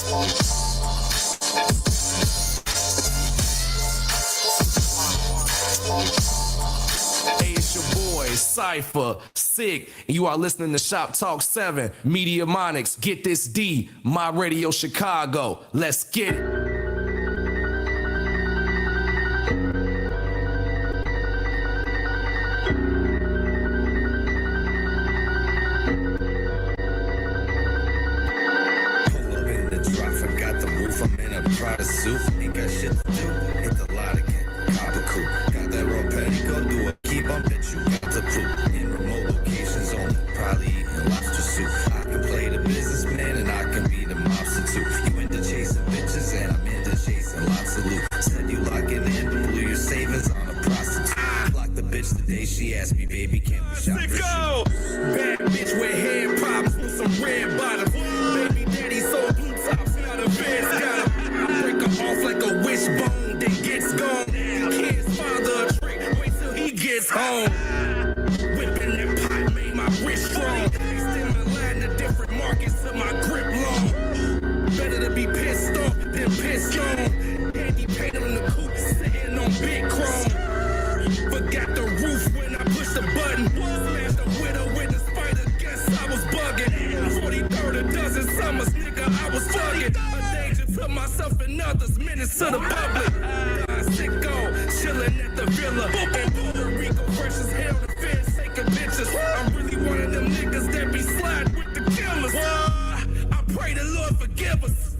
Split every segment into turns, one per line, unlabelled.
Hey, it's your boy, Cyphersick, and you are listening to Shop Talk 7, Media Monics, Get This D, My Radio Chicago. Let's get it.
Prada suit, ain't got shit to do. Hit the lot again, copper coupe. Got that raw patty, go do it. Keep on bitch, you got to poop. In remote locations only, probably eating lobster soup. I can play the businessman and I can be the mobster too. You into chasing bitches and I'm into chasing lots of loot. Said you locking in, but blew your savings on a prostitute. Blocked the bitch the day she asked me, baby, can we shop for shoes?
Bad bitch with head problems with some red bottoms. Baby daddy sold blue tops, now the feds got him. Off like a wishbone, then gets gone. Kids father a trick, wait till he gets home. Whipping that pot made my wrist strong. Extend my line to different markets to my grip long. Better to be pissed off than pissed on. Andy paid on the coupe, sitting on big chrome. Forgot the roof when I pushed the button. Smashed the widow with the spider, guess I was bugging. 43rd a dozen summers, nigga, I was thugging. To myself and others, menace to the public. Sicko, chillin' at the villa. In Puerto Rico, fresh as hell, the feds taking bitches. I'm really one of them niggas that be sliding with the killers. I pray the Lord forgive us.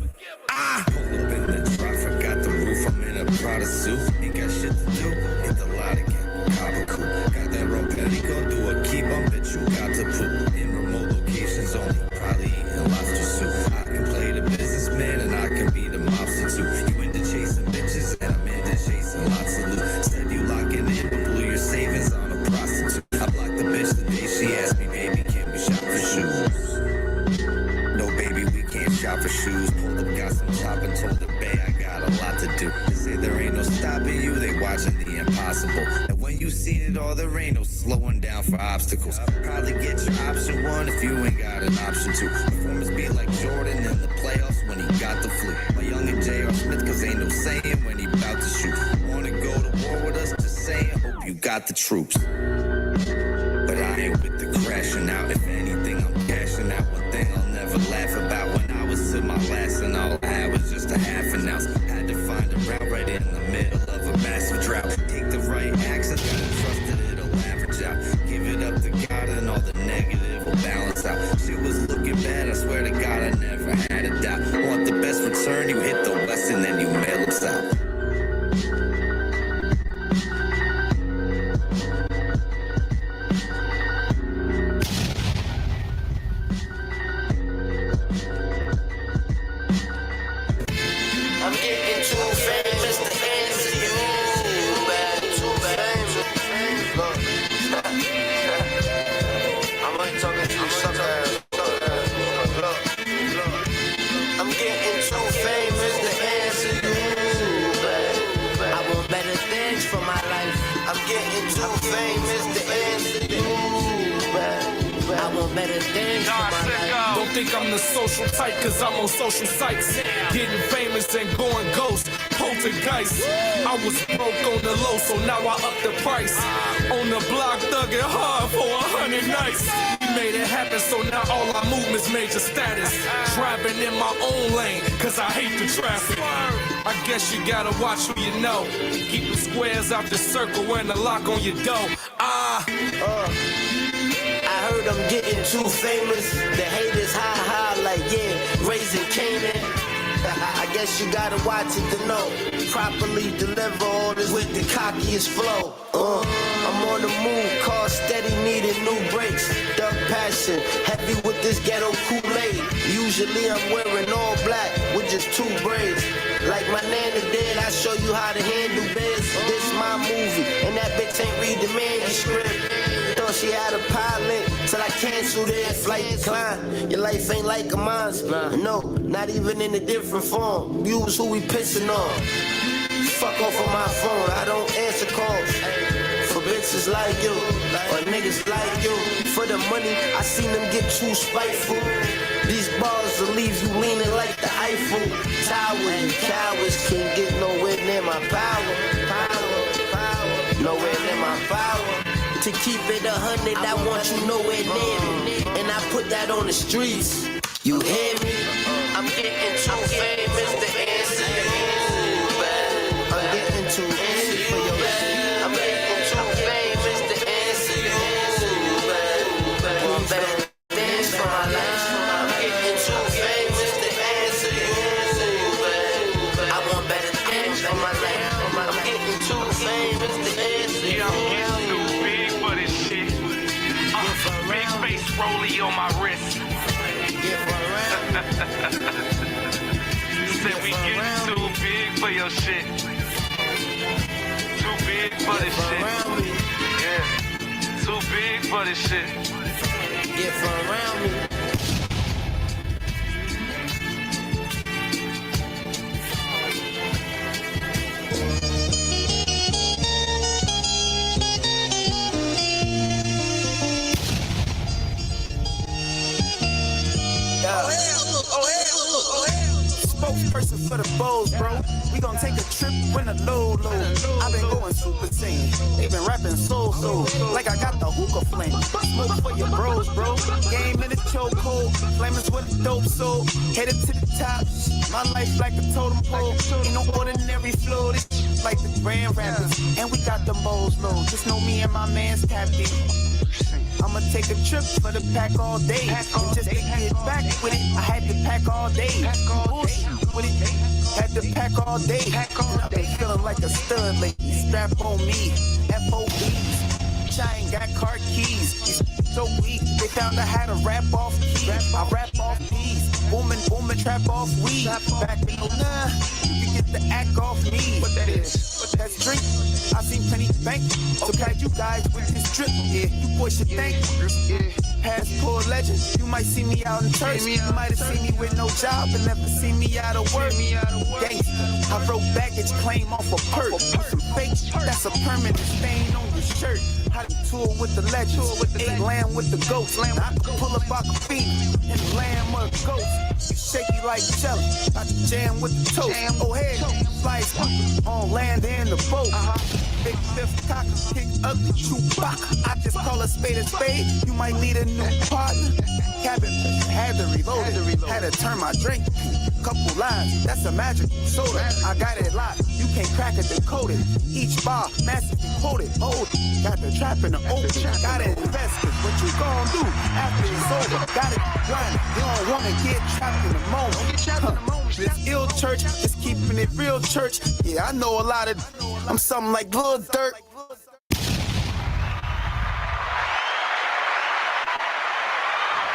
Pull up in the truck, forgot the roof. I'm in a Prada suit, ain't got shit to do. Hit the lot again, copper coupe. Got that raw patty, go do a keep on, bitch, you got to poop. In remote locations only, probably eating lobster soup. I can play the businessman and I can be the mobster too. You into chasing bitches and I'm into chasing lots of loot. Said you locking in, but blew your savings on a prostitute. I blocked the bitch the day she asked me, baby, can we shop for shoes? No, baby, we can't shop for shoes. Pulled up, got some shopping, told the bae I got a lot to do. They say there ain't no stopping you, they watching the impossible. And when you seen it all, there ain't no slowing down for obstacles. Probably get your option one if you ain't got an option two. Performance be like Jordan in the playoffs when he got the flu. My youngin' J.R. Smith, cause ain't no saying when he bout to shoot. Wanna go to war with us, just saying, hope you got the troops. But I ain't with the crashing out. If anything, I'm cashing out. One thing I'll never laugh about. When I was to my last and all I had was just a half an ounce. Had to find a route right in the middle of a massive drought. Take the right action, gotta trust that it'll average out. Give it up to God and all the negative will balance out. Shit was looking bad, I swear to God I never had a doubt. Want the best return, you hit the west and then you mail them south.
I'm getting too famous to answer you. Too famous. Look, I'm only talking to you sometimes. Look, I'm getting too famous to answer you. I want better things for my life. I'm getting too famous to answer you. I want better things for my life.
Don't think I'm the social type, cause I'm on social sites. Getting famous and going ghost, poltergeist. I was broke on the low, so now I up the price. On the block, thugging hard for 100 nights. We made it happen, so now all our movements major status. Driving in my own lane, cause I hate the traffic. I guess you gotta watch who you know. Keep the squares out the circle and the lock on your door.
I heard I'm getting too famous. The haters high like, yeah, raising Canaan. I guess you gotta watch it to know. Properly deliver all this with the cockiest flow. I'm on the move, car steady, needing new brakes. Duck passion, heavy with this ghetto Kool-Aid. Usually I'm wearing all black with just 2 braids. Like my nana did, I show you how to handle biz. This my movie, and that bitch ain't read the manuscript. Thought she had a pilot, till I canceled it, flight decline. Your life ain't like a mine's. No, not even in a different form. Use who we pissing on. Fuck off on my phone, I don't answer calls. For bitches like you, or niggas like you. For the money, I seen them get too spiteful. These bars will leave you leaning like the Eiffel. Eiffel Tower. And cowards can't get nowhere near my power. Nowhere near my power. To keep it 100, I want you nowhere near me. And I put that on the streets. You hear me? I'm getting too famous to answer you. I'm getting too easy for your shit. I'm getting too famous to answer you. Want better things for my life. I'm getting too famous to answer you. I want better things for my life. I'm getting too famous to answer you.
Yeah, I'm getting too big for this shit. Big face rollie on my wrist. Said we getting too big for your shit. Too big for this shit. Yeah, too big for this shit.
Get from around me.
Spokesperson for the Bulls, bro. We gon' take a trip when the load. I've been going super saiyan. They been rapping so like I got the hookah flame. Smoke for your bros, bro. Game in the chokehold. Flamers with a dope soul. Headed to the top. My life like a totem pole. Ain't no ordinary flow. This like the grand rappers. And we got them bowls low. Just know me and my man's tapping. I'ma take a trip for the pack all day. And just to get back with it, I had to pack all day. With it, had to pack all day. And I've been feeling like a stud lately. Strap on me, FOBs. I ain't got car keys. So weak, they found I had a rap off key. I rap off peas. Woman, trap off weed. Back in 09, you get the act off me. What that is? That's drink. I seen plenty bank. So catch you guys with this drip. Yeah, you boys should thank. Past poor legend. You might see me out in church. You might have seen me with no job and never seen me out of work. Gangsta. I wrote baggage claim off a perk. Some fake. That's a permanent stain on your shirt. I tour with the legends. Ain't land with the ghosts. I can pull up out the feet and land with the ghosts. You shaky like jelly. I can jam with the toast. Oh, hey, flies on land and the boat. Big fifth cock, kick ugly Chewbacca. I just call a spade. You might need a new partner. Cabin had to reload it. Had to turn my drink. Couple lines, that's a magical soda. I got it locked. You can't crack it, decode it. Each bar, massively quoted. Hold it. Got the trap in the open. Gotta invest it. What you gon' do after it's over? Gotta grind. You don't wanna get trapped in the moment. This ill church is keeping it real church. Yeah, I know a lot of. I'm something like Lil Dirt.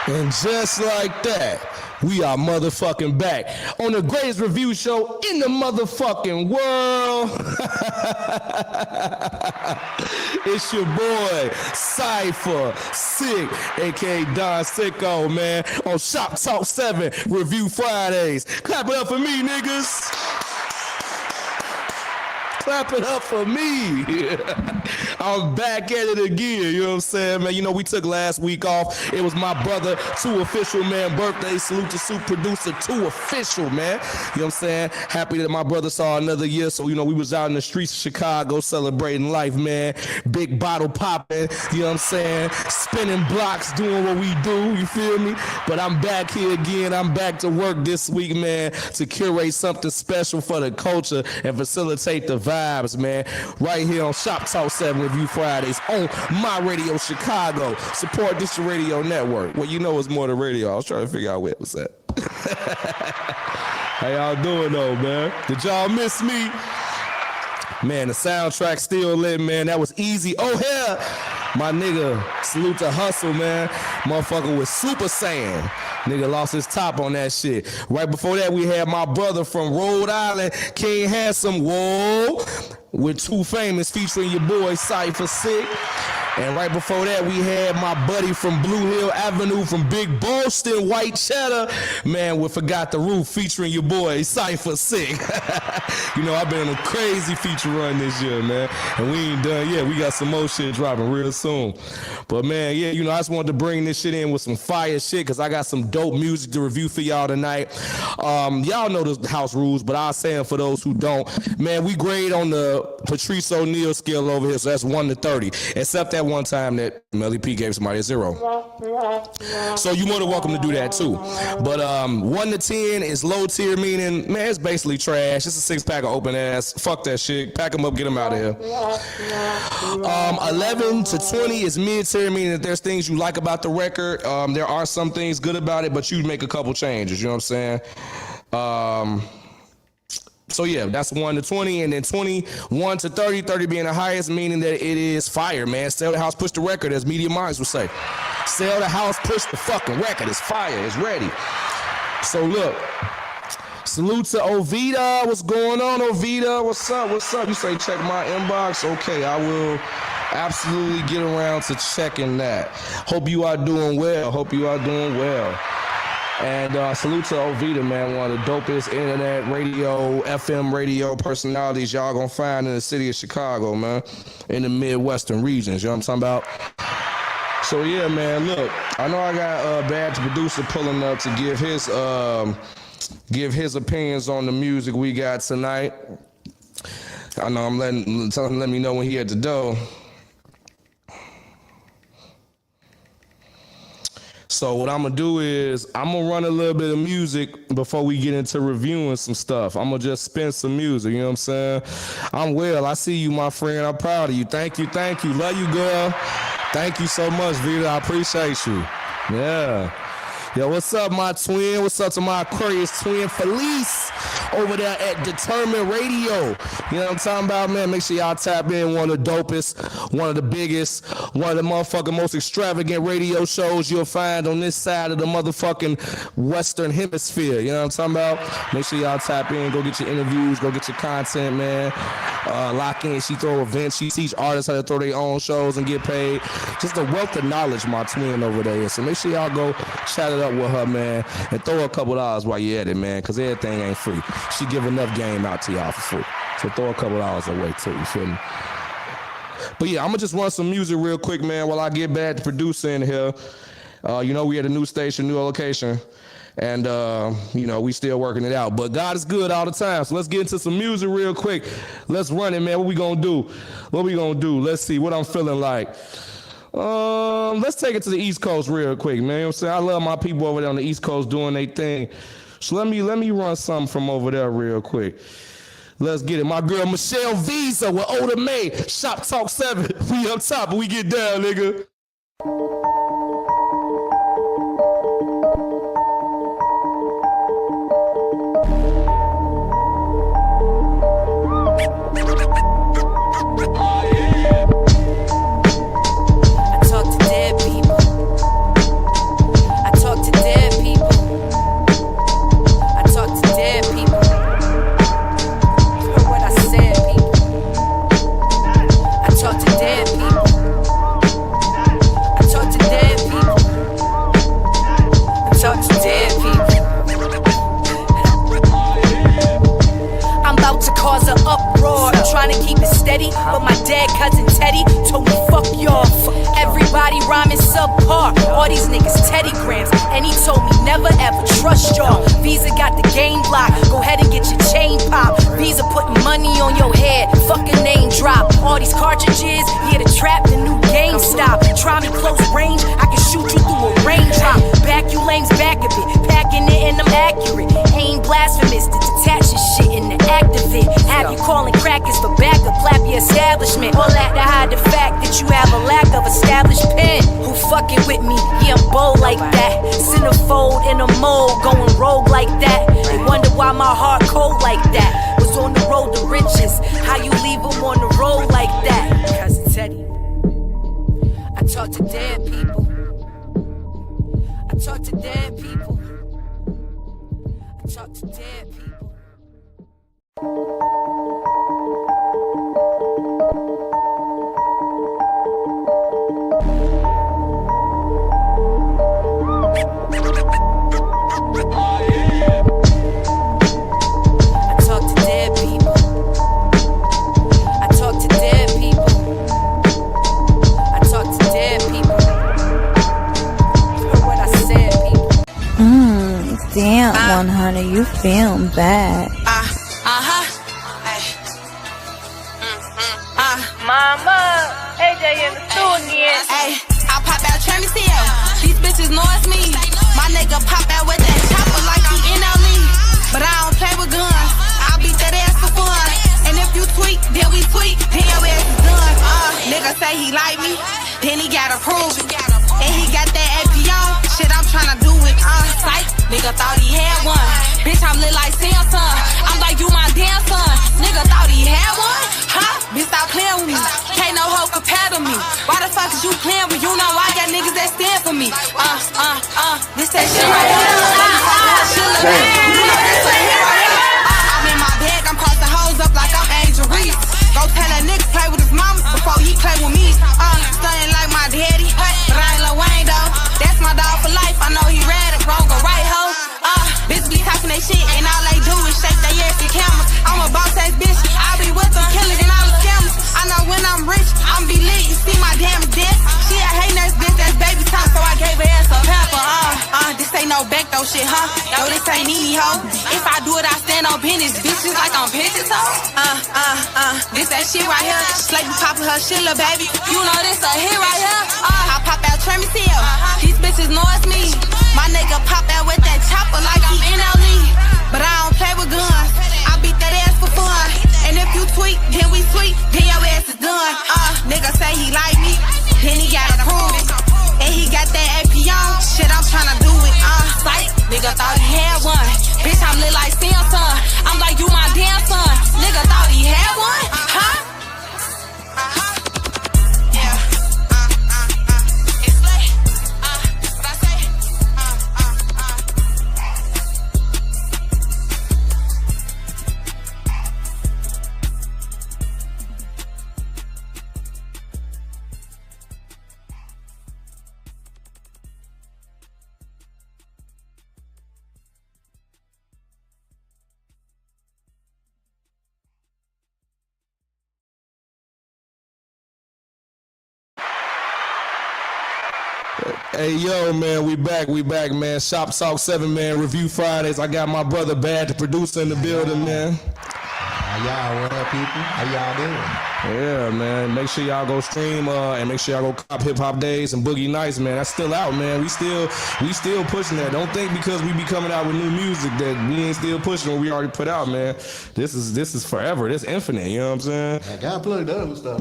And just like that, we are motherfucking back on the greatest review show in the motherfucking world. It's your boy, Cyphersick, aka Don Sicko, man, on SHOPTALK7 Review Fridays. Clap it up for me, niggas. Clap it up for me. I'm back at it again, you know what I'm saying, man? You know, we took last week off. It was my brother, 2 Official, man, birthday. Salute to Soup Producer, 2 Official, man. You know what I'm saying? Happy that my brother saw another year. So, you know, we was out in the streets of Chicago celebrating life, man. Big bottle popping, you know what I'm saying? Spinning blocks, doing what we do, you feel me? But I'm back here again. I'm back to work this week, man, to curate something special for the culture and facilitate the vibes, man. Right here on SHOPTALK7 Review Fridays on My Radio Chicago. Support this radio network. Well, you know it's more than radio. I was trying to figure out where it was at. How y'all doing though, man? Did y'all miss me? Man, the soundtrack still lit, man. That was Easy. Oh, hell. My nigga, salute to Hustle, man. Motherfucker was Super Saiyan. Nigga lost his top on that shit. Right before that, we had my brother from Rhode Island, King Handsome, whoa, with 2 Famous featuring your boy, Cyphersick. And right before that, we had my buddy from Blue Hill Avenue, from Big Boston, White Cheddar. Man, we forgot the roof, featuring your boy, Cyphersick. You know, I've been on a crazy feature run this year, man. And we ain't done yet. We got some more shit dropping real soon. But man, yeah, you know, I just wanted to bring this shit in with some fire shit, because I got some dope music to review for y'all tonight. Y'all know the house rules, but I'll say them for those who don't. Man, we grade on the Patrice O'Neal scale over here, so that's 1 to 30. Except that one time that Melly P gave somebody a 0. So you're more than welcome to do that too. But 1 to 10 is low tier, meaning, man, it's basically trash. It's a 6-pack of open ass. Fuck that shit. Pack them up, get them out of here. 11 to 20 is mid tier, meaning that there's things you like about the record. There are some things good about it, but you'd make a couple changes. You know what I'm saying? So yeah, that's 1 to 20, and then 21 to 30, 30 being the highest, meaning that it is fire, man. Sell the house, push the record, as Media Minds would say. Sell the house, push the fucking record. It's fire, it's ready. So look, salute to Ovita. What's going on, Ovita? What's up? What's up? You say check my inbox? Okay, I will absolutely get around to checking that. Hope you are doing well. Hope you are doing well. And salute to Ovita, man, one of the dopest internet radio, FM radio personalities y'all gonna find in the city of Chicago, man, in the Midwestern regions, you know what I'm talking about? So yeah, man, look, I know I got a Badge producer pulling up to give his opinions on the music we got tonight. I know I'm telling him, let me know when he at the door. So what I'm gonna do is I'm gonna run a little bit of music before we get into reviewing some stuff. I'm gonna just spin some music, you know what I'm saying? I'm well. I see you, my friend. I'm proud of you. Thank you, thank you. Love you, girl. Thank you so much, Vita. I appreciate you. Yeah. Yo, what's up, my twin? What's up to my Aquarius twin, Felice, over there at Determined Radio? You know what I'm talking about, man? Make sure y'all tap in. One of the dopest, one of the biggest, one of the motherfucking most extravagant radio shows you'll find on this side of the motherfucking Western Hemisphere. You know what I'm talking about? Make sure y'all tap in. Go get your interviews. Go get your content, man. Lock in. She throw events. She teach artists how to throw their own shows and get paid. Just a wealth of knowledge, my twin over there. So make sure y'all go chat it up with her, man, and throw her a couple dollars while you at it, man, because everything ain't free. She give enough game out to y'all for free. So throw a couple dollars away too, you feel me? But yeah, I'm gonna just run some music real quick, man, while I get back to producer in here. You know, we at a new station, new location, and you know, we still working it out. But God is good all the time. So let's get into some music real quick. Let's run it, man. What we gonna do? What we gonna do? Let's see what I'm feeling like. Let's take it to the East Coast real quick, man. You know what I'm saying? I love my people over there on the East Coast doing their thing. So let me run something from over there real quick. Let's get it. My girl Michelle Visa with Oda May. SHOPTALK7. We up top and we get down, nigga.
Trying to keep it steady, but my dad, cousin Teddy, told me fuck y'all. Everybody rhyming subpar, all these niggas Teddy Grams, and he told me never ever trust y'all. Visa got the game blocked, go ahead and get your chain pop. Visa putting money on your head, fucking name drop. All these cartridges, yeah, the trap, the new game stop. Try me close range, I can shoot you through a raindrop. Back you lames back a bit, packing it and I'm accurate. Ain't blasphemous to detach your shit and to activate. Have you calling crackers for backup, clap your establishment. All that to hide the fact that you have a lack of established pen. Who fucking with me? Yeah, I'm bold like that. Centerfold in a mold, going rogue like that. They wonder why my heart cold like that. Was on the road to riches. How you leave them on the road like that? Cousin Teddy. I talk to dead people. I talk to dead people. I talk to dead people.
You film bad.
Mama, AJ in the store again.
Ay, I pop out Tremiceo. These bitches know it's me. My nigga pop out with that chopper like he NLE. But I don't play with guns. I'll beat that ass for fun. And if you tweet, then we tweet. Then your ass is done. Nigga say he like me, then he gotta prove it. And he got that AP on. Shit, I'm tryna do it. Psych, nigga thought he had one. Bitch, I'm lit like Samsung. I'm like, you my damn son. Nigga thought he had one. Huh? Bitch, stop playing with me. Can't no hoe compare to me. Why the fuck is you playing with? You know I got niggas that stand for me. This that shit right here. You know this right here. I'm in my bag, I'm crossing hoes up like I'm Angel Reese. Go tell that nigga play with his mama before he play with me. Stunning like my daddy, but I ain't Lil Wayne though. That's my dog for life. I know he read it, wrong or right hoe. Bitch be talking that shit and all they do is shake their ass in cameras. I'm a boss ass bitch, I be with them killers and all the scammers. I know when I'm rich, I'm be lit. You see my damn death. She a hating ass bitch, that's baby talk, so I gave her ass a pepper. This ain't no back though shit, huh? No, this ain't Nene ho. If I do it, I stand on business. Bitches like I'm pigeon toe. This that shit right here. Slay be popping her shit, little baby. You know this a hit right here. I pop out Tremiceo. These bitches know it's me. My nigga pop out with that chopper like he NLE. But I don't play with guns. I beat that ass for fun. And if you tweet, then we tweet, then your ass is done. Nigga say he like me, then he gotta prove it. And he got that AP on. Shit, I'm tryna do it. Psych, nigga thought he had one. Bitch, I'm lit like Samsung. I'm like, you my damn son. Nigga thought he had one, huh?
Hey, yo, man, we back, man. SHOPTALK7, man, Review Fridays. I got my brother Bad, the producer, in the building, man.
How y'all, what up, people? How y'all doing?
Yeah, man. Make sure y'all go stream and make sure y'all go cop Hip Hop Days and Boogie Nights, man. That's still out, man. We still pushing that. Don't think because we be coming out with new music that we ain't still pushing what we already put out, man. This is forever. This infinite. You know what I'm saying?
I gotta plug the other stuff.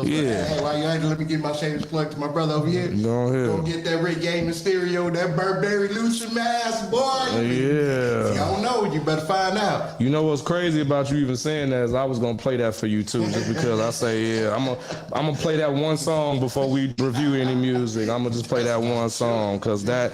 Yeah.
Hey, while you ain't, let me get my shameless plug to my brother over here.
Go ahead.
Go get that Rick Gaming stereo, that Burberry Lucian mask, boy.
Yeah.
If you don't know, you better find out.
You know what's crazy about you even saying that is I was gonna play that for you too, just because I say, yeah, I'm gonna play that one song before we review any music. I'm gonna just play that one song because that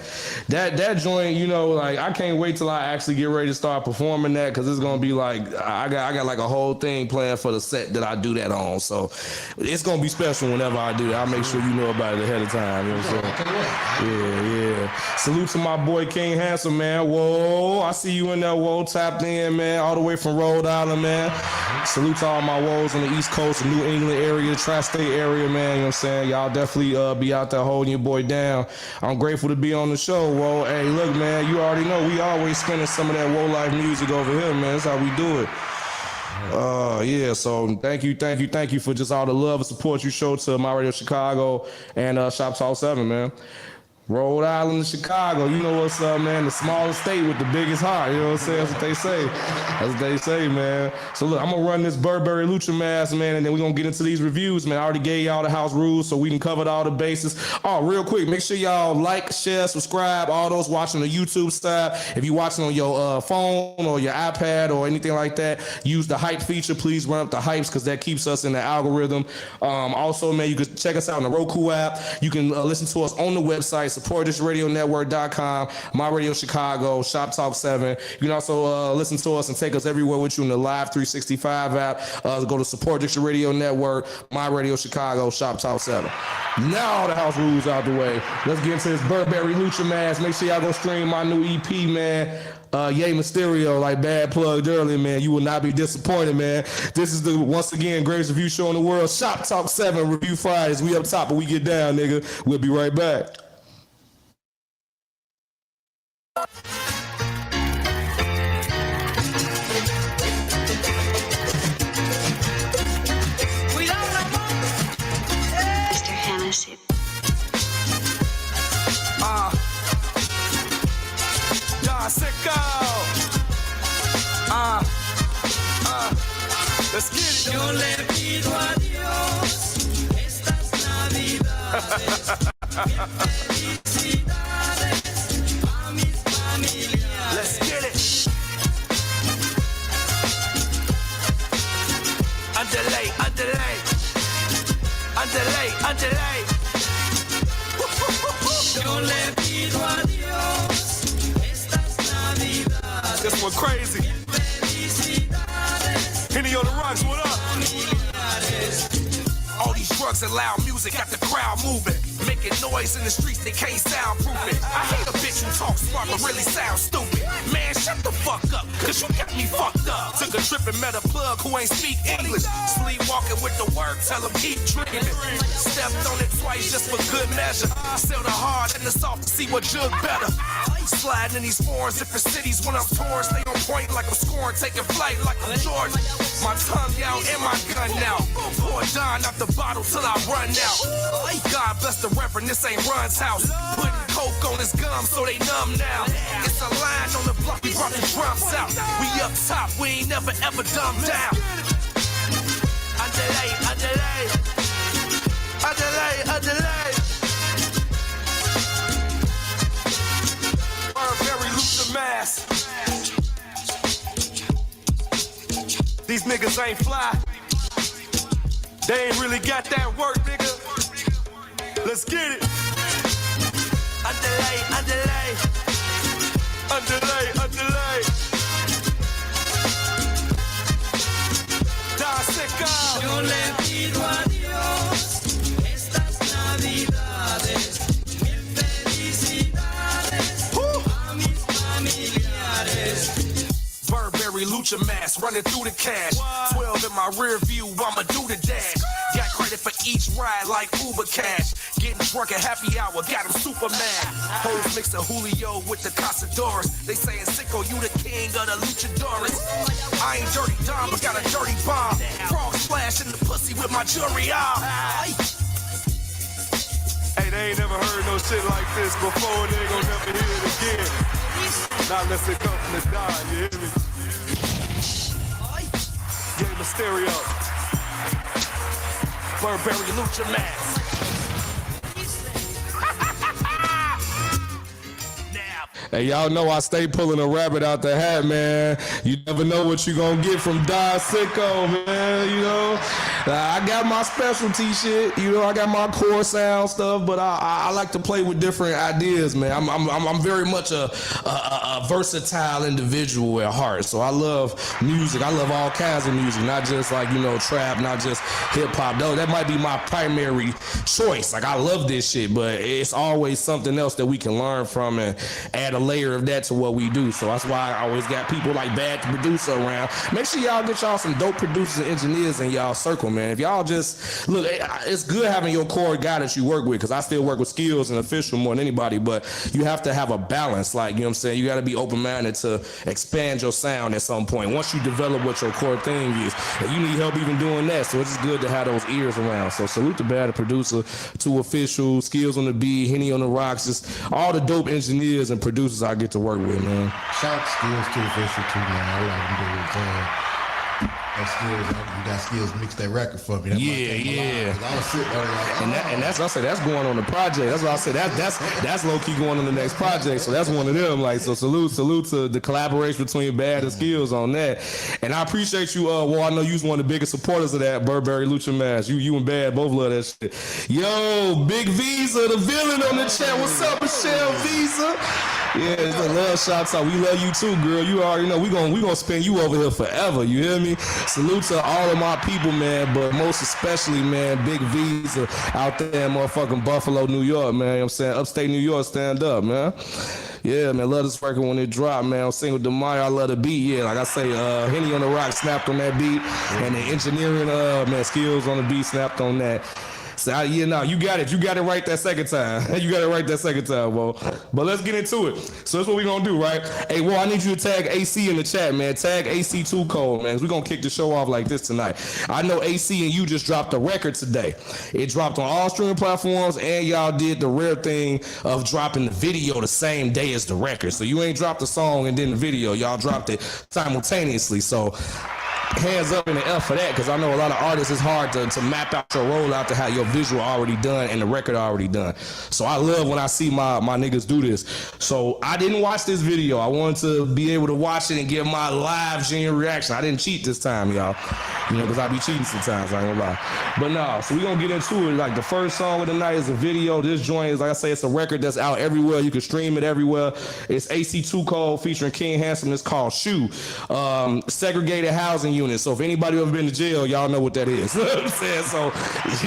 joint, you know, like I can't wait till I actually get ready to start performing that because it's gonna be like I got like a whole thing planned for the set that I do that on. So it's gonna be special whenever I do it. I'll make sure you know about it ahead of time. You know what I'm saying? Yeah. Salute to my boy King Handsome, man. Whoa, I see you in there. Whoa, tapped in, man, all the way from Rhode Island, man. Salute to all my woes on the East Coast, the New England area, tri-state area, man. You know what I'm saying? Y'all definitely be out there holding your boy down. I'm grateful to be on the show, whoa. Hey, look, man, you already know we always spinning some of that Woe Life music over here, man. That's how we do it. Yeah, so thank you for just all the love and support you show to My Radio Chicago and SHOPTALK7, man. Rhode Island and Chicago, you know what's up, man. The smallest state with the biggest heart, you know what I'm saying? That's what they say. That's what they say, man. So look, I'm gonna run this Burberry Lucha mask, man, and then we're gonna get into these reviews, man. I already gave y'all the house rules, so we can cover all the bases. Oh, real quick, make sure y'all like, share, subscribe, all those watching the YouTube side. If you're watching on your phone or your iPad or anything like that, use the hype feature. Please run up the hypes because that keeps us in the algorithm. Also, man, you can check us out on the Roku app. You can listen to us on the website, supportthisradionetwork.com, My Radio Chicago, SHOPTALK7. You can also listen to us and take us everywhere with you in the Live 365 app. Go to Support This Radio Network, My Radio Chicago, SHOPTALK7. Now the house rules out the way. Let's get into this Burberry Lucha mask. Make sure y'all go stream my new EP, man. Yay Mysterio, like Bad plugged earlier, man. You will not be disappointed, man. This is the, once again, greatest review show in the world, SHOPTALK7 Review Fridays. We up top, but we get down, nigga. We'll be right back.
Let's get it. Yo le pido a Dios estas navidades. Felicidades a mis familiares. Let's get it. Underlay. Yo le pido a Dios estas navidades. This one crazy. Henny on the rocks, what up? All these drugs and loud music got the crowd moving. Making noise in the streets, they can't soundproof it. I hate a bitch who talks smart but really sounds stupid. Man, shut the fuck up, cause you got me fucked up. Took a trip and met a plug who ain't speak English. Sleepwalking with the word, tell him keep dreaming. Stepped on it twice just for good measure. Sell the hard and the soft to see what jug better. Sliding in these foreigns, different cities when I'm torn. Stay on point like I'm scoring, taking flight like I'm Jordan. My tongue out and my gun out. Pour Don out the bottle till I run out. God bless the reverend, this ain't Run's house. Putting coke on his gum so they numb now. It's a line on the block, we brought the drums out. We up top, we ain't never ever dumbed down. Underlay. Burberry Luther mask. These niggas ain't fly. They ain't really got that work, nigga. Let's get it. Underlay. Da seca. Yo le pido a Dios estas navidades. Mil felicidades a mis familiares. Burberry Lucha mask running through the cash. 12 in my rear view, I'ma do the dash. Got credit for each ride like Uber cash. Getting drunk at happy hour, got him super mad. Hoes mix the Julio with the Casadores. They saying Sicko, you the king of the luchadores. I ain't dirty Dom, but got a dirty bomb. Frog splash in the pussy with my jewelry on. Hey, they ain't never heard no shit like this before, and they ain't gonna never hear it again. Not unless it comes from the dime, you hear me? Gay Mysterio. Burberry Lucha mask.
Hey, y'all know I stay pulling a rabbit out the hat, man. You never know what you gonna get from Da Sicko, man. You know, I got my specialty shit. You know, I got my core sound stuff, but I like to play with different ideas, man. I'm very much a versatile individual at heart. So I love music. I love all kinds of music, not just like, you know, trap, not just hip hop. Though that might be my primary choice. Like, I love this shit, but it's always something else that we can learn from and add a layer of that to what we do. So that's why I always got people like Bad the Producer around. Make sure y'all get y'all some dope producers and engineers in y'all circle, man. If y'all just look, it's good having your core guy that you work with, because I still work with Skills and Official more than anybody, but you have to have a balance. Like, you know what I'm saying? You got to be open-minded to expand your sound at some point once you develop what your core thing is, and you need help even doing that. So it's just good to have those ears around. So salute to Bad the Producer, to Official, Skills on the beat, Henny on the rocks, just all the dope engineers and producers I get to work with, man.
Shout Skills to Official too, man. I like him doing his thing. That Skills, you got Skills mix that record for me. That
Yeah.
I was sitting there like,
And that's I said that's going on the project. That's why I said that's low key going on the next project. So that's one of them. Like, so salute to the collaboration between Bad and Skills on that. And I appreciate you. Well, I know you was one of the biggest supporters of that Burberry Lucha Mask. You and Bad both love that shit. Yo, Big Visa, the villain on the chat. What's up, Michelle Visa? Yeah, it's a love shout out. We love you too, girl. You already know we gonna spend you over here forever. You hear me? Salute to all of my people, man, but most especially, man, Big Visa out there in motherfucking Buffalo, New York, man. You know what I'm saying? Upstate New York, stand up, man. Yeah, man, love this record when it dropped, man. On Single DeMaio, I love the beat. Yeah, like I say, Henny on the rock snapped on that beat, and the engineering, man, Skills on the beat snapped on that. So, yeah, no, you got it. You got it right that second time. You got it right that second time, bro. But let's get into it. So that's what we're going to do, right? Hey, well, I need you to tag AC in the chat, man. Tag AC2 Code, man. We're going to kick the show off like this tonight. I know AC and you just dropped a record today. It dropped on all streaming platforms, and y'all did the rare thing of dropping the video the same day as the record. So you ain't dropped the song and then the video. Y'all dropped it simultaneously. So hands up in the F for that, because I know a lot of artists, it's hard to map out your rollout to have your visual already done and the record already done. So I love when I see my niggas do this. So I didn't watch this video. I wanted to be able to watch it and get my live genuine reaction. I didn't cheat this time, y'all. You know, because I be cheating sometimes, I ain't gonna lie. But no, so we gonna get into it. Like, the first song of the night is a video. This joint is, like I say, it's a record that's out everywhere. You can stream it everywhere. It's AC2 Code featuring King Handsome. It's called Shoe. Segregated housing unit. So if anybody ever been to jail, y'all know what that is. You know what I'm saying? So it's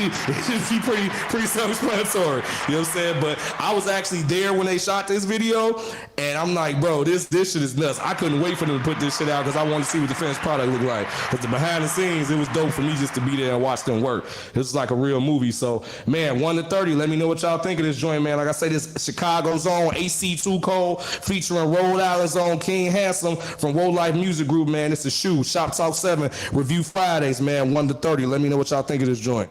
pretty self-explanatory. You know what I'm saying? But I was actually there when they shot this video, and I'm like, bro, this shit is nuts. I couldn't wait for them to put this shit out because I wanted to see what the finished product looked like. Because the behind the scenes, it was dope for me just to be there and watch them work. This is like a real movie. So, man, 1 to 30, let me know what y'all think of this joint, man. Like I say, this Chicago Zone, AC2 Code, featuring Rhode Island Zone, King Handsome from Woe Life Music Group, man. It's a Shoe. Shop Talk 7, Review Fridays, man, 1 to 30. Let me know what y'all think of this joint.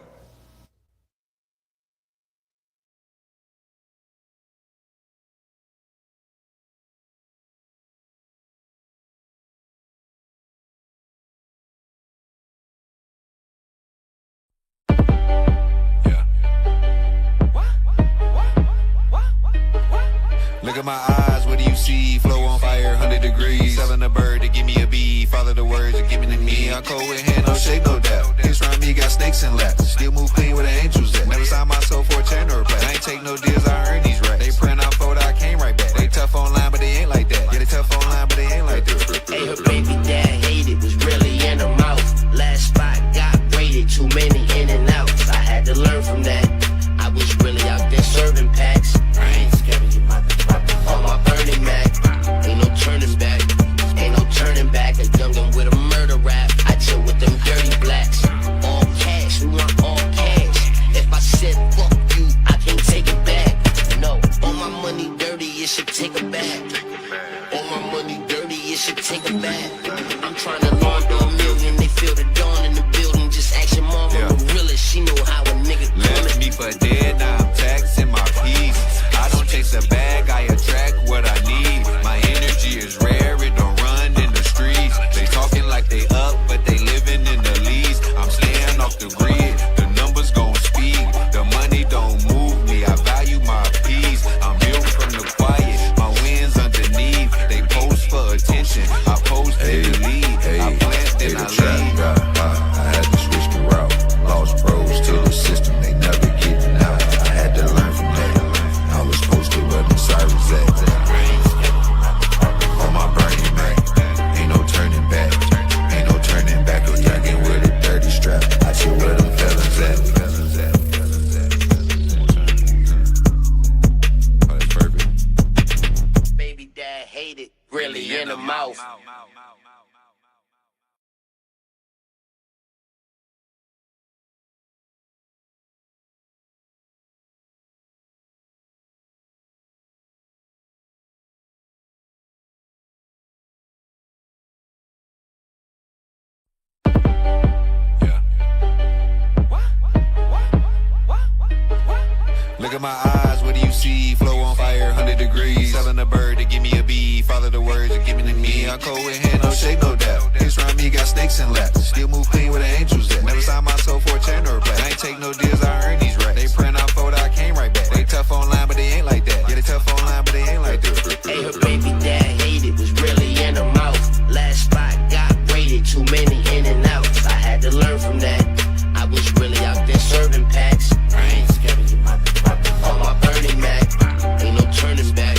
Look at my eyes, what do you see? Flow on fire, 100 degrees. Selling a bird to give me a bee. Follow the words and give me the me. I'm cold with hand, no shake, no doubt. Hits around me got snakes and laps. Still move clean with the angels at. Never signed myself for a chain or a play. I ain't take no deals, I earn these racks. They print out photo, I came right back. They tough online, but they ain't like that. Yeah, they tough online, but they ain't like that.
Hey, her baby dad hated, was really in her mouth. Last spot got raided, too many in and outs. I had to learn from that. I was really out there serving packs. I ain't scared of you, mother. On my burning Mac, ain't no turning back. Ain't no turning back. A youngin' with a murder rap. I chill with them dirty blacks. All cash, we want all cash. If I said fuck you, I can't take it back. No, all my money dirty, it should take it back. All my money dirty, it should take it back. I'm trying to launder $1 million. They feel the dawn in the building. Just ask your mom, I'm the realest. She know how a nigga
left me for dead, now I'm taxing my peace. I don't chase a bag, I attract what I need. My energy is rare, it don't run in the streets. They talking like they up, but they living in the least. I'm staying off the grid, the numbers gon' speak. The money don't move me, I value my peace. I'm built from the quiet, my wins underneath. They post for attention, I post in the lead. I plant, then I lead.
I had to switch the route, lost pros to the system, they never getting out. I had to learn from that. I was posted where them sirens at. On my burning Mac, ain't no turning back. Ain't no turning back. A youngin' with a dirty strap. I chill where them fellas at.
Oh, that's perfect.
baby dad hated, really in her mouth.
Look at my eyes, what do you see? Flow on fire, 100 degrees. Selling a bird to give me a bee. Follow the words and give me the me. I'm cold with hand, no shake, no doubt. Hits around me got snakes and laps. Still move clean with the angels at. Never signed myself for a chain or a play. I ain't take no deals, I earn these racks. They print out photo, I came right back. They tough online, but they ain't like that. Yeah, they tough online, but they ain't like that.
Hey, her baby dad hated, was really in her mouth. Last spot got raided, too many in and outs. I had to learn from that. I was really out there serving packs. I ain't scared of you, mother. On my burning Mac, ain't no turning back.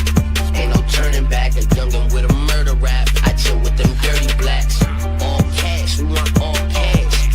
Ain't no turning back. A youngin' with a murder rap. I chill with them dirty blacks. All cash, we want all cash.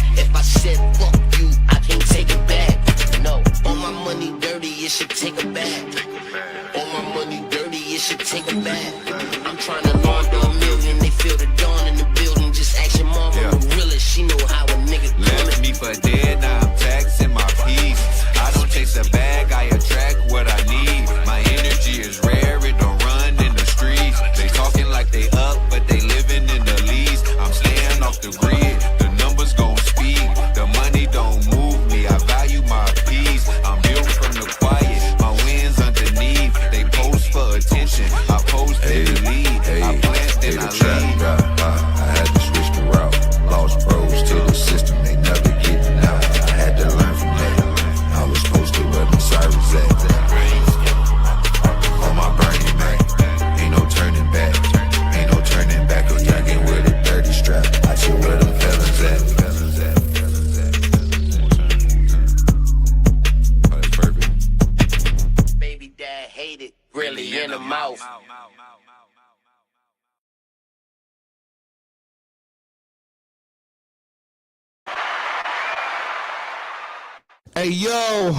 Hey, yo.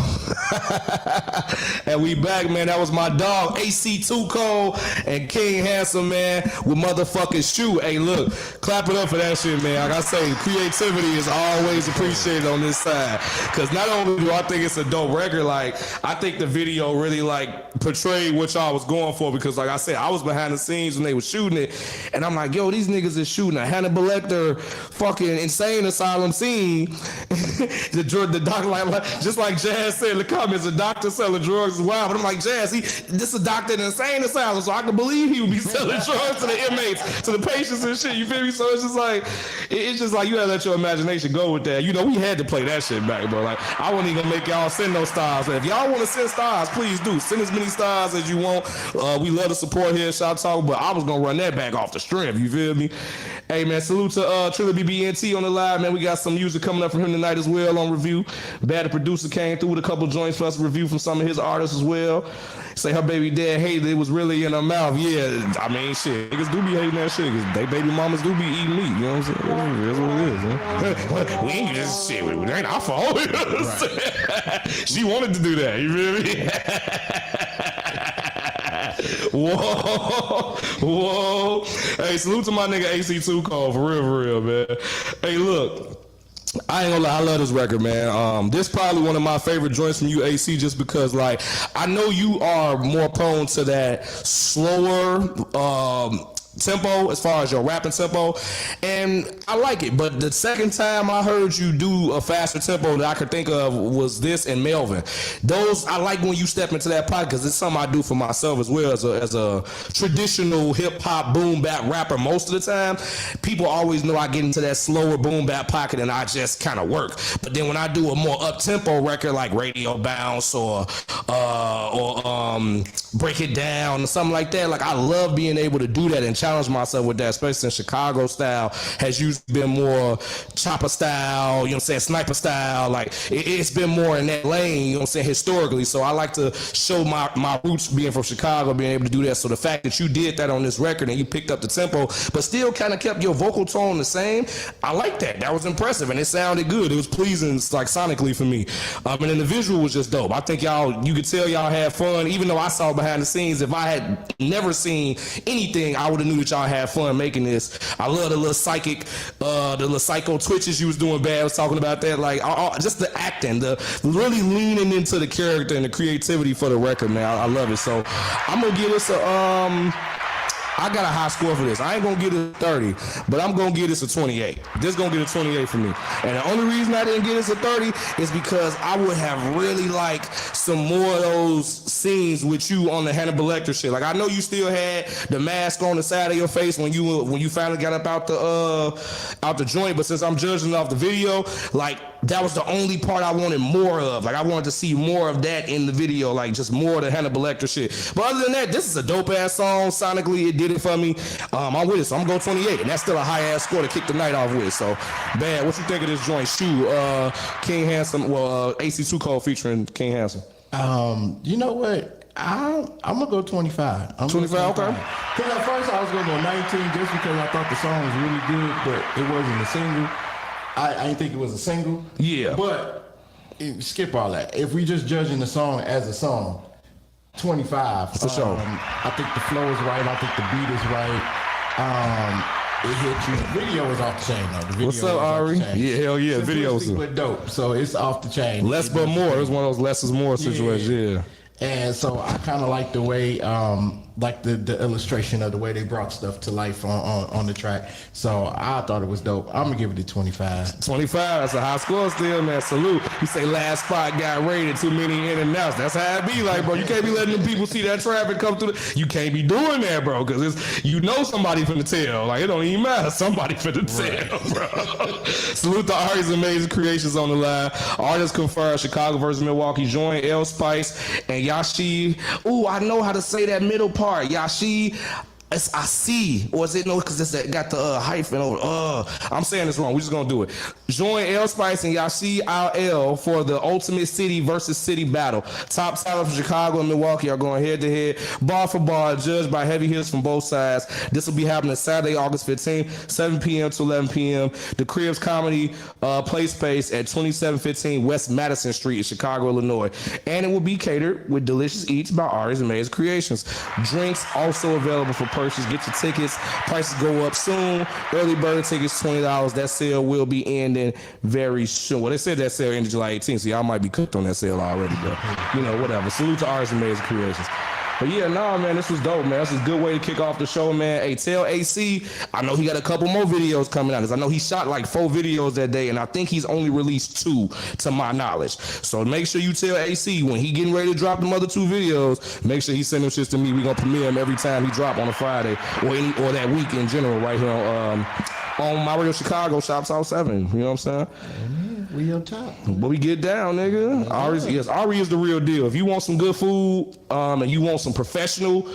And we back, man. That was my dog, AC2 Cole and King Handsome, man, with motherfucking Shoe. Hey, look, clap it up for that shit, man. Like I say, creativity is always appreciated on this side. Because not only do I think it's a dope record, like, I think the video really, like, portrayed what y'all was going for. Because, like I said, I was behind the scenes when they were shooting it. And I'm like, yo, these niggas is shooting a Hannibal Lecter fucking insane asylum scene. the doctor, like, just like Jazz said in the comments, the doctor selling drugs is wild. But I'm like, Jazz, this is a doctor in an insane asylum, so I can believe he would be selling drugs to the inmates, to the patients and shit. You feel me? So it's just like, it's just like you gotta let your imagination go with that. You know, we had to play that shit back, bro. Like, I wasn't even gonna make y'all send no stars. If y'all want to send stars, please do. Send as many stars as you want. We love the support here at Shop Talk, but I was gonna run that back off the strength. You feel me? Hey, man, salute to Triller BBNT on the live, man. We got some music coming up from him tonight as well on review. Bad the producer came through with a couple joints for us to review from some of his artists as well. Say her baby dad hated it was really in her mouth. Yeah, I mean, shit, niggas do be hating that shit because they baby mamas do be eating meat. You know what I'm saying? That's what it is, man. We ain't just shit. It ain't our fault. Right. She wanted to do that. You feel me? Whoa. Hey, salute to my nigga AC2 Cole, for real, man. Hey, look. I ain't gonna lie, I love this record, man. This probably one of my favorite joints from you, AC, just because, like, I know you are more prone to that slower tempo as far as your rapping tempo, and I like it. But the second time I heard you do a faster tempo that I could think of was this and Melvin. Those, I like when you step into that pocket because it's something I do for myself as well as a traditional hip hop boom bap rapper. Most of the time, people always know I get into that slower boom bap pocket and I just kind of work. But then when I do a more up tempo record like Radio Bounce or Break It Down or something like that, like I love being able to do that and challenge myself with that, especially in Chicago style has usually been more chopper style, you know what I'm saying, sniper style, like it's been more in that lane, you know what I'm saying, historically. So I like to show my roots being from Chicago, being able to do that. So the fact that you did that on this record and you picked up the tempo but still kind of kept your vocal tone the same, I like that. That was impressive and it sounded good. It was pleasing, like sonically for me. And then the visual was just dope. I think you could tell y'all had fun, even though I saw behind the scenes. If I had never seen anything, I would have knew that y'all had fun making this. I love the little psycho twitches you was doing. Bad was talking about that, like just the acting, the really leaning into the character and the creativity for the record, man. I love it. So I'm gonna give this I got a high score for this. I ain't gonna get it a 30, but I'm gonna give this a 28. This gonna get a 28 for me. And the only reason I didn't get this a 30 is because I would have really liked some more of those scenes with you on the Hannibal Lecter shit. Like I know you still had the mask on the side of your face when you finally got up out the joint, but since I'm judging off the video, like that was the only part I wanted more of. Like I wanted to see more of that in the video, like just more of the Hannibal Lecter shit. But other than that, this is a dope ass song. Sonically, it did it for me. I'm with it, so I'm going 28, and that's still a high ass score to kick the night off with. So, bad. What you think of this joint? Shoe, King Handsome, AC2 Cole featuring King Handsome.
You know what? I'm gonna go 25.
25, okay.
Because at first I was gonna go 19 just because I thought the song was really good, but it wasn't a single. I didn't think it was a single. Yeah. But skip all that. If we just judging the song as a song, 25.
For sure.
I think the flow is right. I think the beat is right. It hit you. The video is off the chain though. The video
What's up, Ari? Yeah, hell yeah. Videos
but dope. So it's off the chain.
Less but more. It was one of those less is more situations. Yeah.
And so I kind of like the way, like the illustration of the way they brought stuff to life on the track. So I thought it was dope. I'm gonna give it a 25.
25, that's a high score still, man. Salute. You say last spot got rated, too many in and outs. That's how it be like, bro. You can't be letting them people see that traffic come through. You can't be doing that, bro, because somebody finna tell. Like, it don't even matter. Somebody finna tell, bro. Salute to Ari's Amazing Creations on the line. Artists confirmed Chicago versus Milwaukee. Join L Spice and Yashi. Ooh, I know how to say that middle part. Yashi I see, or is it no? Because it's got the hyphen over. I'm saying this wrong. We're just gonna do it. Join L Spice and Yashi Al for the Ultimate City versus City battle. Top talent from Chicago and Milwaukee are going head to head, bar for bar, judged by heavy hitters from both sides. This will be happening Saturday, August 15th, 7 p.m. to 11 p.m. The Cribs Comedy Play Space at 2715 West Madison Street in Chicago, Illinois, and it will be catered with delicious eats by Ari's Amazing Creations. Drinks also available for purchase. Get your tickets. Prices go up soon. Early bird tickets $20. That sale will be ending very soon. Well, they said that sale ended July 18th, so y'all might be cooked on that sale already, but you know, whatever. Salute to Ari's Amazing Creations. But yeah, nah, man, this was dope, man. This is a good way to kick off the show, man. Hey, tell AC, I know he got a couple more videos coming out. I know he shot like 4 videos that day, and I think he's only released 2 to my knowledge. So make sure you tell AC when he getting ready to drop them other 2 videos, make sure he send them shits to me. We gonna premiere them every time he drop on a Friday or that week in general right here on my radio Chicago SHOPTALK7. You know what I'm saying?
We up top.
But we get down, nigga. Ari is the real deal. If you want some good food and you want some professional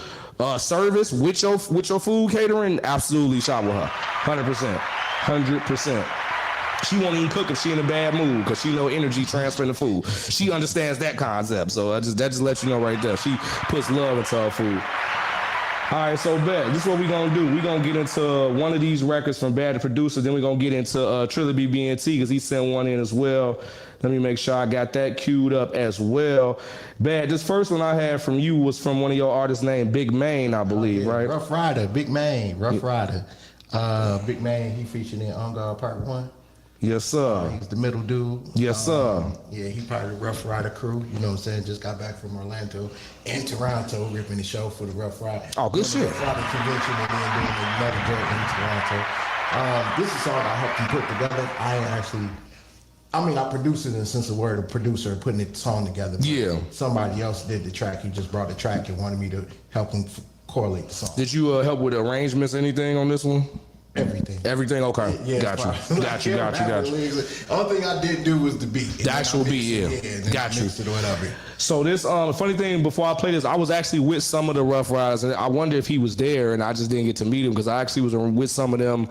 service with your food catering, absolutely shop with her. 100%. She won't even cook if she in a bad mood because she know energy transferring the food. She understands that concept. So that just lets you know right there. She puts love into her food. All right, so bet. This is what we're going to do. We're going to get into one of these records from Bad the Producer. Then we're going to get into Trilogy BNT because he sent one in as well. Let me make sure I got that queued up as well. Bad, this first one I had from you was from one of your artists named Big Mane, I believe, right?
Rough Rider, Big Mane, Rough Rider. Big Mane, he featured in On Guard Part 1.
Yes, sir.
He's the middle dude.
Yes, sir.
Yeah, he part of the Rough Rider crew. You know what I'm saying? Just got back from Orlando and Toronto, ripping the show for the Rough Rider.
Oh, good shit.
Rough Rider convention and then doing another joint in Toronto. This is a song I helped him put together. I produced it in the sense of word, a producer putting the song together.
Yeah.
Somebody else did the track. He just brought the track and wanted me to help him correlate the song.
Did you help with arrangements, anything on this one?
Everything,
okay.
Yeah,
got you.
The only thing I did do was the beat.
The actual beat, yeah. Got you. So this, funny thing, before I play this, I was actually with some of the Rough Riders, and I wonder if he was there, and I just didn't get to meet him, because I actually was with some of them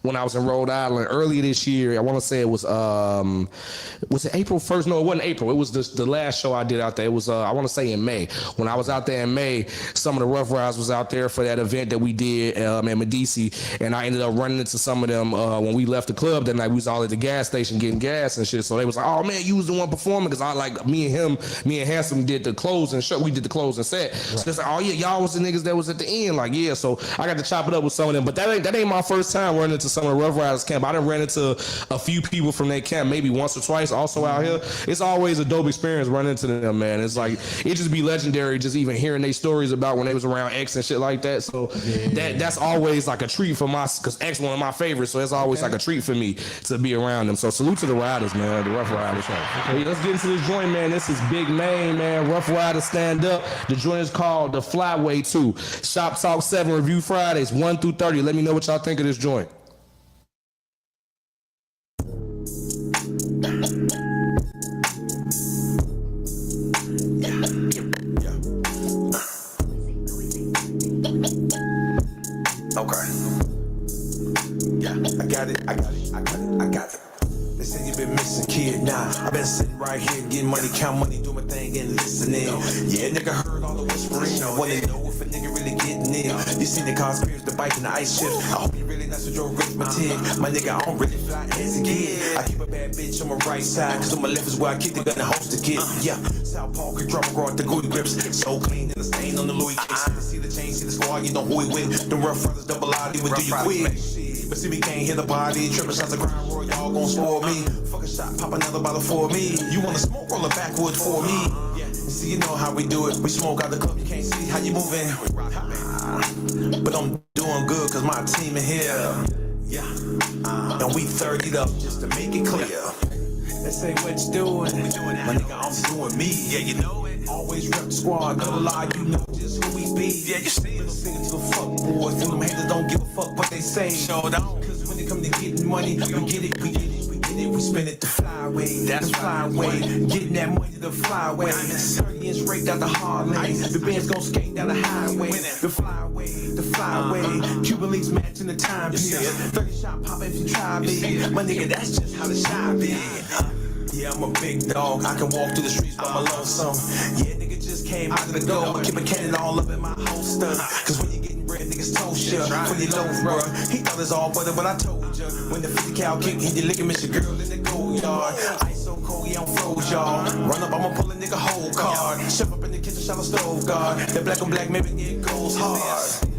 when I was in Rhode Island earlier this year. I want to say it was it April 1st? No, it wasn't April. It was the last show I did out there. It was, I want to say in May. When I was out there in May, some of the Rough Riders was out there for that event that we did in Medici, and I ended up running into some of them when we left the club that night. We was all at the gas station getting gas and shit, so they was like, oh man, you was the one performing, because I like, me and Handsome did the closing show. We did the closing set. Right. So it's like, oh yeah, y'all was the niggas that was at the end. Like, yeah, so I got to chop it up with some of them, but that ain't my first time running into some of the Rough Riders camp. I done ran into a few people from that camp, maybe once or twice also out here. It's always a dope experience running into them, man. It's like, it just be legendary just even hearing their stories about when they was around X and shit like that. So that's always like a treat for because X one of my favorites, so it's always like a treat for me to be around them. So salute to the Riders, man, the Rough Riders. Hey, let's get into this joint, man. This is Big Mane, man. Rough Riders stand up. The joint is called The Flyway 2. SHOPTALK7 Review Fridays 1 through 30. Let me know what y'all think of this joint.
Okay. Yeah, I got it. They say you been missing, kid. Nah, I been sitting right here getting money, count money, do my thing and listening. Yeah, nigga heard all the whispering. I wanna know if a nigga really getting in. You seen the cars, pierce the bike and the ice chips. I hope you really not with your arithmetic. My nigga, I don't really fly hands again. I keep a bad bitch on my right side, cause on my left is where I keep the gun and host the kid. Yeah, South Park could drop a guard the Goody grips. So clean and the stain on the Louis case. See the chain, see the squad, you know who we with. Them Rough Riders double out, even do you quit. But see, we can't hit the body. Trippin' shots of Crown Royal, y'all gon' spoil me. Fuck a shot, pop another bottle for me. You wanna smoke, roll a backwood for me. Yeah, see, you know how we do it. We smoke out the club, you can't see how you moving. But I'm doing good, cause my team in here. Yeah, and we 30'd up just to make it clear. They say what you doing? My nigga, I'm doing me. Yeah, you know it. Always rep the squad, never lie, you know just who we be. Yeah, you see it. Sing it to the fuck boys, and them haters don't give a fuck what they say. Show down, cause when it come to getting money, we get it it, we spin it the flyway. That's flyway. Getting that money the flyway. 30 inch straight down the Harley. The Benz gon' skate down the highway. The flyway, the flyway. Cuban links matching the timepiece. 30 shot pop if you try me. My nigga, that's just how the shot be. Yeah, I'm a big dog. I can walk through the streets by my lonesome. Yeah, nigga just came out of the door. Keep a cannon all up in my holster. Cause when you getting bread, niggas toast ya. For your low, bro. He thought it's all butter, but I told ya. When the 50 cal kick hit you, lick him, miss your girl in the gold yard. Ice so cold, yeah, I'm froze, y'all. Run up, I'ma pull a nigga whole card. Shove up in the kitchen, shallow stove guard. That black on black, maybe it goes hard.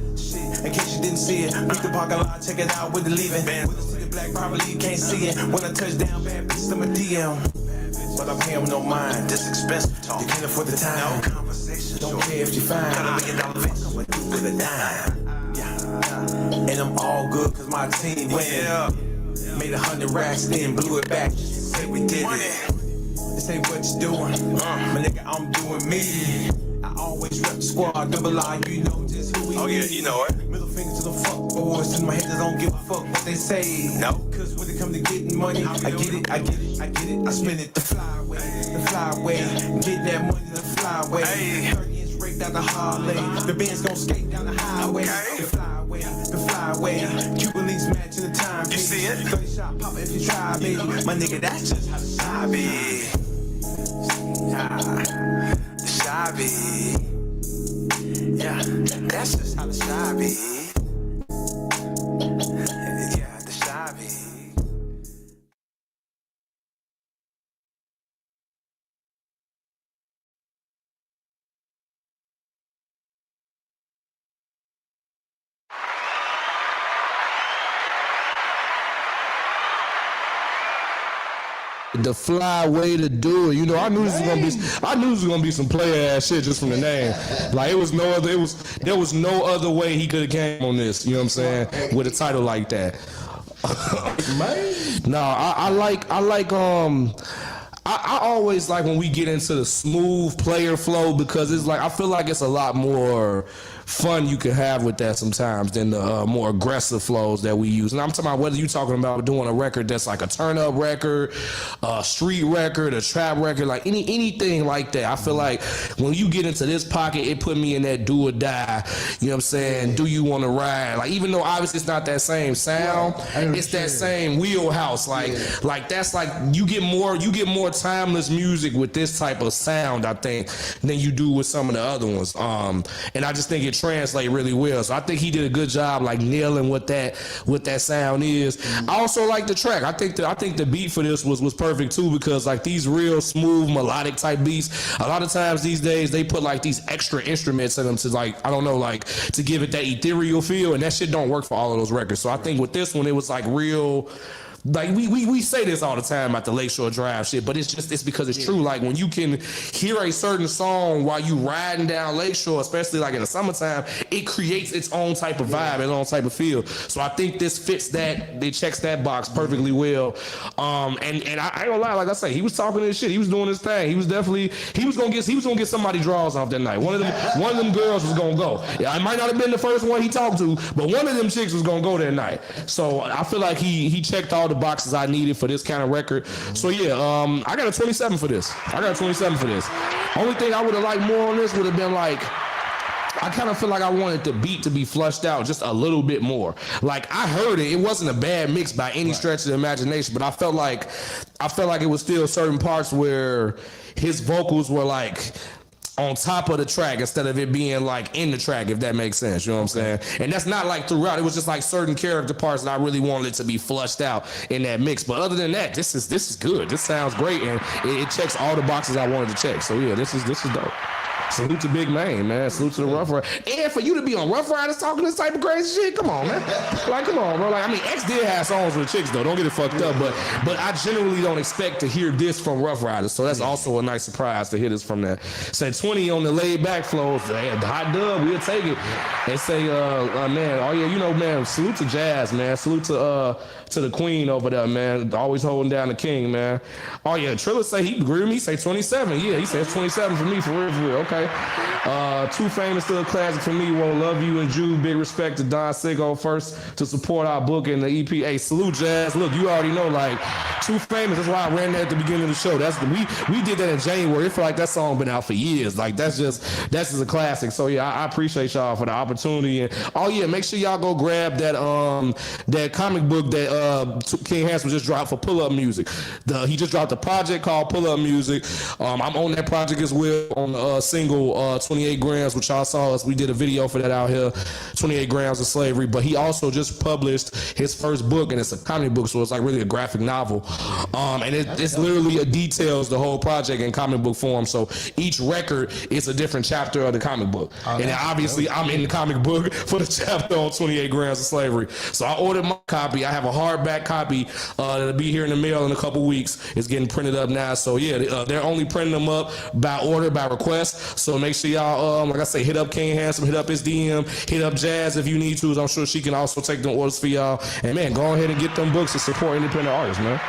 In case you didn't see it, beat the parking lot, check it out with the leaving. With the city black, probably you can't see it. When I touch down, bad bitches, I'm a DM. But I pay them no mind. This expensive talk. You can't afford the time. No conversation. Don't care if you find. Got $1 million bitch. I'm do with a dime. Yeah. And I'm all good cause my team win. Yeah. Made 100 racks, then blew it back. Say we did it. This ain't what you doing. My nigga, I'm doing me. I always rep the squad, double I, you know just who we
Oh yeah, you know it.
Middle finger to the fuck boys, to my haters don't give a fuck what they say.
No.
Cause when it come to getting money, I get it, I get it, I get it. I spend it the flyway, the flyway. Get that money the flyway. 30 inch straight down the Harley. The Benz gon' skate down the highway. The flyway, the flyway. Cuban links matching the time.
You see it?
30 shot pop if you try me. My nigga, that's just how the shot be. The shy be. Yeah, that's just how the shy be. Yeah, the shy be.
The fly way to do it. You know, I knew this was gonna be some player ass shit just from the name. Like there was no other way he could have came on this. You know what I'm saying? With a title like that. No, I always like when we get into the smooth player flow because it's like I feel like it's a lot more fun you can have with that sometimes than the more aggressive flows that we use. And I'm talking about whether you're talking about doing a record that's like a turn up record, a street record, a trap record, like anything like that. I feel like when you get into this pocket, it put me in that do or die. You know what I'm saying? Do you want to ride? Like even though obviously it's not that same sound, it's that same wheelhouse. Like that's like you get more timeless music with this type of sound, I think, than you do with some of the other ones. And I just think it translates really well. So I think he did a good job like nailing what that sound is. I also like the track. I think the beat for this was perfect too because like these real smooth melodic type beats, a lot of times these days they put like these extra instruments in them to like, I don't know, like to give it that ethereal feel, and that shit don't work for all of those records. So I think with this one it was like real. Like we say this all the time about the Lakeshore Drive shit, but it's because it's true. Like when you can hear a certain song while you riding down Lakeshore, especially like in the summertime, it creates its own type of vibe, its own type of feel. So I think this fits that. It checks that box perfectly well. And I ain't gonna lie, like I say, he was talking this shit. He was doing his thing. He was gonna get somebody draws off that night. One of them girls was gonna go. Yeah, it might not have been the first one he talked to, but one of them chicks was gonna go that night. So I feel like he checked all the boxes I needed for this kind of record. So yeah, I got a 27 for this. Only thing I would have liked more on this would have been like, I kind of feel like I wanted the beat to be flushed out just a little bit more. Like I heard it wasn't a bad mix by any stretch of the imagination, but I felt like it was still certain parts where his vocals were like on top of the track instead of it being like in the track, if that makes sense. You know what I'm saying? And that's not like throughout. It was just like certain character parts that I really wanted it to be flushed out in that mix. But other than that, this is good. This sounds great, and it checks all the boxes I wanted to check. So yeah, this is dope. Salute to Big Man, man. Salute to the Rough Riders. And for you to be on Rough Riders talking this type of crazy shit, come on, man. Like, come on, bro. Like, I mean, X did have songs with chicks, though. Don't get it fucked up. But I generally don't expect to hear this from Rough Riders. So that's also a nice surprise to hear this from that. Said 20 on the laid back flows. Hey, hot dub, we'll take it. They say, man, oh yeah, you know, man, salute to Jazz, man. Salute to the queen over there, man. Always holding down the king, man. Oh yeah, Triller say he agree with me. Say 27. Yeah, he says 27 for me, for real, for real. Okay. right. Too Famous, still a classic for me. Won't Love You and Jude. Big respect to Don Sigo first to support our book and the EP. Hey, salute Jazz. Look, you already know, like, Too Famous. That's why I ran that at the beginning of the show. We did that in January. It feel like that song been out for years. Like, that's just a classic. So yeah, I appreciate y'all for the opportunity. And oh yeah, make sure y'all go grab that comic book that King Handsome just dropped for Pull Up Music. He just dropped a project called Pull Up Music. I'm on that project as well on the single 28 Grams, which y'all saw us. We did a video for that out here, 28 Grams of Slavery. But he also just published his first book, and it's a comic book, so it's like really a graphic novel. And it's literally details the whole project in comic book form. So each record is a different chapter of the comic book. And then obviously I'm in the comic book for the chapter on 28 Grams of Slavery. So I ordered my copy. I have a hardback copy that'll be here in the mail in a couple weeks. It's getting printed up now. So yeah, they're only printing them up by order, by request. So make sure y'all, like I say, hit up King Handsome, hit up his DM, hit up Jazz if you need to. I'm sure she can also take them orders for y'all. And man, go ahead and get them books and support independent artists, man.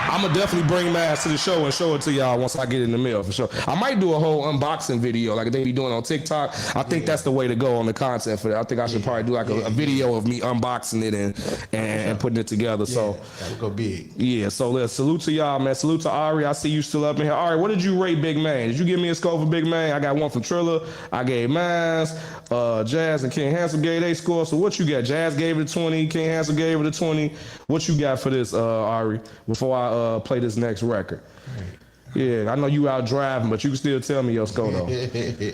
I'm gonna definitely bring my ass to the show and show it to y'all once I get it in the mail for sure. I might do a whole unboxing video like they be doing on TikTok. I think that's the way to go on the content for that. I think I should probably do like a video of me unboxing it and putting it together. So
that'll go big.
Yeah, so let's salute to y'all, man. Salute to Ari. I see you still up in here. Ari, what did you rate Big Man? Did you give me a score for Big Man? I got one for Trilla. I gave mine. Jazz and King Handsome gave their score. So what you got? Jazz gave it a 20. King Handsome gave it a 20. What you got for this, Ari? Before I play this next record. Yeah, I know you out driving, but you can still tell me your score though.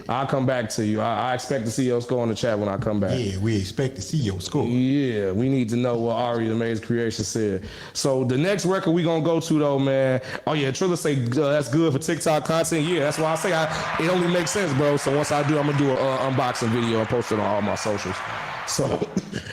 I'll come back to you. I expect to see your score in the chat when I come back.
Yeah, we expect to see your score.
Yeah, we need to know what Ari the Maze Creation said. So the next record we gonna go to though, man. Oh yeah, Trilla say that's good for TikTok content. Yeah, that's why I say it only makes sense, bro. So once I do, I'm gonna do an unboxing video and post it on all my socials. So,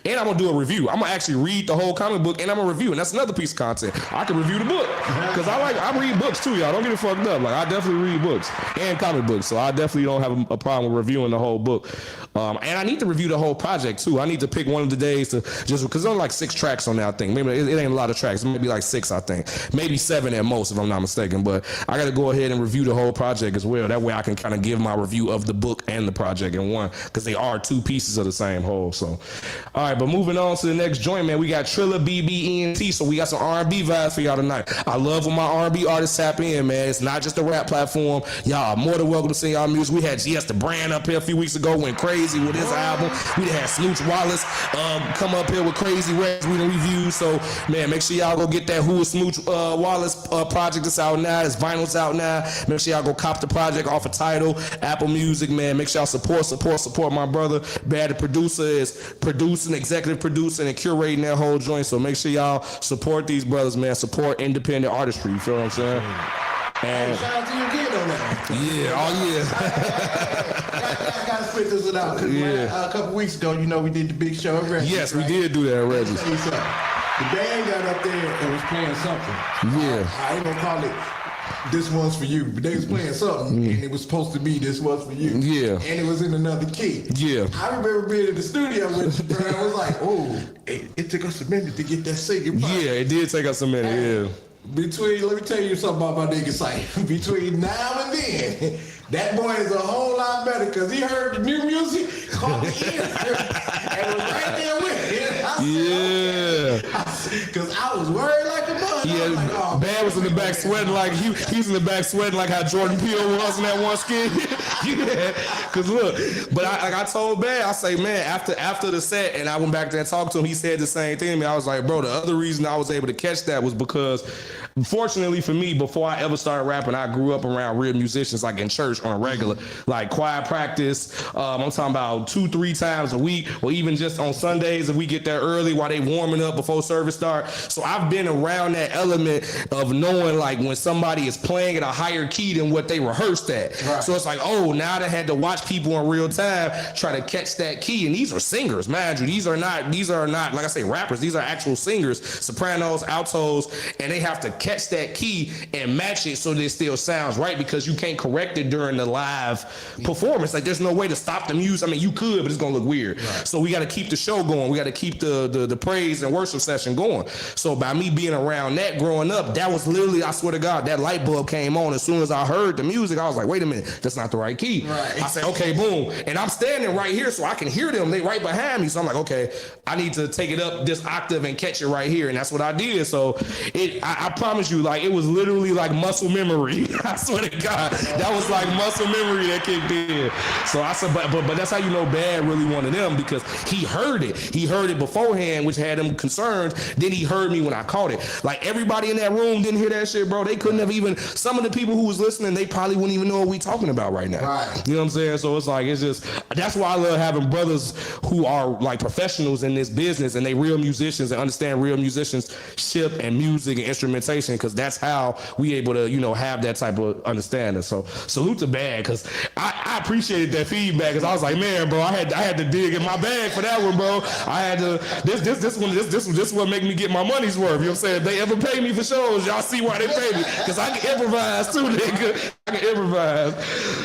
and I'm gonna do a review. I'm gonna actually read the whole comic book and I'm gonna review, and that's another piece of content. I can review the book because I read books too, y'all. Don't get it fucked up. Like I definitely read books and comic books, so I definitely don't have a problem with reviewing the whole book. And I need to review the whole project too. I need to pick one of the days to just because there's like 6 tracks on that thing. Maybe it ain't a lot of tracks. It might be like 6, I think. Maybe 7 at most, if I'm not mistaken. But I got to go ahead and review the whole project as well. That way I can kind of give my review of the book and the project in one because they are 2 pieces of the same whole. So, all right, but moving on to the next joint, man. We got Trilla, BBENT. So we got some R&B vibes for y'all tonight. I love when my R&B artists tap in, man. It's not just a rap platform. Y'all are more than welcome to sing y'all music. We had GS the Brand up here a few weeks ago, went crazy with his album. We had Smooch Wallace come up here with crazy records we done reviewed. So, man, make sure y'all go get that Who is Smooch Wallace project that's out now. It's vinyl's out now. Make sure y'all go cop the project off of Tidal, Apple Music, man. Make sure y'all support my brother. Bad the producer is producing, executive producing, and curating that whole joint. So make sure y'all support these brothers, man. Support independent artistry. You feel what I'm saying? And
shout out to you again on that.
Yeah,
I gotta split this one out. A couple weeks ago, we did the big show at Reggie.
Yes, we did do that at Reggie.
The band got up there and was playing something.
Yeah.
I ain't gonna call it This One's For You, but they was playing something, and it was supposed to be This One's For You.
Yeah.
And it was in another key.
Yeah.
I remember being in the studio with you, bro. I was like, oh, it took us a minute to get that singing part.
Yeah, it did take us a minute, yeah.
Let me tell you something about my nigga Cypher. Between now and then, that boy is a whole lot better because he heard the new music, caught the ear, and was right there with it. Because I was worried like a mother.
Yeah,
like, oh,
Bad was in the back sweating like he's in the back sweating like how Jordan Peele was in that one skit. Yeah, because look, but I told Bad, I say, man, after the set, and I went back there and talked to him, he said the same thing to me. I was like, bro, the other reason I was able to catch that was because, fortunately for me, before I ever started rapping, I grew up around real musicians, like in church on a regular, like choir practice. I'm talking about 2-3 times a week, or even just on Sundays if we get there early while they warming up before service start. So I've been around that element of knowing like when somebody is playing at a higher key than what they rehearsed at. Right. So it's like, oh, now I had to watch people in real time try to catch that key. And these are singers, mind you. These are not, like I say, rappers. These are actual singers, sopranos, altos, and they have to catch that key and match it so that it still sounds right because you can't correct it during the live performance. Like there's no way to stop the music. I mean, you could, but it's gonna look weird. Right. So we got to keep the show going. We got to keep the praise and worship session going. on. So by me being around that growing up, that was literally, I swear to God, that light bulb came on. As soon as I heard the music, I was like, wait a minute, that's not the right key. Right. I said, okay, boom. And I'm standing right here so I can hear them. They right behind me. So I'm like, okay, I need to take it up this octave and catch it right here. And that's what I did. So I promise you, like, it was literally like muscle memory. I swear to God, that was like muscle memory that kicked in. So I said, but that's how you know Bad really wanted them, because he heard it. He heard it beforehand, which had him concerned. Then he heard me when I caught it. Like, everybody in that room didn't hear that shit, bro. They couldn't have even, some of the people who was listening, they probably wouldn't even know what we talking about right now. Right. You know what I'm saying? So it's like, it's just, that's why I love having brothers who are like professionals in this business, and they real musicians and understand real musicianship and music and instrumentation, because that's how we able to, you know, have that type of understanding. So salute to Bad, because I appreciated that feedback, because I was like, man, bro, I had to dig in my bag for that one, bro. I had to, this one make me get my money's worth. You know what I'm saying? If they ever pay me for shows, y'all see why they pay me, because I can improvise too, nigga. I can improvise.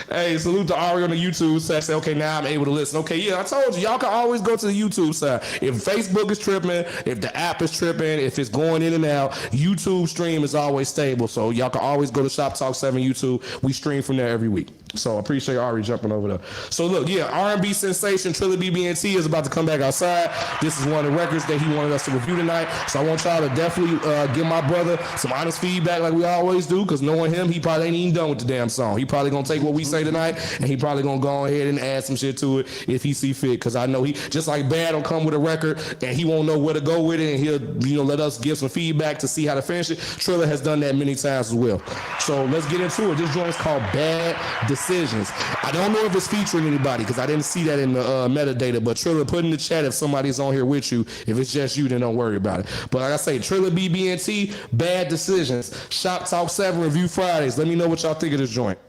Hey, salute to Ari on the YouTube side. Say, okay, now I'm able to listen. Okay, yeah, I told you, y'all can always go to the YouTube side. If Facebook is tripping, if the app is tripping, if it's going in and out, YouTube stream is always stable. So y'all can always go to SHOPTALK7 YouTube. We stream from there every week. So I appreciate Ari jumping over there. So look, yeah, R&B sensation Trilla BB&T is about to come back outside. This is one of the records that he wanted us to review tonight. So I want y'all to definitely give my brother some honest feedback like we always do, because knowing him, he probably ain't even done with the damn song. He probably gonna take what we say tonight, and he probably gonna go ahead and add some shit to it if he see fit, because I know he, just like Bad will come with a record and he won't know where to go with it, and he'll, you know, let us give some feedback to see how to finish it. Trilla has done that many times as well. So let's get into it. This joint is called Bad Decisions. I don't know if it's featuring anybody, because I didn't see that in the metadata, but Trilla, put in the chat if somebody's on here with you. If it's just you, then don't worry about it. But like I say, Trilla BB&T, Bad Decisions. Shop Talk 7 Review Fridays. Let me know what y'all think of this joint.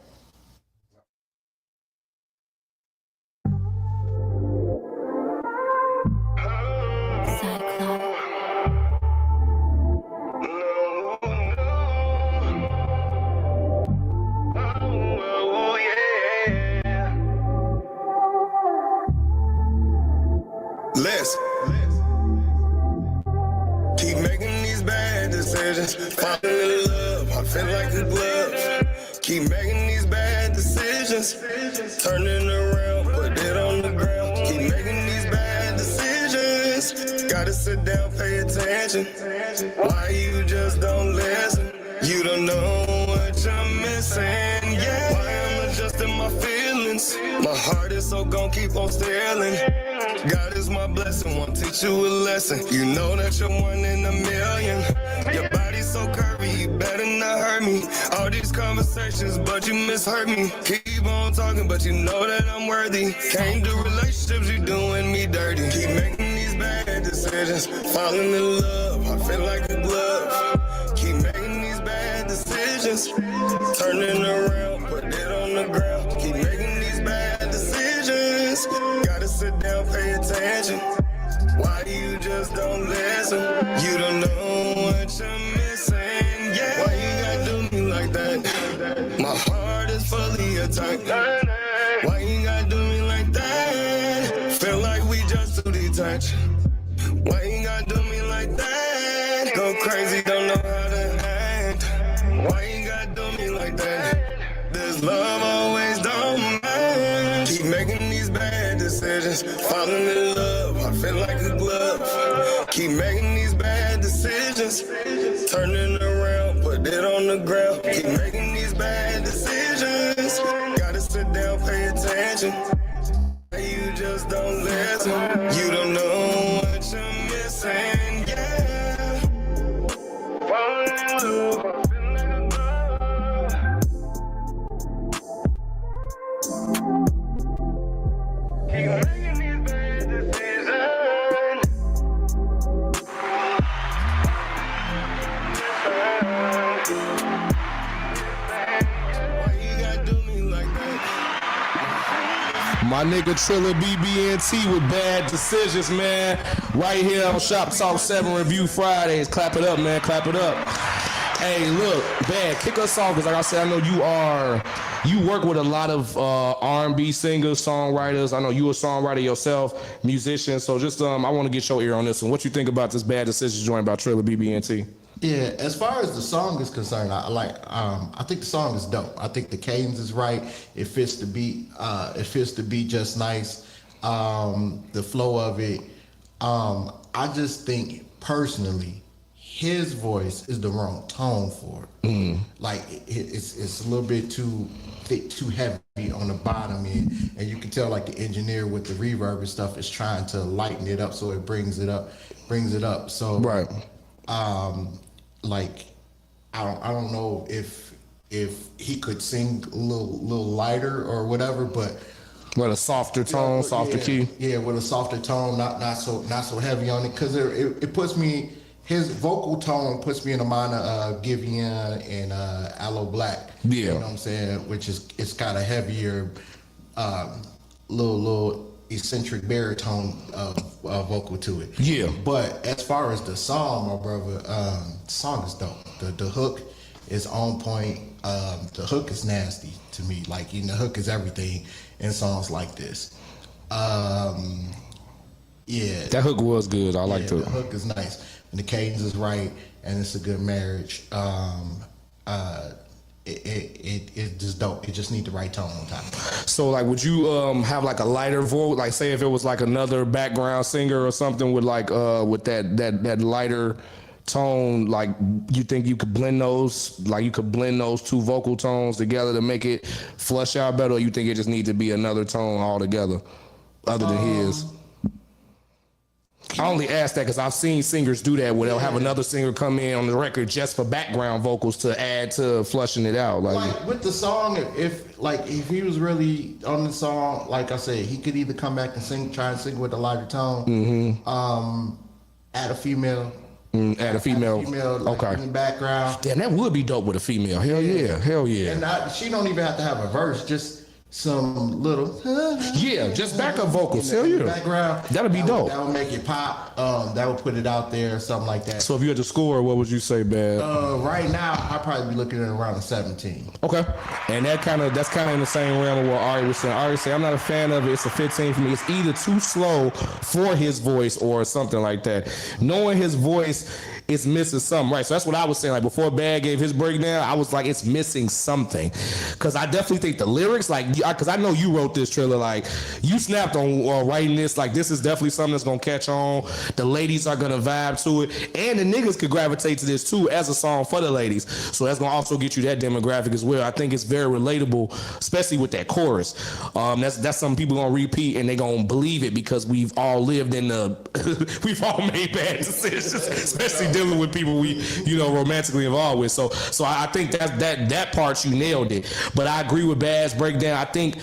Keep making these bad decisions. Falling in love, I feel like a glove. Keep making these bad decisions. Turning around, put it on the ground. Keep making these bad decisions. Gotta sit down, pay attention. Why you just don't listen? You don't know what you're missing, yeah. Why I'm adjusting my feelings. My heart is so gon' keep on stealing. God is my blessing, won't teach you a lesson. You know that you're one in a million. Your body's so curvy, you better not hurt me. All these conversations, but you misheard me. Keep on talking, but you know that I'm worthy. Can't do relationships, you doing me dirty. Keep making these bad decisions. Falling in love, I feel like a glove. Keep making these bad decisions. Turning around, put it on the ground. Keep making these bad decisions. Gotta sit down, pay attention. Why you just don't listen? You don't know what you're missing, yeah. Why you gotta do me like that? My heart is fully attacked. Why you gotta do me like that? Feel like we just too detached. Why you gotta do me like that? Go crazy, don't know how to act. Why you gotta do me like that? This love always don't mind. Keep making these bad decisions. Falling in love, I feel like a glove. Keep making these bad decisions. Turning around, put it on the ground. Keep making these bad decisions. Gotta sit down, pay attention. You just don't listen. You don't know what you're missing, yeah. Falling in love, I feel like a glove. Keep making these bad decisions. Why you gotta do me like that?
My nigga Trilla BB&T with Bad Decisions, man. Right here on Shop Talk 7 Review Fridays. Clap it up, man. Clap it up. Hey, look, Bad, kick us off because, like I said, I know you work with a lot of R&B singers, songwriters. I know you a songwriter yourself, musician. So just I want to get your ear on this one. What you think about this Bad Decisions joint about Triller BB&T?
Yeah, as far as the song is concerned, I think the song is dope. I think the cadence is right. It fits the beat. It fits the beat just nice. The flow of it. I just think personally, his voice is the wrong tone for it. Like it's a little bit too thick, too heavy on the bottom end, and you can tell like the engineer with the reverb and stuff is trying to lighten it up so it brings it up. So
right.
Like I don't know if he could sing a little lighter or whatever, but
with a softer tone, softer key.
Yeah, with a softer tone, not so heavy on it, because it puts me. His vocal tone puts me in the mind of Giveon and Aloe Black.
Yeah,
you know what I'm saying, which is it's got a heavier, little eccentric baritone vocal to it.
Yeah.
But as far as the song, my brother, the song is dope. The hook is on point. The hook is nasty to me. Like, the hook is everything in songs like this. Yeah.
That hook was good. I liked it.
The hook is nice. And the cadence is right, and it's a good marriage. It's just dope. It just need the right tone on top.
So, like, would you have like a lighter voice? Like, say if it was like another background singer or something with like with that lighter tone, like, you think you could blend those? Like, you could blend those two vocal tones together to make it flush out better, or you think it just need to be another tone altogether, other than his? I only ask that because I've seen singers do that, where they'll have another singer come in on the record just for background vocals to add to flushing it out.
Like with the song, if he was really on the song, like I said, he could either come back and try and sing with a lighter tone, add a female.
Add a female.
Like,
okay.
In the background.
Damn, that would be dope with a female. Hell yeah.
And she don't even have to have a verse, just some little
just backup vocals. Hell yeah.
Background.
That'd be dope.
That would make it pop. That would put it out there, something like that.
So if you had to score, what would you say, Bad?
Right now, I'd probably be looking at around a 17.
Okay. And that's kind of in the same realm of what Ari was saying. Ari said, I'm not a fan of it. It's a 15 for me. It's either too slow for his voice or something like that. Knowing his voice, it's missing something, right? So that's what I was saying. Like, before Bad gave his breakdown, I was like, it's missing something. Because I definitely think the lyrics, like, because I know you wrote this Triller, like, you snapped on writing this. Like, this is definitely something that's going to catch on. The ladies are going to vibe to it. And the niggas could gravitate to this, too, as a song for the ladies. So that's going to also get you that demographic as well. I think it's very relatable, especially with that chorus. That's something people going to repeat, and they going to believe it because we've all lived in we've all made bad decisions, especially dealing with people we, romantically involved with. So I think that part you nailed it. But I agree with Bad's breakdown. I think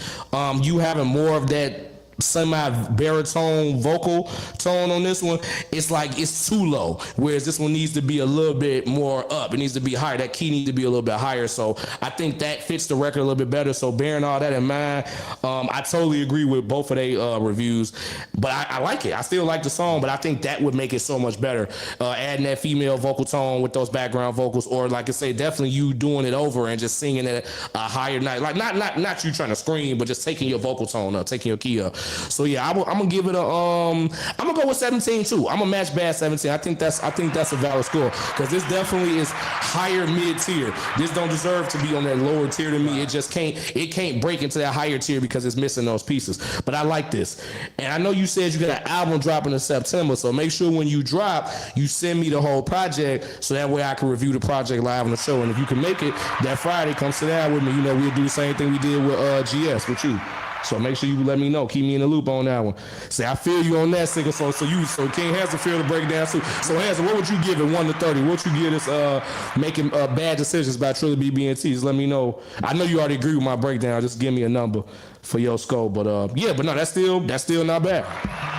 you having more of that semi-baritone vocal tone on this one, it's like it's too low, whereas this one needs to be a little bit more up. It needs to be higher. That key needs to be a little bit higher. So I think that fits the record a little bit better. So bearing all that in mind, I totally agree with both of their reviews, but I like it. I still like the song, but I think that would make it so much better. Adding that female vocal tone with those background vocals, or like I say, definitely you doing it over and just singing at a higher night. Like not you trying to scream, but just taking your vocal tone up, taking your key up. So yeah, I'm gonna give it I'm gonna go with 17 too. I'm gonna match Bad 17. I think that's a valid score because this definitely is higher mid tier. This don't deserve to be on that lower tier to me. It just can't break into that higher tier because it's missing those pieces. But I like this, and I know you said you got an album dropping in September, so make sure when you drop, you send me the whole project so that way I can review the project live on the show. And if you can make it that Friday, come sit down with me. We'll do the same thing we did with GS with you. So make sure you let me know. Keep me in the loop on that one. Say, I feel you on that, singer. So King has to feel the breakdown too. So Hanson, what would you give it 1 to 30? What would you give this making bad decisions by Triller BB&T? Just let me know. I know you already agree with my breakdown. Just give me a number for your score. But no, that's still not bad.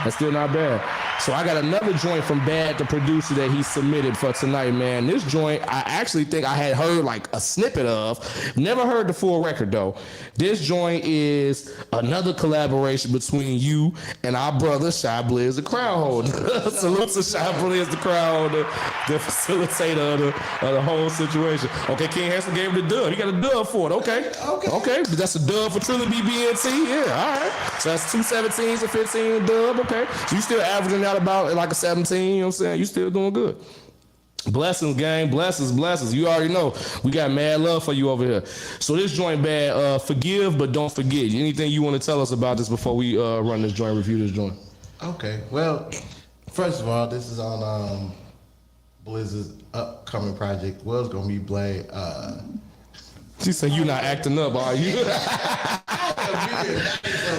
That's still not bad. So I got another joint from Bad the Producer that he submitted for tonight, man. This joint, I actually think I had heard like a snippet of. Never heard the full record though. This joint is another collaboration between you and our brother Shy Blizz, the crowd holder. Salute to Shy Blizz, the crowd holder, the facilitator of the whole situation. Okay, King Hanson gave him the dub. He got a dub for it. Okay. But that's a dub for Trilly BBNT. Yeah, all right. So that's 2 17s and 15 dub. Okay. So you still averaging out about like a 17, you know what I'm saying? You still doing good. Blessings, gang. Blessings. You already know we got mad love for you over here. So this joint Bad, forgive but don't forget. Anything you want to tell us about this before we run this joint, review this joint?
Okay. Well, first of all, this is on Blizz's upcoming project. Was gonna be Blade.
She said you not acting up, are you?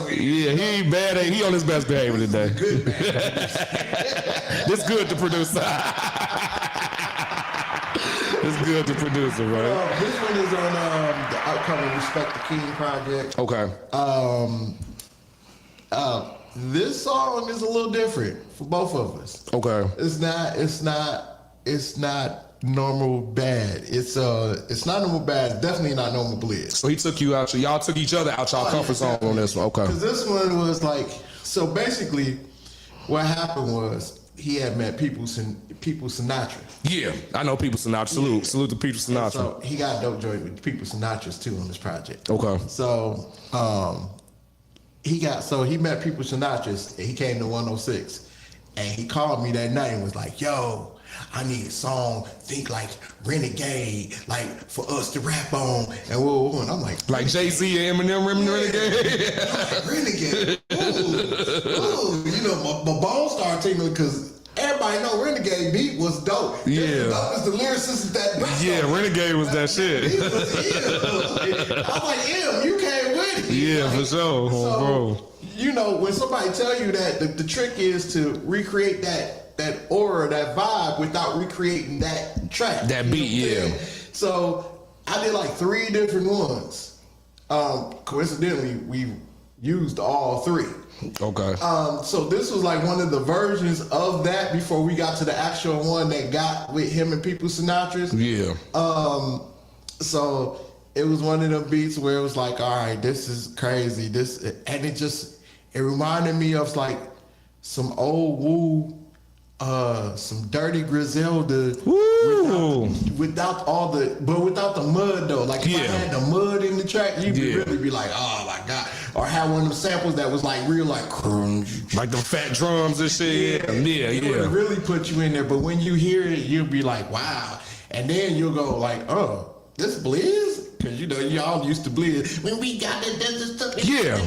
Yeah, he ain't bad. He on his best behavior today.
Good man.
This good to produce. It's good to produce it, right?
This one is on the upcoming Respect the King project.
Okay.
This song is a little different for both of us.
Okay.
It's not normal Bad. It's not normal Bad. It's definitely not normal Blizz.
So he took you out. So y'all took each other out y'all comfort zone on this one. Okay.
Because this one was like, so basically, what happened was he had met People Sinatra.
Yeah, I know People Sinatra. Salute to People Sinatra.
So he got a dope joint with People Sinatra's too on this project.
Okay.
So he met People Sinatra's. And he came to 106, and he called me that night and was like, "Yo, I need a song, think like Renegade, like for us to rap on." And whoa, and I'm like
Jay-Z and Eminem, Renegade.
Renegade. Ooh, you know, my bones started tingling because everybody know Renegade beat was dope.
Yeah.
That was the lyricist that.
Yeah, Renegade was that shit.
He was ill. I was like, you came with it.
Yeah,
like,
for sure, bro.
You know, when somebody tell you that the trick is to recreate that aura, that vibe without recreating that track.
That beat, yeah.
So I did like 3 different ones. Coincidentally, we used all 3.
Okay.
So this was like one of the versions of that before we got to the actual one that got with him and People Sinatra's.
Yeah.
So it was one of them beats where it was like, all right, this is crazy. And it reminded me of like some old woo. Some dirty Griselda without the mud though. Like if I had the mud in the track, you'd really be like, oh my god. Or have one of them samples that was like real like crunch.
Like the fat drums and shit. Yeah.
It would really put you in there. But when you hear it, you'll be like, wow. And then you'll go like, oh, this Blizz? Because you know, y'all used to Blizz. When we got the stuff.
Yeah.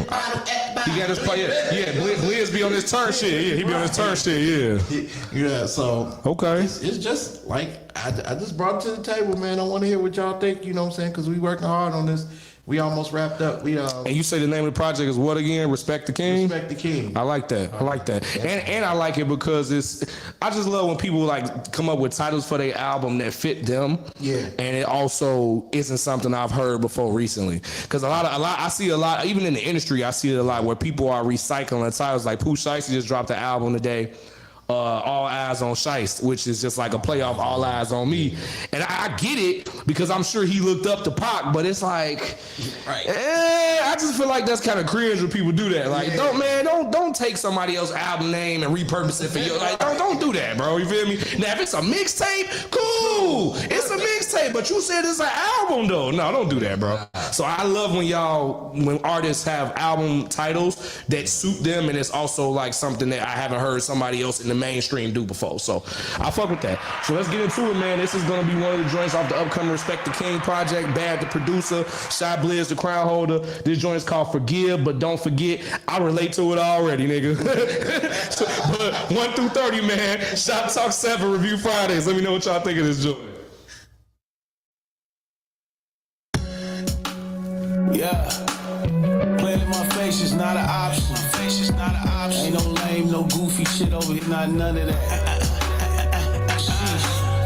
He got his part. Yeah. Blizz be on his turn shit. Yeah, he be on his turn shit. Yeah.
Yeah. So
okay.
It's just like I just brought it to the table, man. I want to hear what y'all think. You know what I'm saying? Because we working hard on this. We almost wrapped up. And
you say the name of the project is what again? Respect the King?
Respect the King.
I like that. And I like it because I just love when people like come up with titles for their album that fit them.
Yeah.
And it also isn't something I've heard before recently. Because a lot I see a lot, even in the industry, I see it a lot where people are recycling titles. Like Pooh Shiesty just dropped the album today. All Eyes on Shiest, which is just like a play off All Eyes on Me. And I get it because I'm sure he looked up to Pac, but it's like, I just feel like that's kind of cringe when people do that. Like, don't take somebody else's album name and repurpose it for you. Like, don't do that, bro. You feel me? Now, if it's a mixtape, cool. It's a mixtape, but you said it's an album though. No, don't do that, bro. So I love when artists have album titles that suit them, and it's also like something that I haven't heard somebody else in the mainstream do before. So I fuck with that. So let's get into it, man. This is gonna be one of the joints off the upcoming Respect the King project. Bad the Producer, Shy Blizz the crown holder. This joint is called Forgive But Don't Forget. I relate to it already, nigga. But 1 through 30, man. SHOPTALK7 Review Fridays. Let me know what y'all think of this joint.
Yeah. Playing in my face is not an option. Ain't no lame, no goofy shit over here, not none of that.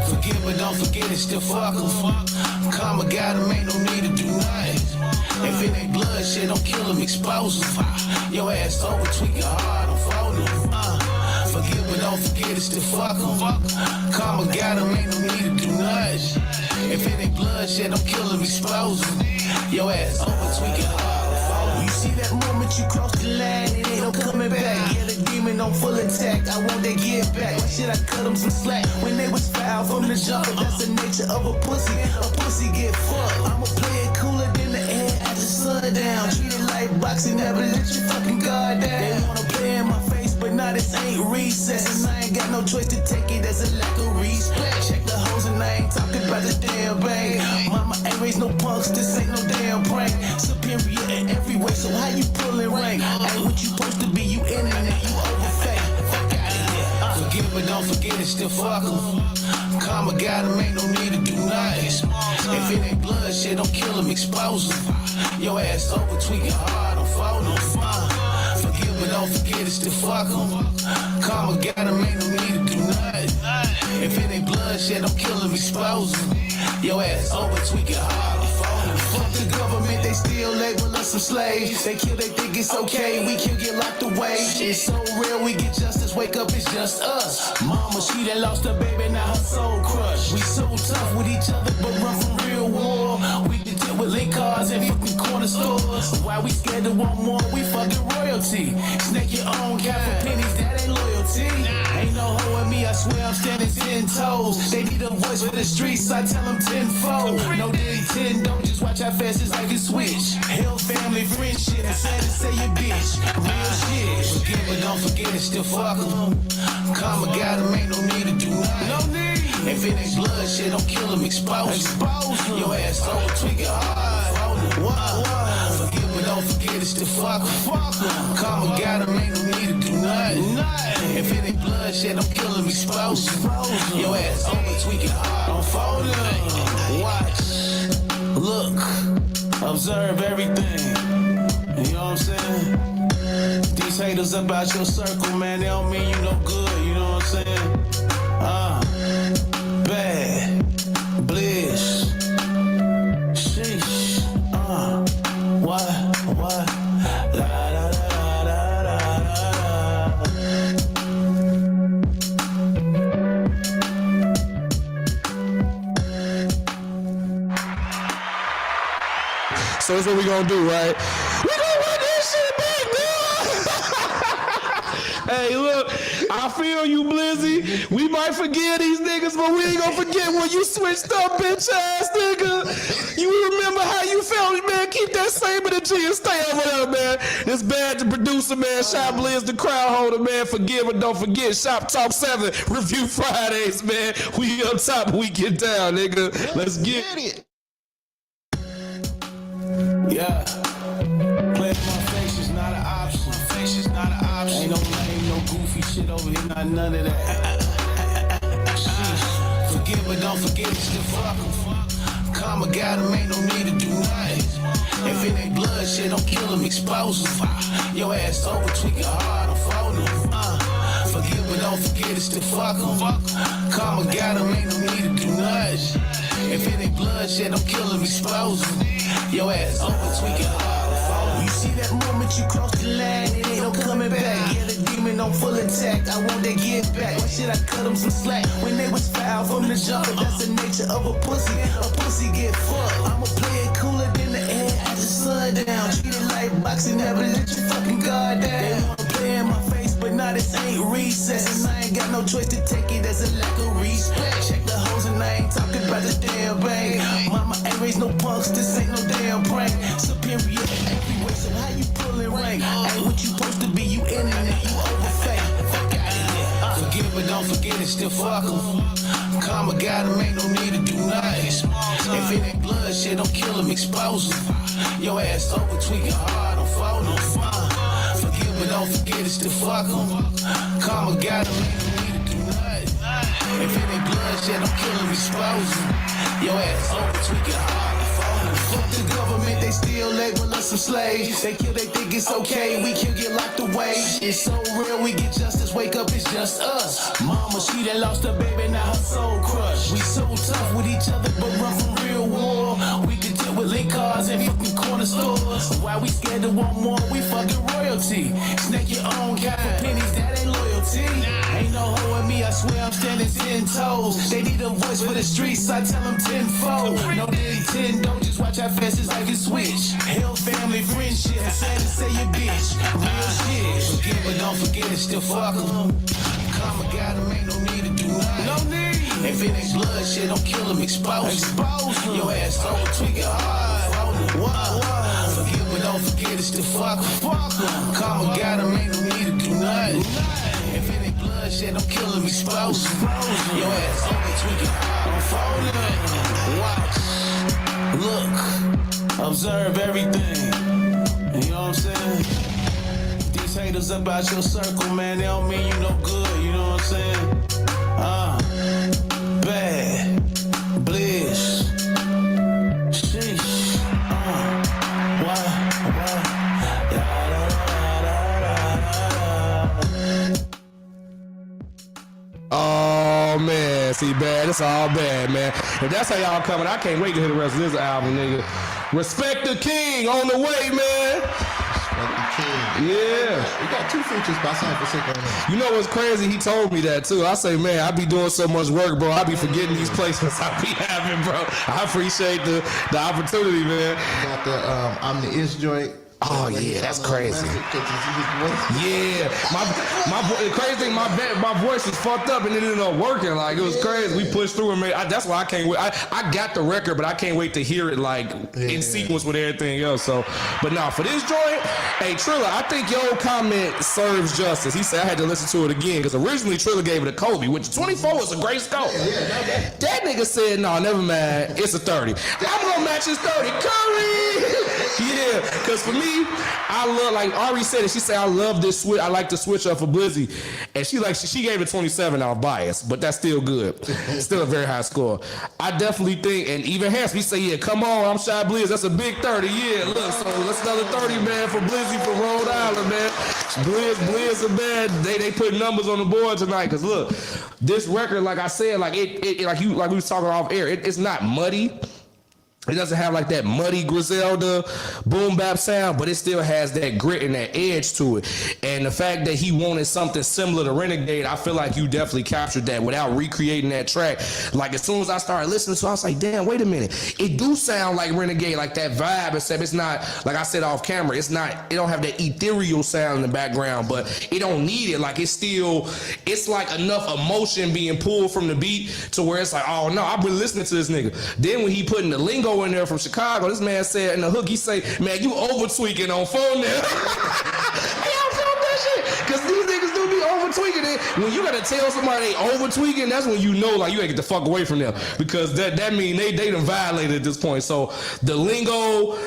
Forgive but don't forget it, still fuck em. Karma got him, ain't no need to do nothing. If it ain't blood shit, don't kill him, expose him. Your ass over, tweak your heart, I'm folding. Forgive but don't forget it's the fuck 'em. Karma got 'em, ain't no need to do nothing. If it ain't bloodshed, I'm kill 'em, expose 'em. Your ass over, tweaking hard. You see that moment you cross the line, it ain't no coming back. Yeah, the demon on full attack, I want that get back. Why should I cut 'em some slack when they was foul from the jump? That's the nature of a pussy get fucked. I'ma play it cooler than the air after sundown. Treat it like boxing, never let your fucking guard down. They wanna play in my face, but now this ain't recess. And I ain't got no choice to take it as a lack of respect. Check the hoes and I ain't talking about the damn bang. Mama ain't raised no punks, this ain't no damn prank. Superior in every way, so how you pullin' rank? Ain't what you supposed to be, you internet, you overfake. Fuck out of here. Forgive but don't forget it's still fuck 'em. Karma got 'em, ain't no need to do nothing. If it ain't bloodshed, don't kill 'em, expose 'em. Your ass over, tweaking hard, I'm folding. Forgive but don't forget it's still fuck 'em. Karma got 'em, ain't no need to do nothing. If it ain't bloodshed, don't kill 'em, expose 'em. Your ass over, tweaking hard, I'm folding. Fuck the government, they still label us some slaves. They kill, they think it's okay, we can get locked away. It's so real, we get justice, wake up, it's just us. Mama, she done lost her baby, now her soul crushed. We so tough with each other, but run from real war. We can deal with link cards and fucking corner stores. Why we scared to want more, we fucking royalty. Snake your own cap for pennies, that ain't loyalty. Ain't no hoe in me, I swear I'm standing 10 toes. They need a voice for the streets, I tell them tenfold. No daily 10, don't just watch how fast this life can switch. Hell, family, friendship, I'm sad to say you bitch. Real shit. Forgive but don't forget it's still fuck 'em. Karma got 'em, ain't no need to do nothing. No need. If it ain't bloodshed, don't kill 'em, expose 'em. Your ass over, tweak it hard. Forgive but don't forget it's still fuck 'em. Karma got 'em, ain't no need to do nothing. If it ain't bloodshed, don't kill 'em, expose 'em. Your ass over, tweak it hard. Don't fold 'em. Watch. Look, observe everything. You know what I'm saying? These haters about your circle, man, they don't mean you no good. You know what I'm saying? Bad, bliss, sheesh. What? La la la la la la.
So that's what we gonna do, right? We gonna run this shit back, man. Hey, look, I feel you, Blizzy. We might forget these niggas, but we ain't gonna forget when you switched up, bitch ass nigga. You remember how you felt, man. Keep that same energy and stay over there, man. This bad to producer, man. Shop Blizz, the crowd holder, man. Forgive and don't forget. Shop Talk 7 Review Fridays, man. We up top, we get down, nigga. Let's get it.
Yeah. Playing my face is not an option. Face is not an option. Ain't no lame, no goofy shit over here, not none of that. Forgive but don't forget it's still fuck 'em. Karma got 'em, ain't no need to do nothing. If it ain't bloodshed, don't kill 'em, expose 'em. Your ass over, tweak it hard, I'm folding 'em. Forgive but don't forget it's still fuck 'em. Karma got 'em, ain't no need to do nothing. If it ain't bloodshed, don't kill 'em, expose 'em. Your ass over, tweak it hard, I'm folding 'em. You see that moment you cross the line, it ain't no coming back. Yeah, the demon on full attack, I want that get back. Why should I cut 'em some slack when they was foul from the jump? That's the nature of a pussy get fucked. I'ma play it cooler than the air after sundown. Treat it like boxing, never let your fucking guard down. They wanna play in my face, but now this ain't recess. And I ain't got no choice to take it as a lack of respect. Check the hoes and I ain't talking about the damn bang. Mama ain't raised no punks, this ain't no damn prank. Superior in every way, so how you pullin' rank? Ain't what you supposed to be, you internet, you overfake. Fuck out of here. Forgive but don't forget it's still fuck 'em. Karma got 'em, ain't no need to do nothing. If it ain't bloodshed, don't kill 'em, expose 'em. Your ass over, tweaking hard, I'm folding 'em. Forgive but don't forget it's still fuck 'em. Karma got 'em, ain't no need to do nothing. If it ain't bloodshed, don't kill 'em, expose 'em. Your ass over, tweaking hard, I'm folding 'em. Fuck the government, they still label us some slaves. They kill, they think it's okay, we can get locked away. It's so real, we get justice, wake up, it's just us. Mama, she done lost her baby, now her soul crushed. We so tough with each other, but run from real war. We can deal with link cards bars in fucking corner stores. Why we scared to want more? We fucking royalty. Snake your own kind for pennies, that ain't loyalty. Ain't no hoe in me, I swear I'm standing 10 toes. They need a voice for the streets, I tell them tenfold. No daily 10, don't just watch how fast this life can switch. Hell, family, friendship, sad to say your bitch. Real shit. Forgive but don't forget it, still fuck them. Karma got him, ain't no need to do nothing. No need. If it ain't blood shit, don't kill him, expose him. Your ass over, tweak it hard. Forgive but don't forget it, still fuck him. Karma got him, ain't no need to do nothing. If it ain't blood shit, don't kill him, expose him. Your ass over, tweak it hard. Watch. Look. Observe everything. You know what I'm saying? These haters up out your circle, man, they don't mean you no good, you know what I'm saying? Bad, bliss, sheesh,
Oh man, see, bad. It's all bad, man. If that's how y'all coming, I can't wait to hear the rest of this album, nigga. Respect the King on the way, man. Yeah.
We got 2 features by Cyphersick on there.
You know what's crazy? He told me that too. I say, man, I be doing so much work, bro. I be forgetting these placements I be having, bro. I appreciate the opportunity, man.
Got the I'm the Ish joint.
Oh yeah, that's crazy. Yeah, the crazy thing, my voice was fucked up and it ended up working. Like it was crazy. We pushed through and made. That's why I can't wait. I got the record, but I can't wait to hear it like in sequence with everything else. So, but now for this joint, hey Trilla, I think your comment serves justice. He said I had to listen to it again because originally Trilla gave it a Kobe, which 24 is a great score. That nigga said no, never mind. It's a 30. I'm gonna match his 30. Curry. Yeah, because for me, I love, like Ari said it, she said I love this switch, I like the switch up for Blizzy. And she gave it 27 out of bias, but that's still good. Still a very high score. I definitely think, and even Hans, we say, yeah, come on, I'm Shy Blizz, that's a big 30. Yeah, look, so let's another 30, man, for Blizzy from Rhode Island, man. Blizz are bad. They put numbers on the board tonight, because look, this record, like I said, like like we was talking off air, it's not muddy. It doesn't have like that muddy Griselda boom bap sound, but it still has that grit and that edge to it. And the fact that he wanted something similar to Renegade, I feel like you definitely captured that without recreating that track. Like as soon as I started listening to it, I was like, damn, wait a minute. It do sound like Renegade, like that vibe, except it's not, like I said off camera, it don't have that ethereal sound in the background, but it don't need it. Like it's like enough emotion being pulled from the beat to where it's like, oh no, I've been listening to this nigga. Then when he put in the lingo in there from Chicago, this man said in the hook, he say, man, you over tweaking on phone there. Hey, y'all felt that shit? Because these niggas do be over tweaking it. When you gotta tell somebody they over tweaking, that's when you know like you ain't get the fuck away from them. Because that mean they done violated at this point. So the lingo,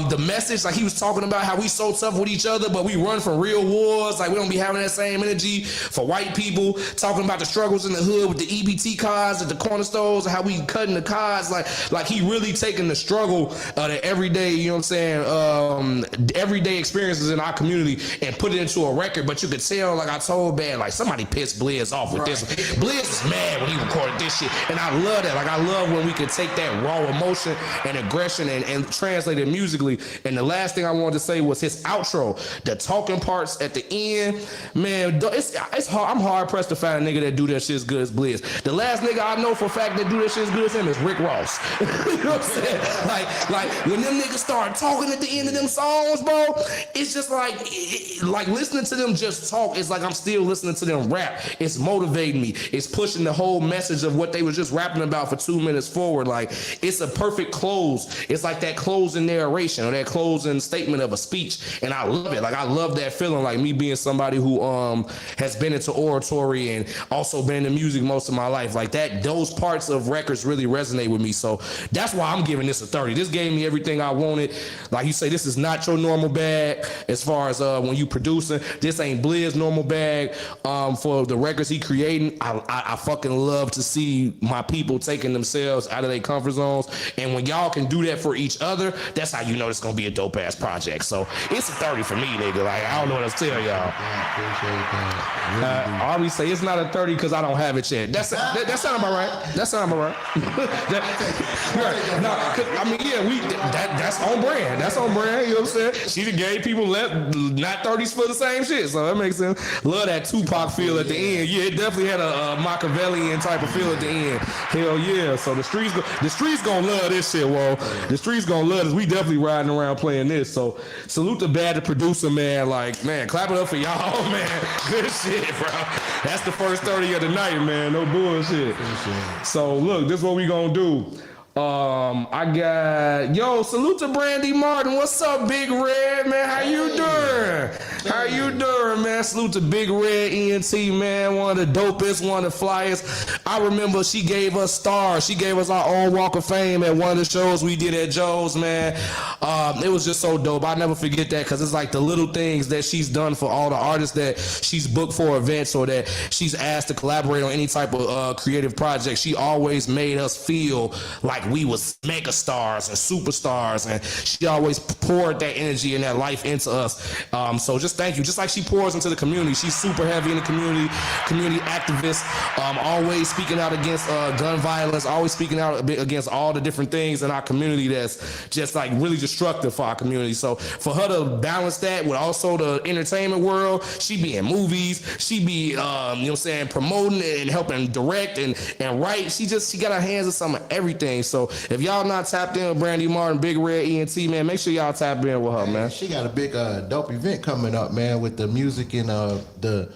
the message, like he was talking about how we so tough with each other, but we run from real wars. Like we don't be having that same energy for white people. Talking about the struggles in the hood with the EBT cards at the corner stores, how we cutting the cards. Like he really taking the struggle the everyday, you know what I'm saying, everyday experiences in our community and put it into a record. But you could tell, like I told Bad, like somebody pissed Blizz off with this. Blizz was mad when he recorded this shit. And I love that. Like I love when we could take that raw emotion and aggression and translate it musically. And the last thing I wanted to say was his outro. The talking parts at the end, man, it's hard. I'm hard pressed to find a nigga that do that shit as good as Blizz. The last nigga I know for a fact that do that shit as good as him is Rick Ross. You know what I'm saying? Like when them niggas start talking at the end of them songs, bro, it's just like listening to them just talk. It's like I'm still listening to them rap. It's motivating me. It's pushing the whole message of what they was just rapping about for 2 minutes forward. Like it's a perfect close. It's like that closing narration or that closing statement of a speech, and I love it. Like I love that feeling. Like me being somebody who has been into oratory and also been into music most of my life. Like those parts of records really resonate with me. So that's why I'm giving this a 30. This gave me everything I wanted. Like you say, this is not your normal bag as far as when you producing. This ain't Blizz normal bag, for the records he creating. I fucking love to see my people taking themselves out of their comfort zones. And when y'all can do that for each other, that's how you know it's gonna be a dope ass project. So it's a 30 for me, nigga. Like, I don't know what else to tell y'all. I always say it's not a 30 because I don't have it yet. That sound about right. That sound about right. I mean, yeah, that's on brand. That's on brand. You know what I'm saying? She done gave people not 30s for the same shit. So that makes sense. Love that Tupac feel at the end. Yeah, it definitely had a Machiavellian type of feel at the end. Hell yeah. So the streets gonna love this shit, whoa. The streets gonna love this. We definitely riding around playing this. So salute the bad, the producer, man. Like, man, clap it up for y'all, man. Good shit, bro. That's the first 30 of the night, man. No bullshit. So look, this is what we gonna do. I got salute to Brandy Martin. What's up, Big Red, man? How you doing? How you doing, man? Salute to Big Red ENT, man. One of the dopest, one of the flyest. I remember she gave us stars. She gave us our own Walk of Fame at one of the shows we did at Joe's, man. It was just so dope. I'll never forget that because it's like the little things that she's done for all the artists that she's booked for events or that she's asked to collaborate on any type of creative project. She always made us feel like we was mega stars and superstars, and she always poured that energy and that life into us. So just thank you. Just like she pours into the community. She's super heavy in the community activist, always speaking out against gun violence, always speaking out against all the different things in our community that's just like really destructive for our community. So for her to balance that with also the entertainment world, she be in movies, she be you know what I'm saying, promoting and helping direct and write. She got her hands in some of everything. So if y'all not tapped in with Brandy Martin, Big Red ENT, man, make sure y'all tap in with her, man.
She got a big dope event coming up, man, with the music and the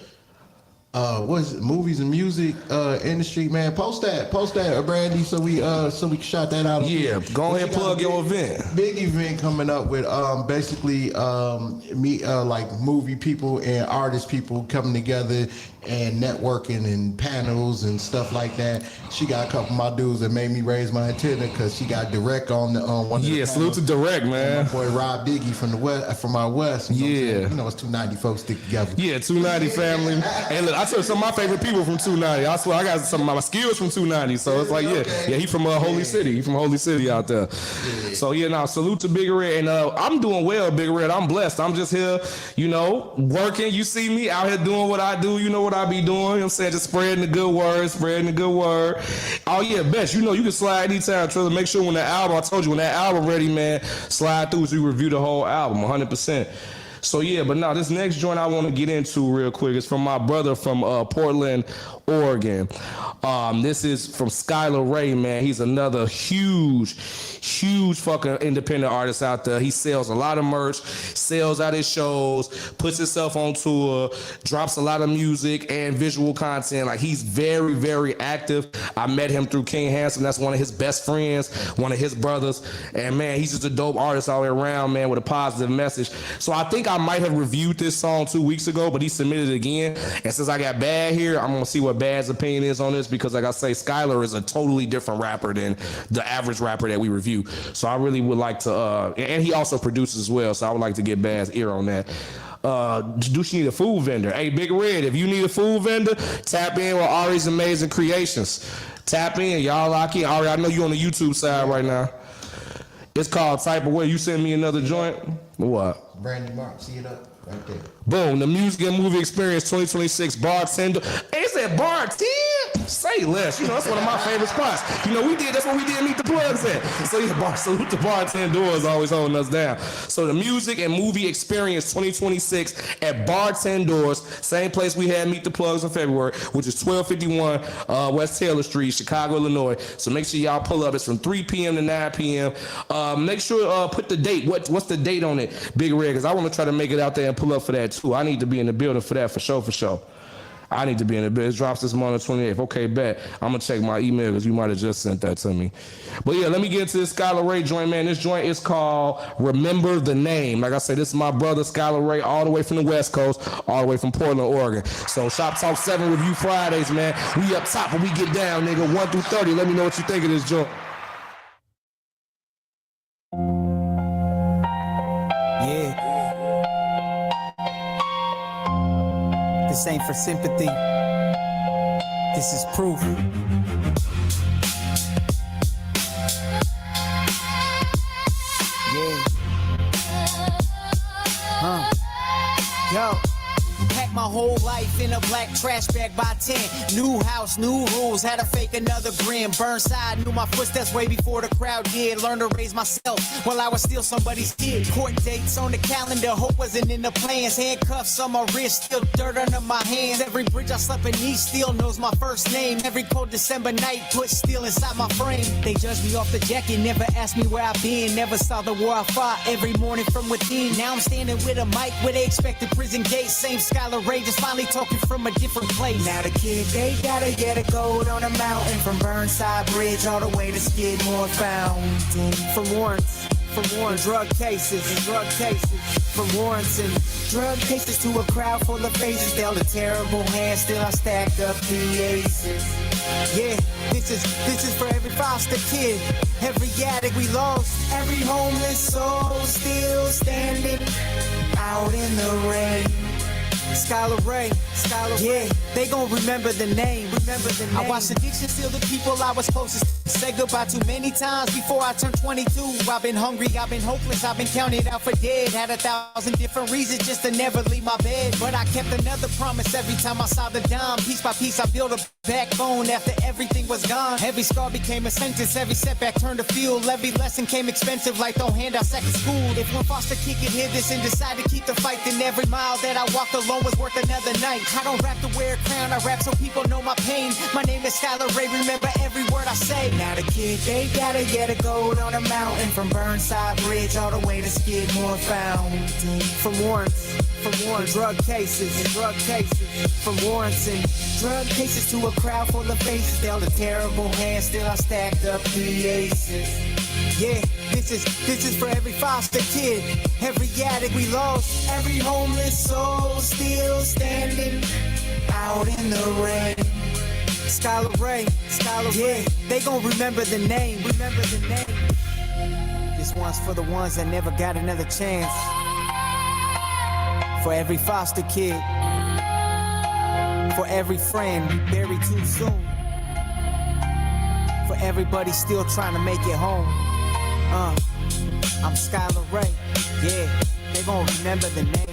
movies and music industry, man. Post that, Brandy, so we can shout that out.
Yeah, go ahead and plug your event.
Big event coming up with basically like movie people and artist people coming together and networking and panels and stuff like that. She got a couple of my dudes that made me raise my antenna because she got Direct on one of the panels.
Salute to Direct, man.
My boy Rob Diggy from the west, from our west. You know it's 290 folks stick together.
Yeah, 290 family. Hey, look, I took some of my favorite people from 290. I swear I got some of my skills from 290. So it's like, he from Holy City. He from Holy City out there. Yeah. So salute to Big Red. And I'm doing well, Big Red. I'm blessed. I'm just here, working. You see me out here doing what I do. You know what I be doing. You know what I'm saying? Just spreading the good word. Oh yeah, best. You can slide anytime, Triller. Make sure when that album ready, man, slide through so you review the whole album 100%. So but now this next joint I want to get into real quick is from my brother from Portland, Oregon. This is from Skylar Ray, man. He's another huge fucking independent artist out there. He sells a lot of merch, sells out his shows, puts himself on tour, drops a lot of music and visual content. Like, he's very, very active. I met him through King Handsome. That's one of his best friends, one of his brothers. And man, he's just a dope artist all the way around, man, with a positive message. So I think I might have reviewed this song 2 weeks ago, but he submitted it again. And since I got Bad here, I'm gonna see what Bad's opinion is on this, because like I say, Skylar is a totally different rapper than the average rapper that we review. So I really would like to, and he also produces as well, so I would like to get Bad's ear on that. Do she need a food vendor? Hey, Big Red, if you need a food vendor, tap in with Ari's Amazing Creations. Tap in, y'all lock in. Ari, I know you on the YouTube side right now. It's called Type of Way. You send me another joint? What?
Brandy Martin, see it up right there.
Boom, the Music and Movie Experience 2026 bartender. Hey, it said bartend? Say less. That's one of my favorite spots. That's what we did Meet the Plugs at. So salute the bartenders always holding us down. So the Music and Movie Experience 2026 at Bartenders, same place we had Meet the Plugs in February, which is 1251 West Taylor Street, Chicago, Illinois. So make sure y'all pull up. It's from 3 p.m. to 9 p.m. Make sure put the date. What's the date on it, Big Red? Because I want to try to make it out there and pull up for that too. I need to be in the building for that for sure. I need to be in the building. It drops this month on the 28th. Okay, bet. I'm going to check my email because you might have just sent that to me. But yeah, let me get into this Skylar Ray joint, man. This joint is called Remember the Name. Like I said, this is my brother Skylar Ray, all the way from the West Coast, all the way from Portland, Oregon. So SHOPTALK7 Review Fridays, man. We up top and we get down, nigga. 1 through 30. Let me know what you think of this joint.
ain't for sympathy. This is proof. Yeah. Yo. Packed my whole life in a black trash bag by 10. New house, new rules, had to fake another grin. Burnside, knew my footsteps way before the crowd did. Learned to raise myself while I was still somebody's kid. Court dates on the calendar, hope wasn't in the plans. Handcuffs on my wrist, still dirt under my hands. Every bridge I slept beneath still knows my first name. Every cold December night put steel inside my frame. They judged me off the jacket, never asked me where I've been. Never saw the war I fought every morning from within. Now I'm standing with a mic where they expected prison gates. Same Skylar Ray, just finally talking from a different place. Now the kid, they gotta get a gold on a mountain. From Burnside Bridge all the way to Skidmore Fountain. From warrants, drug cases, from warrants and drug cases to a crowd full of faces. Dealt a terrible hand, still I stacked up the aces. Yeah, this is for every foster kid, every addict we lost, every homeless soul still standing out in the rain. Skylar Ray, yeah, they gon' remember the name. I watched addiction steal the people I was closest to. Said goodbye too many times before I turned 22. I've been hungry, I've been hopeless, I've been counted out for dead. Had 1,000 different reasons just to never leave my bed. But I kept another promise every time I saw the dime. Piece by piece I built a backbone after everything was gone. Every scar became a sentence, every setback turned to fuel. Every lesson came expensive like don't hand out second school. If one foster kid could hear this and decide to keep the fight, then every mile that I walked alone was worth another night. I don't rap to wear a crown, I rap so people know my pain. My name is Skylar Ray, remember every word I say. Now the kid, they gotta get a gold on a mountain. From Burnside Bridge all the way to Skidmore Fountain. From warrants, drug cases, from warrants and drug cases to a crowd full of faces. Dealt a terrible hand, still I stacked up the aces. Yeah, this is for every foster kid, every addict we lost, every homeless soul still standing out in the rain. Skylar Ray, yeah, they gon' remember the name. This one's for the ones that never got another chance. For every foster kid, for every friend we buried too soon, for everybody still trying to make it home. I'm Skylar Ray, yeah, they gon' remember the name.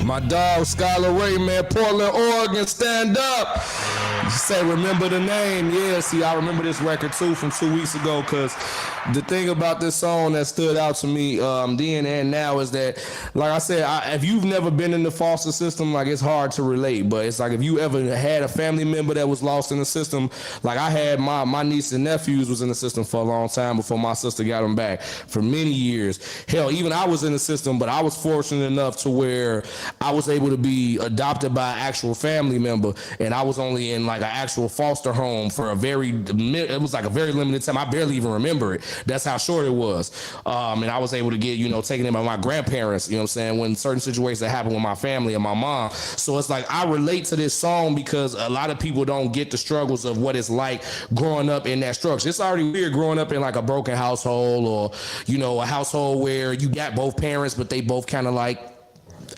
My dog, Skylar Ray, man, Portland, Oregon, stand up. You say, remember the name. Yeah, see, I remember this record, too, from 2 weeks ago, because the thing about this song that stood out to me then and now is that, like I said, if you've never been in the foster system, like, it's hard to relate. But it's like if you ever had a family member that was lost in the system, like I had my niece and nephews was in the system for a long time before my sister got them back for many years. Hell, even I was in the system, but I was fortunate enough to where I was able to be adopted by an actual family member, and I was only in like an actual foster home for it was like a very limited time. I barely even remember it. That's how short it was. And I was able to get, taken in by my grandparents, you know what I'm saying, when certain situations that happened with my family and my mom. So it's like I relate to this song because a lot of people don't get the struggles of what it's like growing up in that structure. It's already weird growing up in like a broken household or, a household where you got both parents, but they both kind of like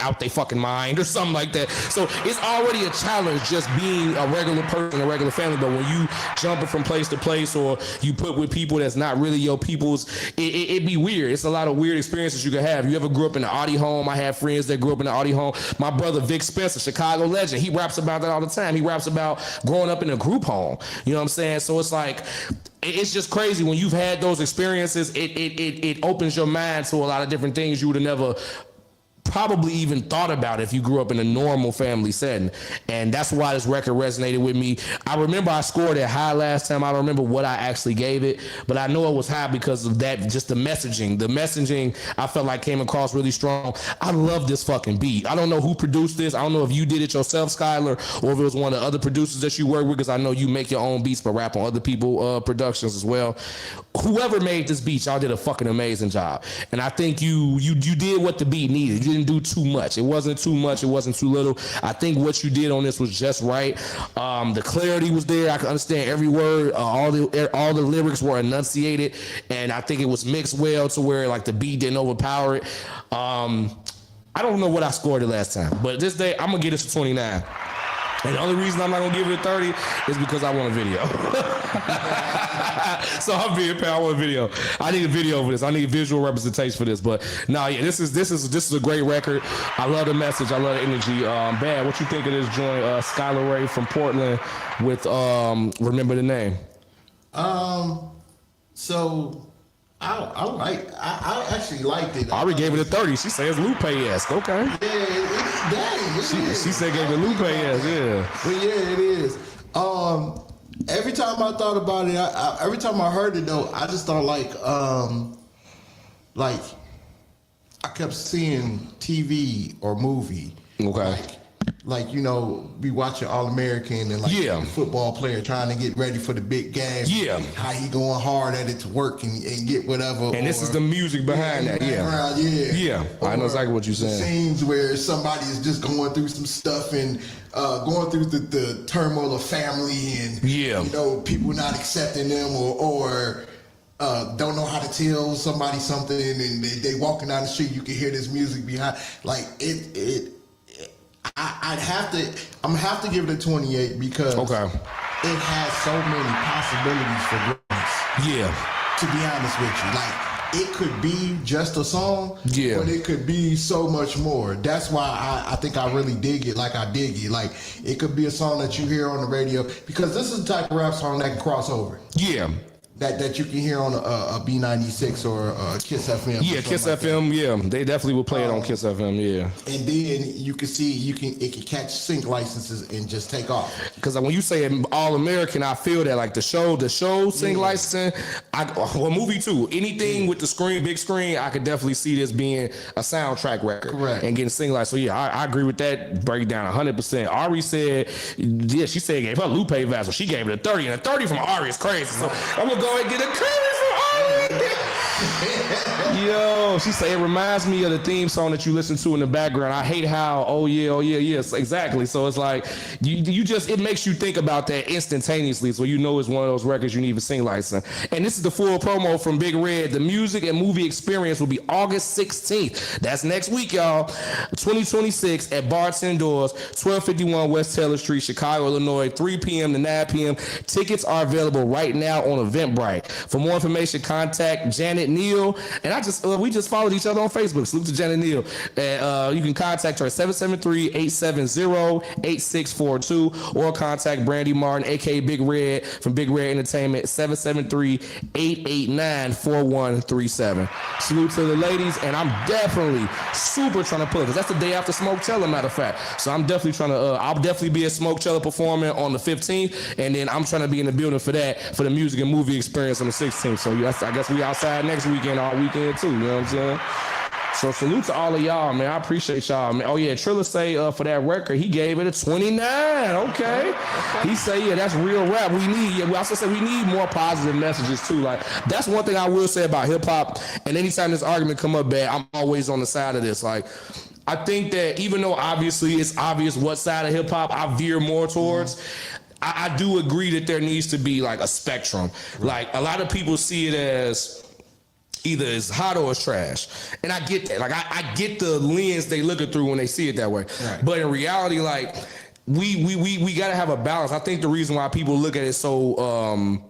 out they fucking mind or something like that. So it's already a challenge just being a regular person, a regular family. But when you jumping from place to place or you put with people that's not really your people's, it be weird. It's a lot of weird experiences you can have. You ever grew up in an Audi home? I have friends that grew up in an Audi home. My brother Vic Spencer, Chicago legend, he raps about that all the time. He raps about growing up in a group home. You know what I'm saying? So it's like, it's just crazy when you've had those experiences. It opens your mind to a lot of different things you would have never probably even thought about if you grew up in a normal family setting. And that's why this record resonated with me. I remember I scored it high last time. I don't remember what I actually gave it, but I know it was high because of that, just the messaging. The messaging I felt like came across really strong. I love this fucking beat. I don't know who produced this. I don't know if you did it yourself, Skylar, or if it was one of the other producers that you work with, because I know you make your own beats but rap on other people's productions as well. Whoever made this beat, y'all did a fucking amazing job. And I think you did what the beat needed. You didn't do too much. It wasn't too much. It wasn't too little. I think what you did on this was just right. The clarity was there. I could understand every word. All the lyrics were enunciated, and I think it was mixed well to where like the beat didn't overpower it. I don't know what I scored it last time, but this day I'm gonna get it to 29. And the only reason I'm not gonna give it a 30 is because I want a video. So I'm being paid. I want a video. I need a video for this. I need visual representation for this. But no, yeah, this is a great record. I love the message. I love the energy. Bad. What you think of this joint? Skylar Ray from Portland with Remember the Name.
So I actually liked it.
Ari gave it a 30. She says Lupe-esque. Okay.
Yeah,
she said gave it Lupe-esque. Yeah.
But yeah, it is. Every time I thought about it, every time I heard it though, I just thought like I kept seeing TV or movie.
Okay.
Like, you know, be watching All-American and like a football player trying to get ready for the big game.
Yeah.
How he going hard at it to work and get whatever.
And this is the music behind that. Yeah. I know exactly what you're saying.
Scenes where somebody is just going through some stuff and going through the turmoil of family and, you know, people not accepting them or don't know how to tell somebody something and they walking down the street, you can hear this music behind. Like, I'm gonna have to give it a 28 because it has so many possibilities for greatness.
Yeah.
To be honest with you, like it could be just a song, but it could be so much more. That's why I think I really dig it. Like I dig it. Like it could be a song that you hear on the radio because this is the type of rap song that can cross over.
Yeah.
That you can hear on a B96 or a Kiss FM.
Yeah, Kiss FM. Yeah, they definitely will play it on Kiss FM. Yeah,
and then you can see it can catch sync licenses and just take off.
Because when you say All American, I feel that like the show sync licensing. Movie too. Anything with the screen, big screen, I could definitely see this being a soundtrack record.
Correct.
And getting sync license. So yeah, I agree with that breakdown 100%. Ari said, she said gave her Lupe value, so she gave it a 30, and a 30 from Ari is crazy. So I'm gonna go and get a credit for Ari. Yo, she said it reminds me of the theme song that you listen to in the background. I hate how oh yeah, exactly. So it's like you just it makes you think about that instantaneously. So you know it's one of those records you need to sing license. And this is the full promo from Big Red. The music and movie experience will be August 16th. That's next week, y'all. 2026 at Barton Doors, 1251 West Taylor Street, Chicago, Illinois, 3 p.m. to 9 p.m. Tickets are available right now on Eventbrite. For more information, contact Janet Neal. And we just followed each other on Facebook. Salute to Janet Neal. And you can contact her at 773-870-8642 or contact Brandy Martin, aka Big Red from Big Red Entertainment, 773-889-4137. Salute to the ladies, and I'm definitely super trying to pull it because that's the day after Smokechella, matter of fact. So I'm definitely trying to. I'll definitely be at Smokechella performing on the 15th, and then I'm trying to be in the building for that for the music and movie experience on the 16th. So I guess we outside next weekend, all weekend too. You know what I'm saying? So salute to all of y'all, man. I appreciate y'all, man. Oh yeah, Trilla say for that record, he gave it a 29. Okay. He say, yeah, that's real rap. We also say we need more positive messages too. Like that's one thing I will say about hip hop. And anytime this argument come up bad, I'm always on the side of this. Like I think that even though obviously it's obvious what side of hip hop I veer more towards, I do agree that there needs to be like a spectrum. Like a lot of people see it as either it's hot or it's trash. And I get that. Like I get the lens they look it through when they see it that way. Right. But in reality, like we gotta have a balance. I think the reason why people look at it so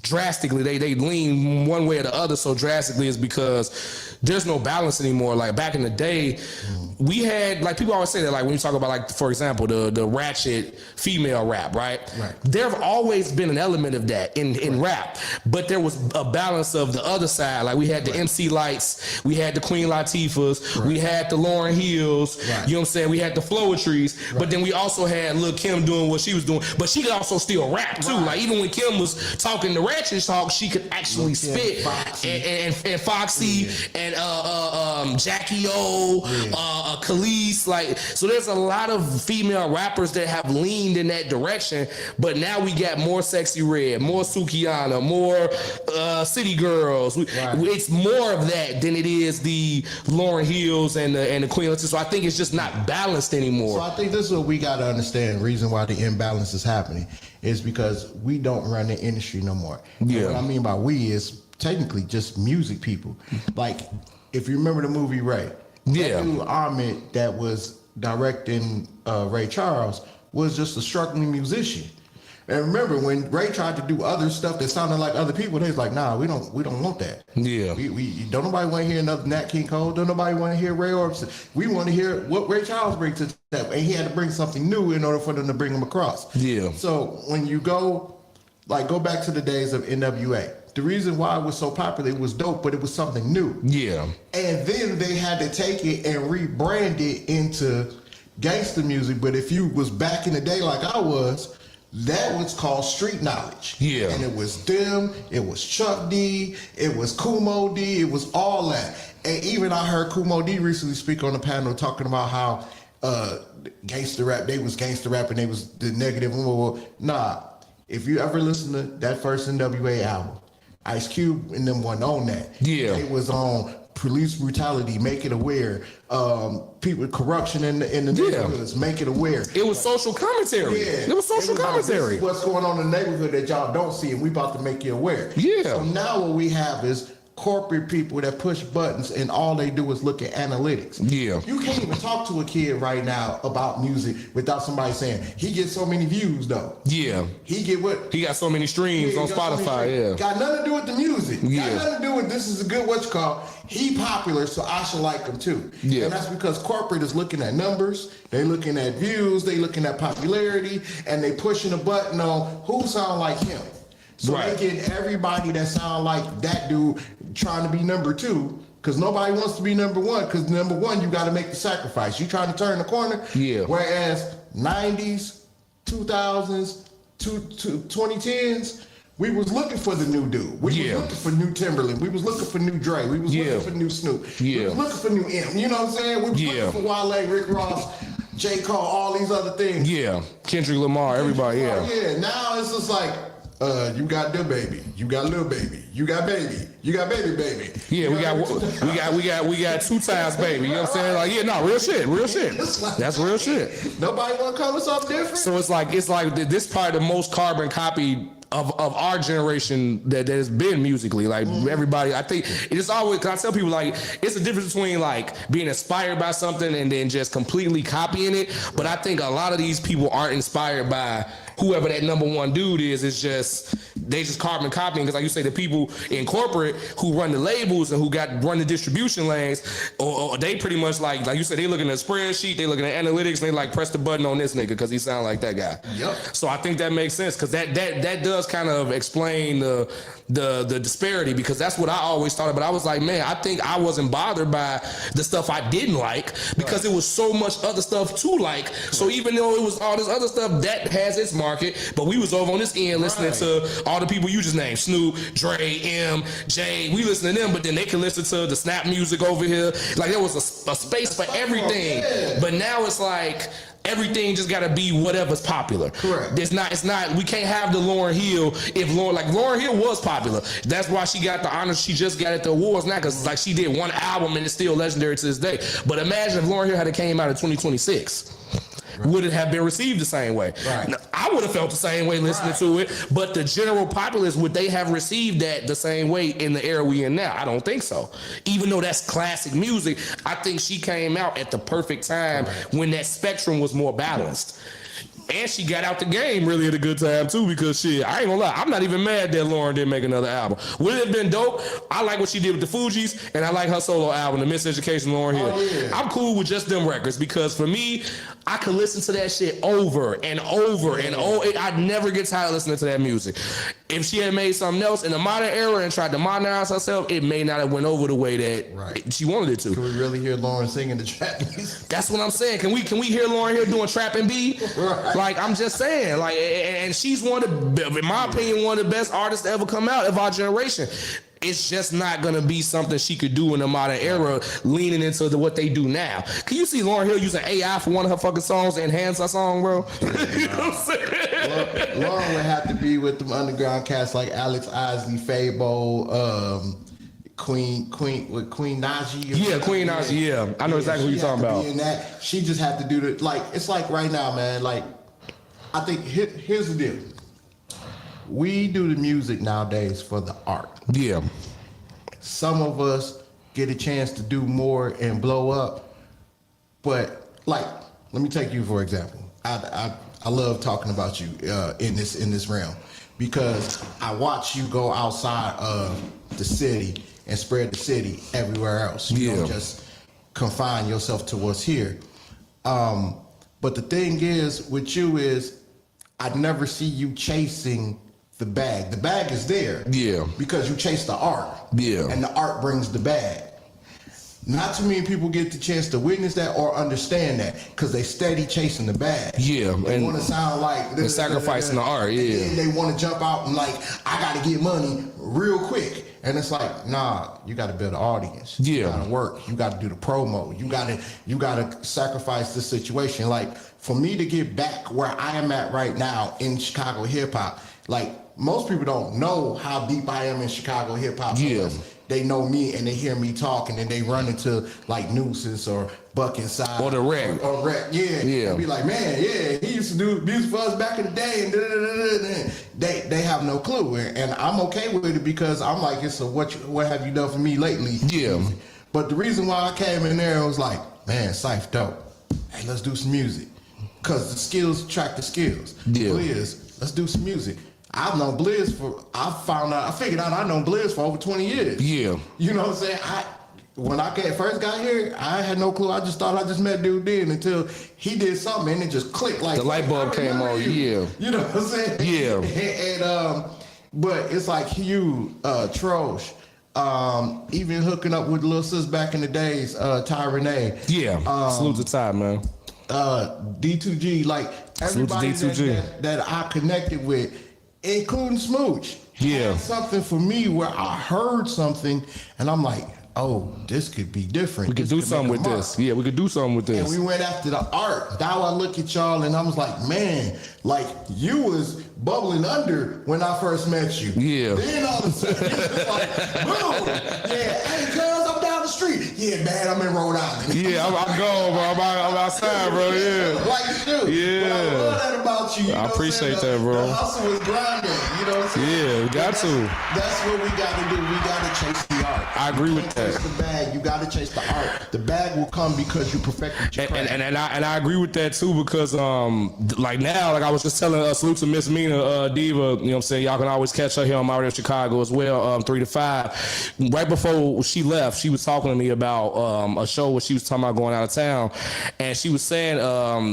drastically, they lean one way or the other so drastically is because there's no balance anymore. Like back in the day, we had, like people always say that, like when you talk about, like for example, the ratchet female rap, right? There have always been an element of that in rap, but there was a balance of the other side. Like we had the MC Lights, we had the Queen Latifahs, we had the Lauryn Hills, you know what I'm saying? We had the Flowetries, but then we also had Lil' Kim doing what she was doing, but she could also still rap too. Like even when Kim was talking the ratchet talk, she could actually spit. And Foxy and Jackie O, Khalees, like, so there's a lot of female rappers that have leaned in that direction, but now we got more Sexy Red, more Sukihana, more City Girls. It's more of that than it is the Lauryn Hills and the Queen Latifah. So I think it's just not balanced anymore.
So I think this is what we got to understand. The reason why the imbalance is happening is because we don't run the industry no more. Yeah. And what I mean by we is technically just music people. Like, if you remember the movie Ray, that dude Ahmed that was directing Ray Charles was just a struggling musician. And remember, when Ray tried to do other stuff that sounded like other people, they was like, "Nah, we don't want that.
Yeah,
we don't nobody want to hear another Nat King Cole. Don't nobody want to hear Ray Orbison. We want to hear what Ray Charles brings to the table." And he had to bring something new in order for them to bring him across.
Yeah.
So when you go back to the days of NWA, the reason why it was so popular, it was dope, but it was something new.
Yeah.
And then they had to take it and rebrand it into gangster music. But if you was back in the day like I was, that was called street knowledge.
Yeah.
And it was them, it was Chuck D, it was Kumo D, it was all that. And even I heard Kumo D recently speak on the panel talking about how gangster rap, they was gangster rap and they was the negative. Nah, if you ever listen to that first NWA album, Ice Cube and them wasn't on that.
Yeah.
It was on police brutality, make it aware. People, corruption in the neighborhoods, make it aware.
It was social commentary.
Yeah.
It was social commentary.
This is what's going on in the neighborhood that y'all don't see, and we about to make you aware.
Yeah.
So now what we have is corporate people that push buttons and all they do is look at analytics.
Yeah.
You can't even talk to a kid right now about music without somebody saying, he gets so many views though.
Yeah.
He get what?
He got so many streams on Spotify,
Got nothing to do with the music.
Yeah.
Got nothing to do with this is a good what you call. He popular, so I should like him too.
Yeah.
And that's because corporate is looking at numbers, they looking at views, they looking at popularity, and they pushing a button on who sound like him. So they get everybody that sound like that dude trying to be number two, because nobody wants to be number one, because number one, you got to make the sacrifice. You trying to turn the corner.
Yeah.
Whereas 90s, 2000s, 2010s, we was looking for the new dude. We was looking for new Timberland. We was looking for new Dre. We was looking for new Snoop. We was looking for new M. You know what I'm saying? We was looking for Wale, Rick Ross, J. Cole, all these other things.
Yeah. Kendrick Lamar, everybody,
Yeah, now it's just like, you got the baby, you got little baby, you got baby, you got baby.
Yeah, we got 2 times baby. You know what I'm saying? Like, yeah, no, real shit. That's real shit.
Nobody want to call us something different.
So it's like this probably the most carbon copy of our generation that has been musically. Like everybody, I think it's always, cause I tell people like it's a difference between like being inspired by something and then just completely copying it. But I think a lot of these people aren't inspired by whoever that number one dude is. It's just they just carbon copying, because like you say, the people in corporate who run the labels and who run the distribution lanes, or they pretty much like you said, they looking at a spreadsheet, they looking at analytics, and they like press the button on this nigga because he sound like that guy.
Yep.
So I think that makes sense, because that does kind of explain the disparity, because that's what I always thought. But I was like, man, I think I wasn't bothered by the stuff I didn't like, because it was so much other stuff to like. So even though it was all this other stuff that has its market, but we was over on this end listening to all the people you just named, Snoop, Dre, M, J. We listen to them, but then they can listen to the Snap music over here. Like there was a space for everything. But now it's like everything just gotta be whatever's popular.
Correct.
It's not. We can't have the Lauryn Hill. If Lauryn Hill was popular, that's why she got the honors she just got at the awards now, because like she did one album and it's still legendary to this day. But imagine if Lauryn Hill had came out in 2026. Would it have been received the same way?
Right.
Now, I would have felt the same way listening to it, but the general populace, would they have received that the same way in the era we in now? I don't think so. Even though that's classic music, I think she came out at the perfect time when that spectrum was more balanced. And she got out the game really at a good time too, because shit, I ain't gonna lie, I'm not even mad that Lauryn didn't make another album. Would it have been dope? I like what she did with the Fugees, and I like her solo album, The Miseducation of Lauryn Hill.
Oh, yeah.
I'm cool with just them records, because for me, I could listen to that shit over and over and over. I'd never get tired of listening to that music. If she had made something else in the modern era and tried to modernize herself, it may not have went over the way that she wanted it to.
Can we really hear Lauryn singing the trap music?
That's what I'm saying. Can we hear Lauryn Hill doing Trap and B?
Right.
Like, I'm just saying, like, and she's in my opinion, one of the best artists to ever come out of our generation. it's just not gonna be something she could do in the modern era, leaning into what they do now. Can you see Lauryn Hill using AI for one of her fucking songs to enhance her song, bro? You know what I'm saying?
Lauryn would have to be with them underground cats like Alex Isley, Fabo, Queen Najee.
Yeah, Queen Najee. Yeah, I know exactly what you're talking about.
In that, she just had to do the like. It's like right now, man. Like, I think here's the deal. We do the music nowadays for the art.
Yeah.
Some of us get a chance to do more and blow up, but like, let me take you for example. I love talking about you in this realm because I watch you go outside of the city and spread the city everywhere else. You don't just confine yourself to what's here. But the thing is with you is I never see you chasing the bag. The bag is there.
Yeah.
Because you chase the art.
Yeah.
And the art brings the bag. Not too many people get the chance to witness that or understand that because they steady chasing the bag.
Yeah.
They want to sound like
they're sacrificing the art. Yeah.
And they want to jump out and like, I got to get money real quick. And it's like, nah, you got to build an audience.
Yeah.
You got to work. You got to do the promo. You got to sacrifice the situation. Like for me to get back where I am at right now in Chicago hip hop, like most people don't know how deep I am in Chicago hip hop.
Yeah.
They know me and they hear me talk and then they run into like Nuisance or Buck Inside.
Or the Wreck.
Or Wreck, yeah.
Yeah.
Be like, man, yeah, he used to do music for us back in the day and they have no clue. And I'm okay with it because I'm like, it's a what have you done for me lately?
Yeah.
But the reason why I came in there was like, man, Cypher dope. Hey, let's do some music. Cause the skills attract the skills.
Yeah.
Blizz, let's do some music. I've known Blizz I figured out I've known Blizz for over 20 years.
Yeah.
You know what I'm saying? When I first got here, I had no clue. I just thought I just met dude then until he did something and it just clicked like
the light bulb came on. Yeah.
You know what I'm saying?
Yeah.
And but it's like you, Trosh, even hooking up with Lil Sis back in the days, Ty Renee.
Yeah. Salute to Ty, man.
D2G, like everybody that I connected with, including Smooch.
Yeah.
Had something for me where I heard something and I'm like, oh, this could be different.
We could do something with this. Yeah, we could do something with this.
And we went after the art. Now I look at y'all and I was like, man, like you was bubbling under when I first met you.
Yeah.
Then all of a sudden, it's like, boom. Yeah, hey, cuz I'm down the street. Yeah, man, I'm in Rhode Island.
Yeah, I'm gone, bro. I'm outside, bro. Yeah.
Like you do.
Yeah.
But I love that about you.
I appreciate that, bro.
The hustle is grinding. You know what I'm saying?
Yeah, we got to.
That's what we got to do. We got to chase the art.
I agree with that.
Chase the bag. You got to chase the art. The bag will come because you perfected your craft.
And I agree with that too because like now, like I was just telling salute to Miss Mina Diva, you know what I'm saying? Y'all can always catch her here on My Radio Chicago as well, 3 to 5. Right before she left, she was talking to me about a show where she was talking about going out of town, and she was saying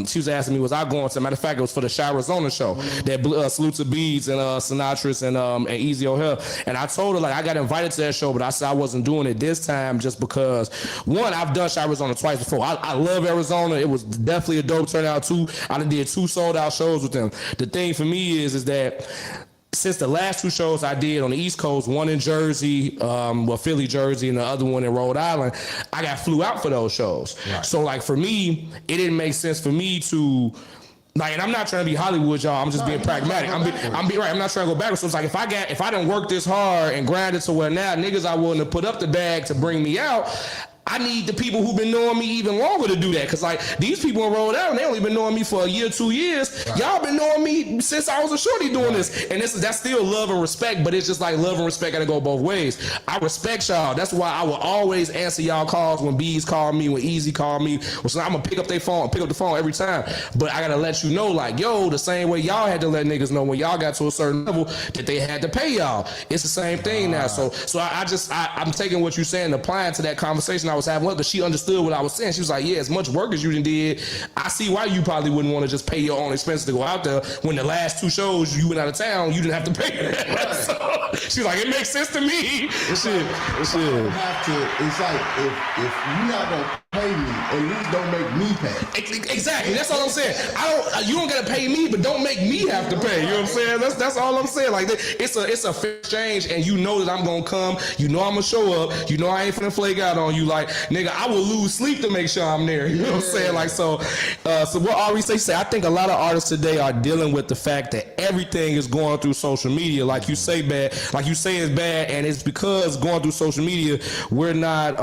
she was asking me, was I going to? Matter of fact, it was for the Arizona show. That salute to Beats and Sinatra's and Easy O'Hare. And I told her like I got invited to that show, but I said I wasn't doing it this time just because one, I've done Arizona twice before. I love Arizona. It was definitely a dope turnout too. I did 2 sold out shows with them. The thing for me is that since the last 2 shows I did on the East Coast, one in Jersey, Philly, Jersey, and the other one in Rhode Island, I got flew out for those shows. Right. So like for me, it didn't make sense for me to like, and I'm not trying to be Hollywood, y'all. I'm just being pragmatic. I'm right. I'm not trying to go backwards. So it's like if I didn't work this hard and grind it to where now niggas are willing to put up the bag to bring me out, I need the people who've been knowing me even longer to do that. Cause like these people in Rhode Island, they only been knowing me for a year, 2 years. Right. Y'all been knowing me since I was a shorty doing this. And that's still love and respect, but it's just like love and respect gotta go both ways. I respect y'all. That's why I will always answer y'all calls when Bees call me, when Easy call me. So I'm gonna pick up the phone every time. But I gotta let you know, like, yo, the same way y'all had to let niggas know when y'all got to a certain level that they had to pay y'all. It's the same thing now. So I'm taking what you're saying, applying to that conversation I was having with her. She understood what I was saying. She was like, yeah, as much work as you done did, I see why you probably wouldn't want to just pay your own expenses to go out there when the last 2 shows you went out of town, you didn't have to pay that. Right. So she's like, it makes sense to me.
It's like if you're not gonna pay me at least don't make me pay.
Exactly. That's all I'm saying. You don't gotta pay me, but don't make me have to pay. You know what I'm saying? That's all I'm saying. Like it's a fair exchange, and you know that I'm gonna come. You know I'm gonna show up. You know I ain't finna flake out on you. Like nigga, I will lose sleep to make sure I'm there. You know what I'm saying? Like so what Ari say? I think a lot of artists today are dealing with the fact that everything is going through social media. Like you say bad. Like you say it's bad, and it's because going through social media, we're not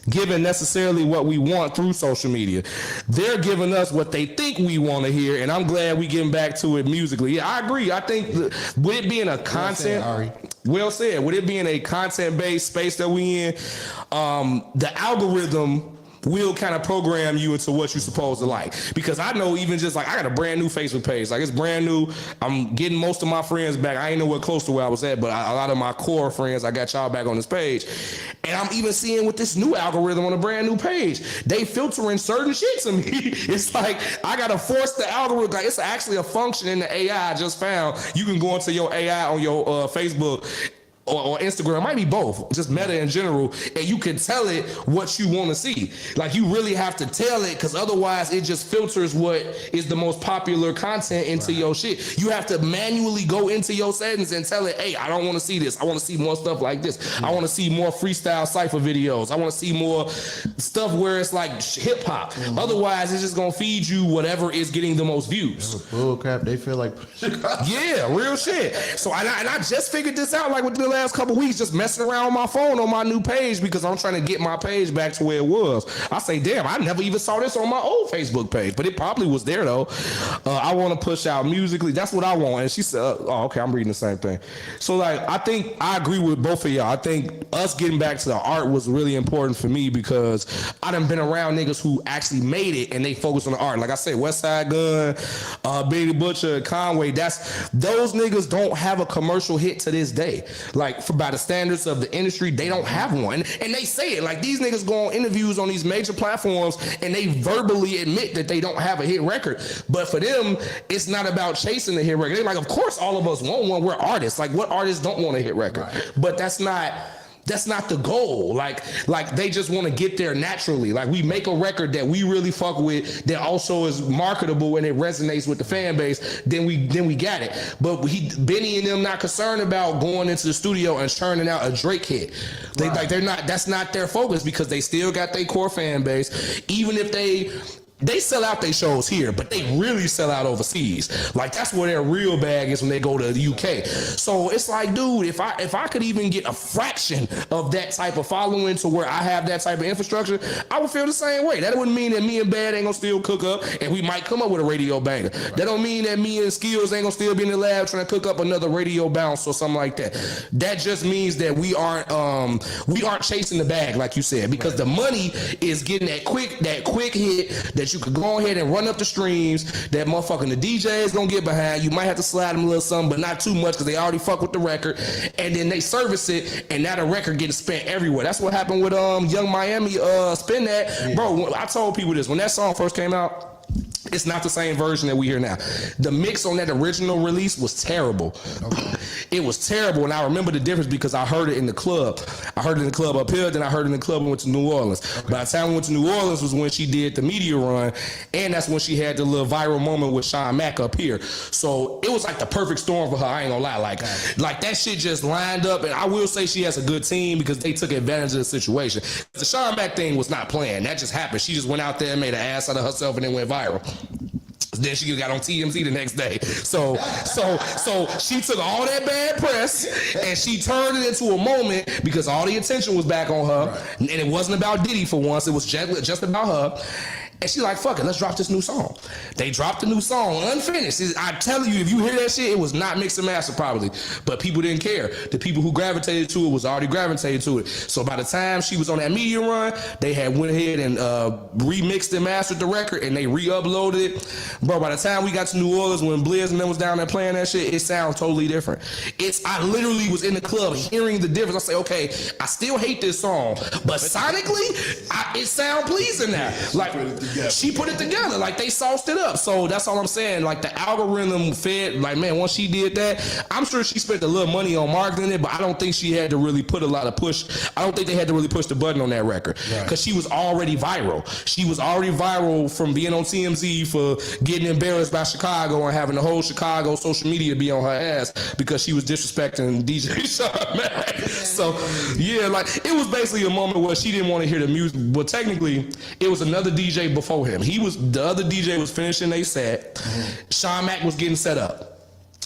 given necessarily what we want through social media. They're giving us what they think we want to hear, and I'm glad we getting back to it musically. Yeah, I agree. I think with it being a content, well said, with it being a content-based space that we in, the algorithm will kind of program you into what you're supposed to like. Because I know even just like I got a brand new Facebook page. Like it's brand new. I'm getting most of my friends back. I ain't nowhere close to where I was at, but a lot of my core friends, I got y'all back on this page. And I'm even seeing with this new algorithm on a brand new page, they filtering certain shit to me. It's like I gotta force the algorithm. Like it's actually a function in the AI I just found. You can go into your AI on your Facebook or Instagram, it might be both, just Meta in general, and you can tell it what you want to see. Like you really have to tell it, because otherwise it just filters what is the most popular content into your shit. You have to manually go into your settings and tell it, hey, I don't want to see this. I want to see more stuff like this. I want to see more freestyle cypher videos. I want to see more stuff where it's like hip hop. Otherwise, it's just gonna feed you whatever is getting the most views.
Bull crap. They feel like
yeah, real shit. So I just figured this out like within the last couple weeks, just messing around on my phone on my new page because I'm trying to get my page back to where it was. I say, damn, I never even saw this on my old Facebook page, but it probably was there though. I want to push out musically. That's what I want. And she said, oh, okay, I'm reading the same thing. So like, I think I agree with both of y'all. I think us getting back to the art was really important for me because I done been around niggas who actually made it and they focus on the art. Like I said, Westside Gun, Benny Butcher, Conway, those niggas don't have a commercial hit to this day. Like by the standards of the industry, they don't have one. And they say it, like these niggas go on interviews on these major platforms and they verbally admit that they don't have a hit record. But for them, it's not about chasing the hit record. They're like, of course all of us want one. We're artists. Like what artists don't want a hit record? Right. But that's not the goal. Like they just want to get there naturally. Like we make a record that we really fuck with that also is marketable and it resonates with the fan base, then we got it. But Benny and them not concerned about going into the studio and churning out a Drake hit. That's not their focus because they still got their core fan base. Even if they sell out their shows here, but they really sell out overseas. Like that's where their real bag is when they go to the UK. So it's like, dude, if I could even get a fraction of that type of following to where I have that type of infrastructure, I would feel the same way. That wouldn't mean that me and Bad ain't gonna still cook up and we might come up with a radio banger. Right. That don't mean that me and Skills ain't gonna still be in the lab trying to cook up another radio bounce or something like that. That just means that we aren't chasing the bag like you said, because the money is getting that quick hit that you could go ahead and run up the streams that motherfucking the DJ is gonna get behind. You might have to slide them a little something, but not too much because they already fuck with the record. And then they service it, and now the record getting spent everywhere. That's what happened with Young Miami Spin That. Yeah. Bro, I told people this. When that song first came out, it's not the same version that we hear now. The mix on that original release was terrible. Okay. It was terrible, and I remember the difference because I heard it in the club. I heard it in the club up here, then I heard it in the club and went to New Orleans. Okay. By the time we went to New Orleans was when she did the media run, and that's when she had the little viral moment with Sean Mack up here. So it was like the perfect storm for her, I ain't gonna lie. Like that shit just lined up, and I will say she has a good team because they took advantage of the situation. The Sean Mack thing was not planned. That just happened. She just went out there and made an ass out of herself and then went viral. Then she got on TMZ the next day. So she took all that bad press and she turned it into a moment because all the attention was back on her. Right. And it wasn't about Diddy for once. It was just about her. And she's like, fuck it, let's drop this new song. They dropped the new song, unfinished. I tell you, if you hear that shit, it was not mixed and mastered probably. But people didn't care. The people who gravitated to it was already gravitated to it. So by the time she was on that media run, they had went ahead and remixed and mastered the record and they re-uploaded it. Bro, by the time we got to New Orleans, when Blizz and them was down there playing that shit, it sounds totally different. I literally was in the club hearing the difference. I say, okay, I still hate this song, but sonically, it sound pleasing now.
together.
She put it together. Like, they sauced it up. So that's all I'm saying. Like, the algorithm fed, like, man, once she did that, I'm sure she spent a little money on marketing it, but I don't think she had to really put a lot of push. I don't think they had to really push the button on that record. Because she was already viral. She was already viral from being on TMZ for getting embarrassed by Chicago and having the whole Chicago social media be on her ass because she was disrespecting DJ Sean Mack. So, yeah, like, it was basically a moment where she didn't want to hear the music. Well, technically, it was another DJ before him. The other DJ was finishing their set. Sean Mack was getting set up.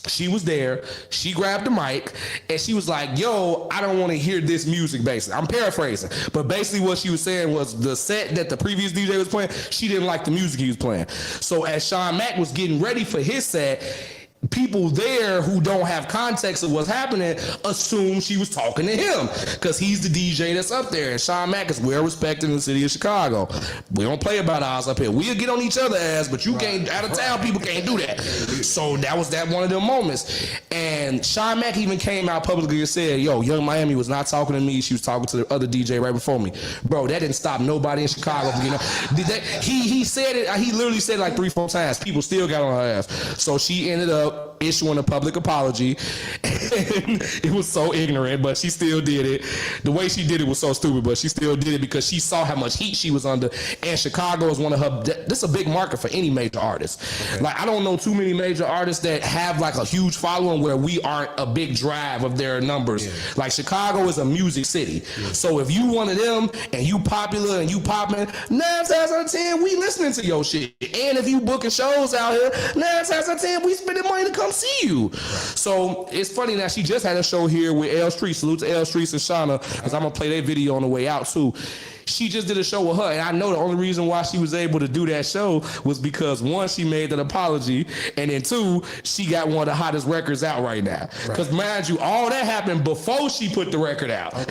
She was there. She grabbed the mic and she was like, yo, I don't want to hear this music, basically. I'm paraphrasing. But basically what she was saying was the set that the previous DJ was playing, she didn't like the music he was playing. So as Sean Mack was getting ready for his set, people there who don't have context of what's happening assume she was talking to him because he's the DJ that's up there, and Sean Mack is well respected in the city of Chicago. We don't play about ours up here. We'll get on each other's ass, but you can't, out of town people can't do that. So that was one of them moments. And Sean Mack even came out publicly and said, yo, Young Miami was not talking to me. She was talking to the other DJ right before me. Bro, that didn't stop nobody in Chicago from getting he said it, he literally said it like 3-4 times. People still got on her ass. So she ended up issuing a public apology, and it was so ignorant, but she still did it. The way she did it was so stupid, but she still did it because she saw how much heat she was under, and Chicago is one of her, this is a big market for any major artist. Like, I don't know too many major artists that have like a huge following where we aren't a big drive of their numbers. Like, Chicago is a music city. So if you one of them and you popular and you popping, 9 times out of 10 we listening to your shit. And if you booking shows out here, 9 times out of 10 we spending money to come see you. So it's funny that she just had a show here with L Street. Salute to L Street and Shauna, because I'm gonna play their video on the way out too. She just did a show with her, and I know the only reason why she was able to do that show was because, one, she made that apology, and then 2, she got one of the hottest records out right now. Because mind you, all that happened before she put the record out. I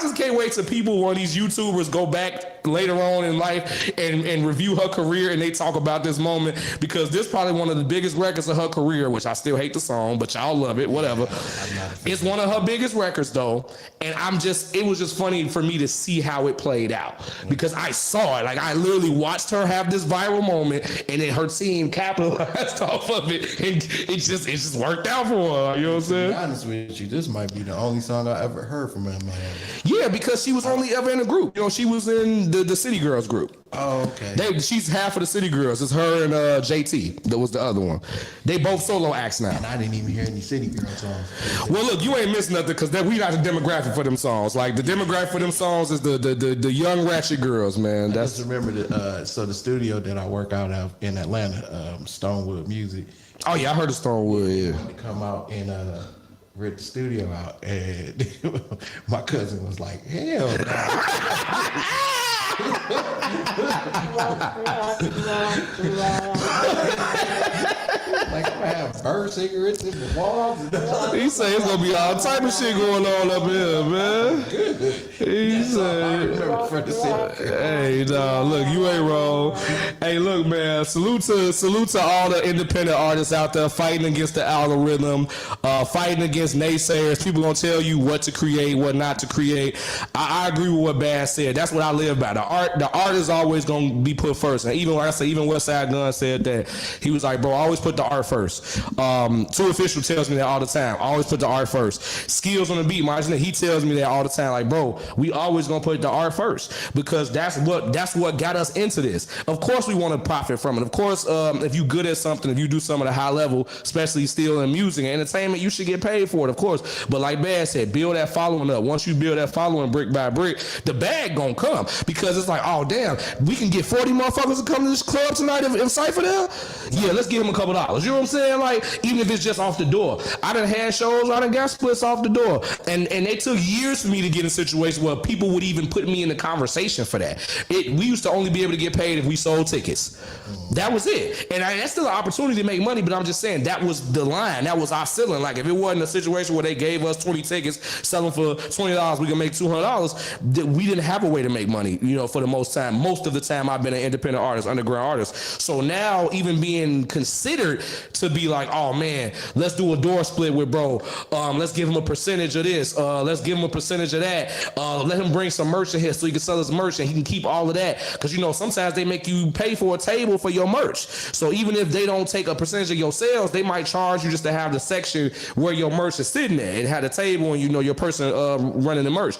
just can't wait till people, when these YouTubers go back later on in life and review her career, and they talk about this moment, because this is probably one of the biggest records of her career, which I still hate the song, but y'all love it, whatever. It's one of her biggest records though, and it was just funny for me to see how it played out, because I saw it. Like, I literally watched her have this viral moment, and then her team capitalized off of it, and it just worked out for her. You know what I'm saying?
To be honest with you, this might be the only song I ever heard from her.
Yeah, because she was only ever in a group. You know, she was in the City Girls group.
Oh, okay.
She's half of the City Girls. It's her and JT. That was the other one. They both solo acts now.
And I didn't even hear any City Girls songs.
Well, look, you ain't missing nothing, because we not the demographic for them songs. Like, the demographic for them songs is the young ratchet girls, man.
I just remember the studio that I work out of in Atlanta, Stonewood Music.
Oh yeah, I heard of Stonewood. Yeah.
To come out and rip the studio out, and my cousin was like, "Hell no." Like, I'm gonna have bird cigarettes in the walls.
He say it's gonna be all type of shit going on up here, man. He said, "Hey, dog, look, you ain't wrong. Hey, look, man. Salute to all the independent artists out there fighting against the algorithm, fighting against naysayers. People gonna tell you what to create, what not to create. I agree with what Bass said. That's what I live by. The art is always gonna be put first. And even like I said, even Westside Gunn said that. He was like, bro, always put the art first. Two Official tells me that all the time. Always put the art first. Skills on the beat, he tells me that all the time. Like, bro, we always gonna put the art first, because that's what got us into this. Of course we want to profit from it. Of course, if you good at something, if you do something at a high level, especially still in music and entertainment, you should get paid for it, of course. But like Bad said, build that following up. Once you build that following brick by brick, the bag gonna come, because it's like, oh damn, we can get 40 motherfuckers to come to this club tonight in Cypher there? Yeah, let's give them a couple dollars. You know what I'm saying? Like, even if it's just off the door. I done had shows, I done got splits off the door. And they took years for me to get in a situation where people would even put me in the conversation for that. We used to only be able to get paid if we sold tickets. That was it. And that's still an opportunity to make money, but I'm just saying that was the line. That was our ceiling. Like, if it wasn't a situation where they gave us 20 tickets, sell them for $20, we can make $200, we didn't have a way to make money, you know, for the most of the time I've been an independent artist, underground artist. So now, even being considered to be like, oh man, let's do a door split with bro. Let's give him a percentage of this. Let's give him a percentage of that. Let him bring some merch in here so he can sell his merch and he can keep all of that. Because, you know, sometimes they make you pay for a table for your merch. So even if they don't take a percentage of your sales, they might charge you just to have the section where your merch is sitting at. It had a table and, you know, your person running the merch.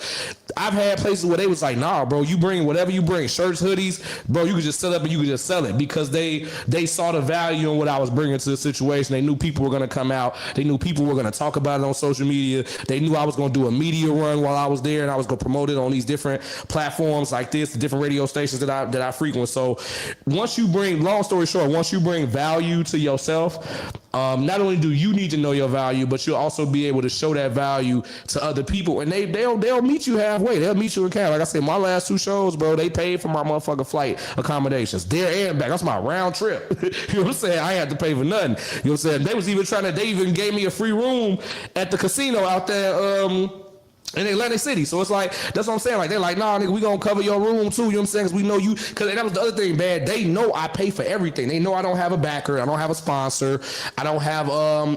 I've had places where they was like, nah, bro, you bring whatever you bring, shirts, hoodies, bro, you could just set up and you could just sell it, because they saw the value in what I was bringing to the situation. They knew people were going to come out. They knew people were going to talk about it on social media. They knew I was going to do a media run while I was there, and I was going to promote it on these different platforms like this, the different radio stations that I frequent. So once you bring, long story short, once you bring value to yourself, not only do you need to know your value, but you'll also be able to show that value to other people, and they'll meet you halfway. They'll meet you in Canada. Like I said, my last 2 shows, bro, they paid for my motherfucking flight accommodations there and back. That's my round trip. You know what I'm saying? I ain't had to pay for nothing. You know what I'm saying? They even gave me a free room at the casino out there in Atlantic City. So it's like, that's what I'm saying. Like, they're like, nah, nigga, we gonna cover your room too. You know what I'm saying? Because we know you. Because that was the other thing, man. They know I pay for everything. They know I don't have a backer. I don't have a sponsor. I don't have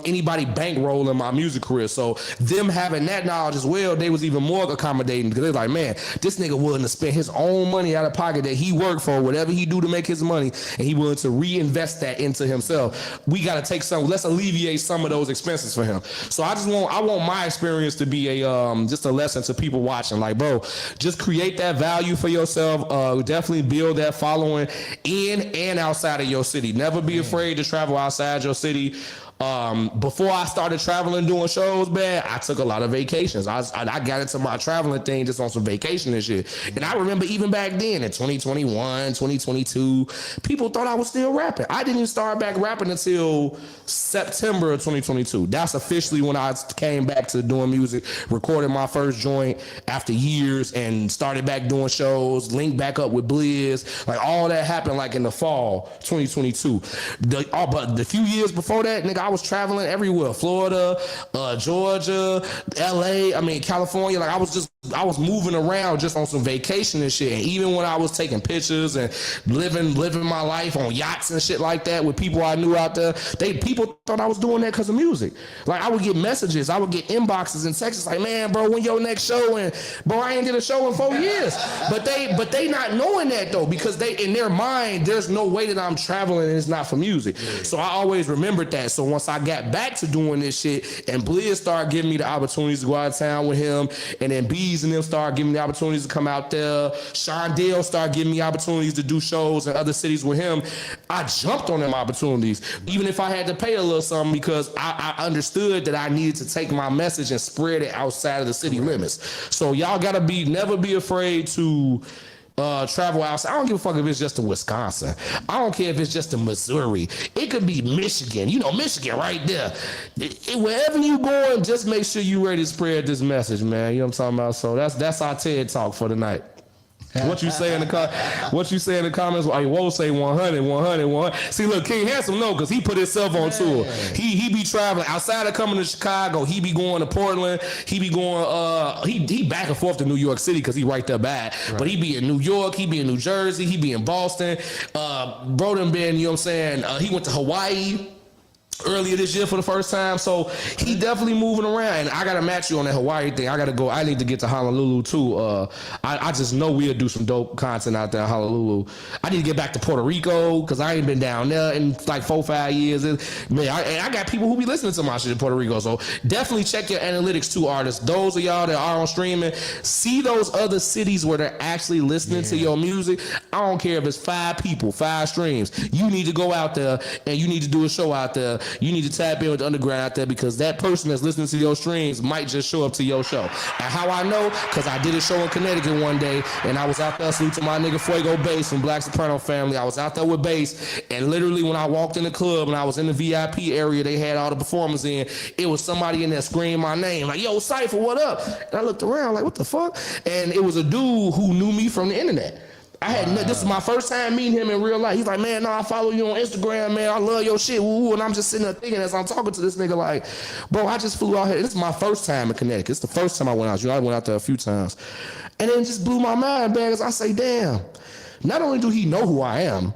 anybody bankrolling my music career. So them having that knowledge as well, they was even more accommodating, because they're like, man, this nigga willing to spend his own money out of pocket that he worked for, whatever he do to make his money, and he willing to reinvest that into himself. We got to take let's alleviate some of those expenses for him. So I want my experience to be just a lesson to people watching. Like, bro, just create that value for yourself. Definitely build that following in and outside of your city. Never be afraid to travel outside your city. Before I started traveling doing shows, man, I took a lot of vacations. I got into my traveling thing just on some vacation and shit. And I remember even back then in 2021, 2022, people thought I was still rapping. I didn't even start back rapping until September of 2022. That's officially when I came back to doing music, recorded my first joint after years, and started back doing shows, linked back up with Blizz. Like, all that happened like in the fall 2022. But the few years before that, nigga, I was traveling everywhere. Florida, Georgia, LA, California. Like, I was moving around just on some vacation and shit. And even when I was taking pictures and living my life on yachts and shit like that with people I knew out there, people thought I was doing that because of music. Like, I would get messages, I would get inboxes and texts like, man, bro, when your next show? And bro, I ain't did a show in 4 years. But they not knowing that though, because in their mind, there's no way that I'm traveling and it's not for music. So I always remembered that. So once I got back to doing this shit, and Blizz started giving me the opportunities to go out of town with him, and then Bees and them started giving me the opportunities to come out there, Shondale started giving me opportunities to do shows in other cities with him, I jumped on them opportunities, even if I had to pay a little something, because I understood that I needed to take my message and spread it outside of the city limits. So y'all gotta never be afraid to travel outside. I don't give a fuck if it's just to Wisconsin. I don't care if it's just to Missouri. It could be Michigan. You know, Michigan right there. Wherever you going, just make sure you ready to spread this message, man. You know what I'm talking about? So that's our TED Talk for tonight. What you say in the comments? I will say 100. See, look, King Handsome, no, because he put himself on tour. He be traveling outside of coming to Chicago. He be going to Portland. He be going. He back and forth to New York City because he right there back. Right. But he be in New York. He be in New Jersey. He be in Boston. Bro done been. You know what I'm saying? He went to Hawaii earlier this year for the first time, so he definitely moving around. And I gotta match you on that Hawaii thing. I gotta go. I need to get to Honolulu too. I just know we'll do some dope content out there in Honolulu. I need to get back to Puerto Rico because I ain't been down there in like 4-5 years. Man, I got people who be listening to my shit in Puerto Rico. So definitely check your analytics too, artists. Those of y'all that are on streaming, see those other cities where they're actually listening to your music. I don't care if it's 5 people, 5 streams. You need to go out there and you need to do a show out there. You need to tap in with the underground out there, because that person that's listening to your streams might just show up to your show. And how I know? Because I did a show in Connecticut one day, and I was out there salute to my nigga Fuego Bass from Black Soprano Family. I was out there with Bass, and literally when I walked in the club and I was in the VIP area, they had all the performers in, it was somebody in there screaming my name, like, yo, Cypher, what up? And I looked around like, what the fuck? And it was a dude who knew me from the internet. This is my first time meeting him in real life. He's like, man, no, I follow you on Instagram, man. I love your shit. Woo. And I'm just sitting there thinking as I'm talking to this nigga, like, bro, I just flew out here. This is my first time in Connecticut. It's the first time I went out. You know, I went out there a few times. And then it just blew my mind, man, because I say, damn, not only do he know who I am,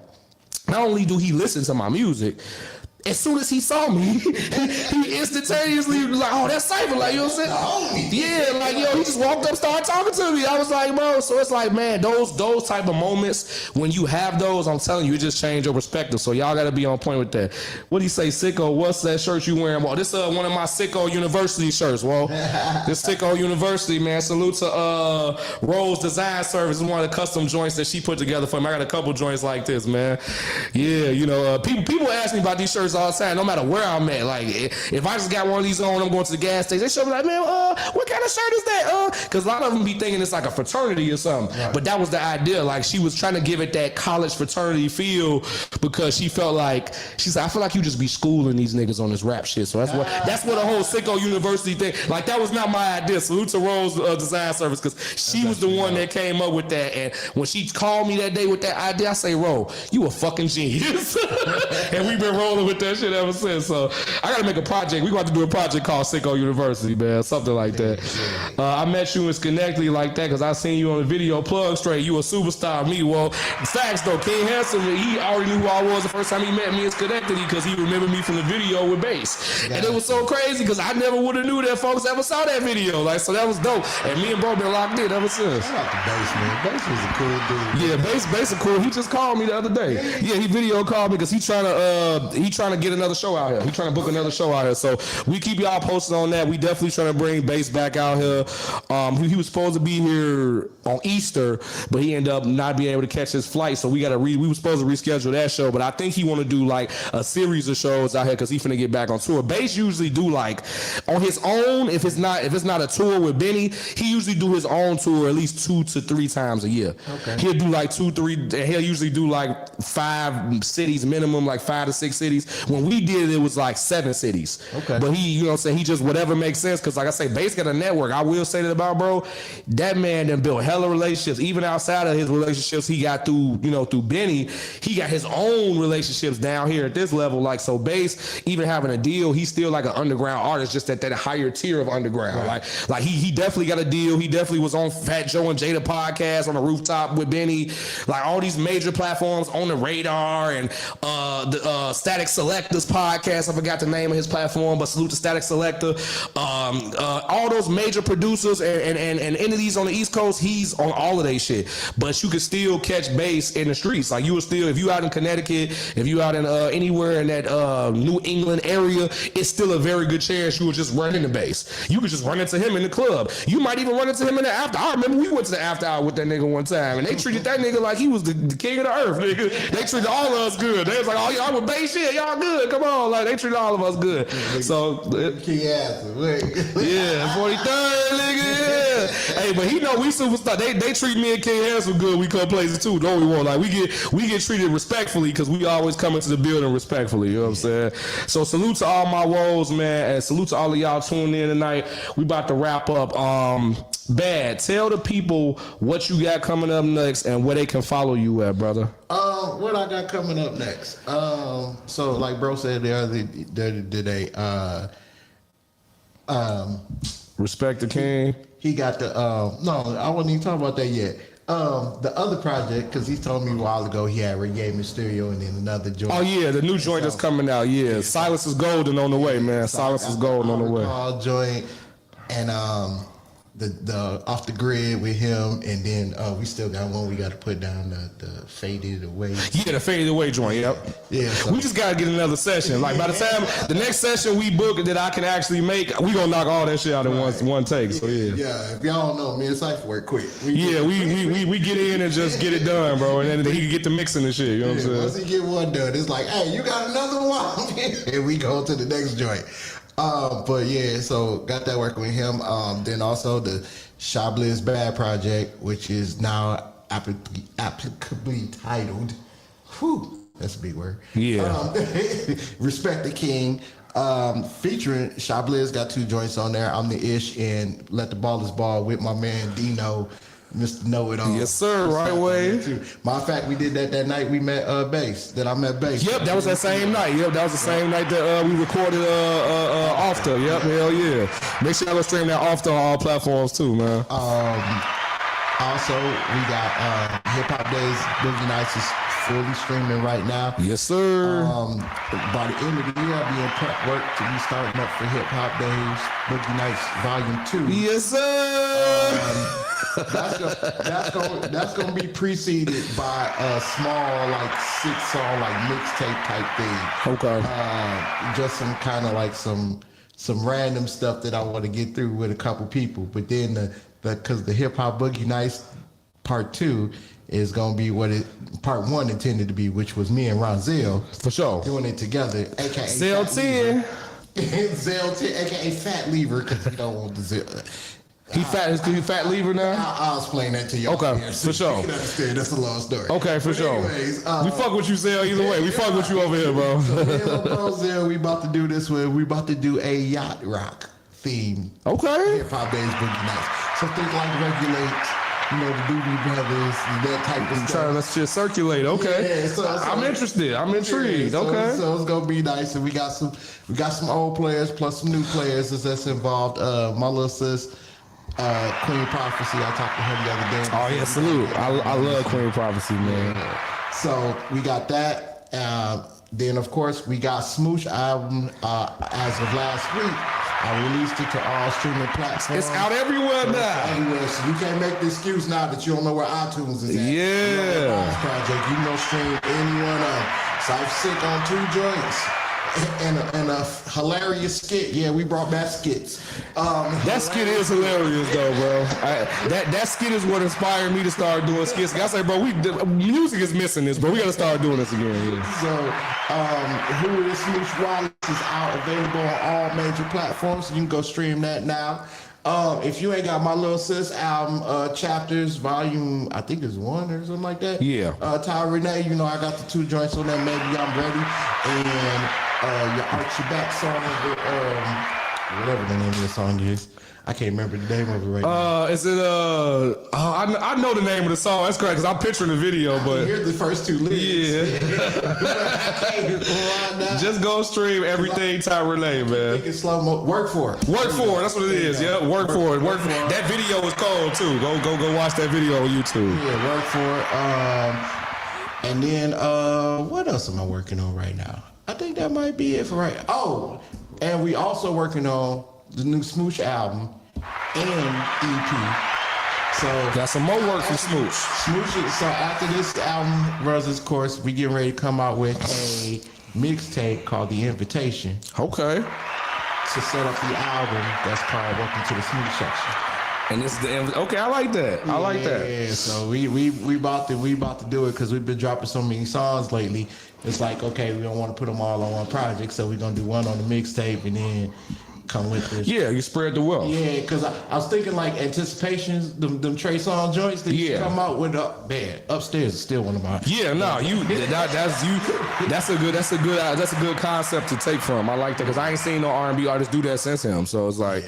not only do he listen to my music, as soon as he saw me, he instantaneously was like, oh, that's Cypher. Like, you know what I'm saying? Yeah, like, yo, he just walked up, started talking to me. I was like, bro, so it's like, man, those type of moments, when you have those, I'm telling you, it just change your perspective. So y'all got to be on point with that. What do you say, Sicko? What's that shirt you wearing? Well, this one of my Sicko University shirts. Well, this Sicko University, man. Salute to Rose Design Service. One of the custom joints that she put together for me. I got a couple joints like this, man. Yeah, you know, people ask me about these shirts all the time, no matter where I'm at. Like, if I just got one of these on, I'm going to the gas station, they show me like, man, what kind of shirt is that? Because a lot of them be thinking it's like a fraternity or something. Right. But that was the idea. Like, she was trying to give it that college fraternity feel because she felt like, she said, I feel like you just be schooling these niggas on this rap shit. So that's what the whole Sicko University thing, like, that was not my idea. Salute to Rose Design Service, because she was the one that came up with that. And when she called me that day with that idea, I say, Ro, you a fucking genius. And we've been rolling with that shit ever since. So I gotta make a project. We're going to do a project called Sicko University, man. Something like that. I met you in Schenectady like that because I seen you on the video. Plug straight. You a superstar. Me, well, facts though. King Handsome, he already knew who I was the first time he met me in Schenectady because he remembered me from the video with Bass. And it was so crazy because I never would have knew that folks ever saw that video. Like, so that was dope. And me and bro been locked in ever since.
Shout out to Bass, man. Bass was a cool dude.
Yeah, Bass is cool. He just called me the other day. Yeah, he video called me because he trying to get another show out here. He trying to book another show out here. So we keep y'all posted on that. We definitely trying to bring Bass back out here. He was supposed to be here on Easter, but he ended up not being able to catch his flight. So we were supposed to reschedule that show, but I think he want to do like a series of shows out here because he finna get back on tour. Bass usually do like on his own. If it's not a tour with Benny, he usually do his own tour at least 2 to 3 times a year. Okay. He'll do like 2, 3. He'll usually do like 5 cities minimum, like 5 to 6 cities. When we did it, it was like 7 cities. Okay. But he, you know what I'm saying, he just whatever makes sense. Because like I say, Bass got a network. I will say that about bro. That man done built hella relationships. Even outside of his relationships he got through Benny, he got his own relationships down here at this level. Like, so Bass, even having a deal, he's still like an underground artist, just at that higher tier of underground. Right. Like he definitely got a deal. He definitely was on Fat Joe and Jada podcast on the rooftop with Benny. Like all these major platforms on the radar, and the Static Selector's podcast. I forgot the name of his platform, but salute to Static Selector. All those major producers and entities on the East Coast, he's on all of they shit. But you could still catch Bass in the streets. Like you will still, if you out in Connecticut, if you out in anywhere in that New England area, it's still a very good chance you will just run into Bass. You could just run into him in the club. You might even run into him in the after. I remember we went to the after hour with that nigga one time, and they treated that nigga like he was the king of the earth, nigga. They treated all of us good. They was like, oh, y'all with Bass shit, y'all good. Come on, like they treated all of us good. So yeah, 43rd, nigga. Yeah. Hey, but he know we superstar. They treat me and King Handsome good. We come places too, don't we? Want like we get treated respectfully because we always come into the building respectfully. You know what I'm saying? So salute to all my woes, man, and salute to all of y'all tuning in tonight. We about to wrap up. Bad. Tell the people what you got coming up next and where they can follow you at, brother.
What I got coming up next? So like bro said the other day,
Respect the King.
He got the no, I wasn't even talking about that yet. The other project, because he told me a while ago he had Reggae Mysterio and then another joint.
Oh yeah, the new joint that's coming out. Yeah, Silence is Golden on the way, man. Silence is Golden on the way.
Joint and the Off the Grid with him, and then we still got one we got to put down, the Faded Away.
Yeah, the Faded Away joint. Yep. Yeah. So. We just gotta get another session. Like by the time the next session we book that I can actually make, we gonna knock all that shit out in one take. So yeah.
Yeah. If y'all don't know, me and Cypher work quick.
We get in and just get it done, bro, and then he can get to mixing the shit. You know what I'm saying?
Once he get one done, it's like, hey, you got another one, and we go to the next joint. But yeah, so got that working with him. Then also the Shabliz Bad project, which is now applicably titled, that's a big word. Yeah. Respect the King. Featuring Shabliz, got 2 joints on there. I'm the Ish and Let the Ballers Ball with my man Dino, Mr. Know-It-All.
Yes, sir. Right away.
Matter of fact, we did that night we met Bass. That I met Bass.
Yep, that was that same night. Yep, that was the same night that we recorded After. Yep, hell yeah. Make sure y'all stream that After on all platforms too, man.
Also, we got Hip Hop Days Boogie Nights is fully streaming right now.
Yes, sir.
By the end of the year, I'll be in prep work to be starting up for Hip Hop Days, Boogie Nights Volume 2.
Yes, sir.
That's gonna be preceded by a small, like 6-song, like mixtape type thing.
Okay.
Just some kind of like some random stuff that I want to get through with a couple people. But then because the Hip Hop Boogie Nights Part 2 is gonna be what Part 1 intended to be, which was me and Ronzel
for sure
doing it together, aka
Zell 10.
Zell 10, aka Fat Lever, because you don't want the Zell.
He fat lever now?
I'll explain that to you.
Okay, for sure.
You can understand. That's a long story.
Okay, for sure.
Anyways,
we fuck with you, Zell, either way. We fuck with you over here, bro.
So me and my bro Zell, we about to do this one. We about to do a yacht rock theme.
Okay.
Hip Hop Days Boogie Nights. So think like Regulate, the Doobie Brothers, that type of stuff.
Trying to shit circulate. Okay.
Yeah, so
I'm interested. I'm intrigued.
Yeah,
okay.
So it's gonna be nice, and we got some old players plus some new players that's involved. My little sis. Queen Prophecy, I talked to her the other day.
Oh yeah, salute. I love Queen Prophecy, man.
Yeah. So we got that. Then of course we got Smoosh album as of last week. I released it to all streaming platforms.
It's out everywhere now.
Anywhere, so you can't make the excuse now that you don't know where iTunes is at.
Yeah.
Project, you can go stream any one of Cyphersick on 2 joints. And a hilarious skit. Yeah, we brought back skits.
That skit is hilarious though, bro. That skit is what inspired me to start doing skits. I say, bro, music is missing this, but we gotta start doing this again. Yeah.
So, Who Is Smoosh Wallace is out, available on all major platforms. So you can go stream that now. If you ain't got my little sis album, Chapters, volume, I think it's 1 or something like that.
Yeah.
Ty Renee, I got the 2 joints on that. Maybe I'm ready. And your Archie Back song, whatever the name of the song is. I can't remember the name of it right now.
Is it I know the name of the song. That's correct, because I'm picturing the video, but
here's the first 2 lyrics.
Yeah. Just go stream everything Ty Renee, man.
It's slow mo. Work for it.
Work for it. That's what it is. Yeah, work for it. Work for it. That video is cold too. Go watch that video on YouTube.
Yeah, work for it. And then what else am I working on right now? I think that might be it for right. Oh, and we also working on the new Smoosh album and EP. So
got some more work from Smoosh.
So after this album runs its course, we getting ready to come out with a mixtape called The Invitation.
Okay.
To set up the album that's called Welcome to the Smoosh Section.
And this is okay. I like that. I like that.
Yeah. So we about to do it because we've been dropping so many songs lately. It's like, okay, we don't want to put them all on one project, so we're gonna do one on the mixtape and then come with this.
Yeah, you spread the wealth.
Yeah, because I was thinking like Anticipations, them Trey Songz joints that you come out with. Man, Upstairs is still one of mine.
Yeah, no, that's a good concept to take from. I like that because I ain't seen no R&B artists do that since him. So it's like.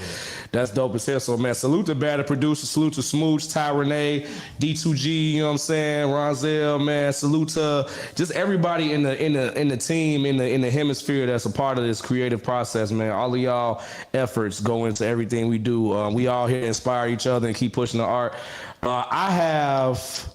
That's dope as hell. So, man, salute to Bad Producer, salute to Smooch, Ty Renee, D2G, you know what I'm saying, Ronzel, man. Salute to just everybody in the team, in the hemisphere that's a part of this creative process, man. All of y'all efforts go into everything we do. We all here to inspire each other and keep pushing the art. I have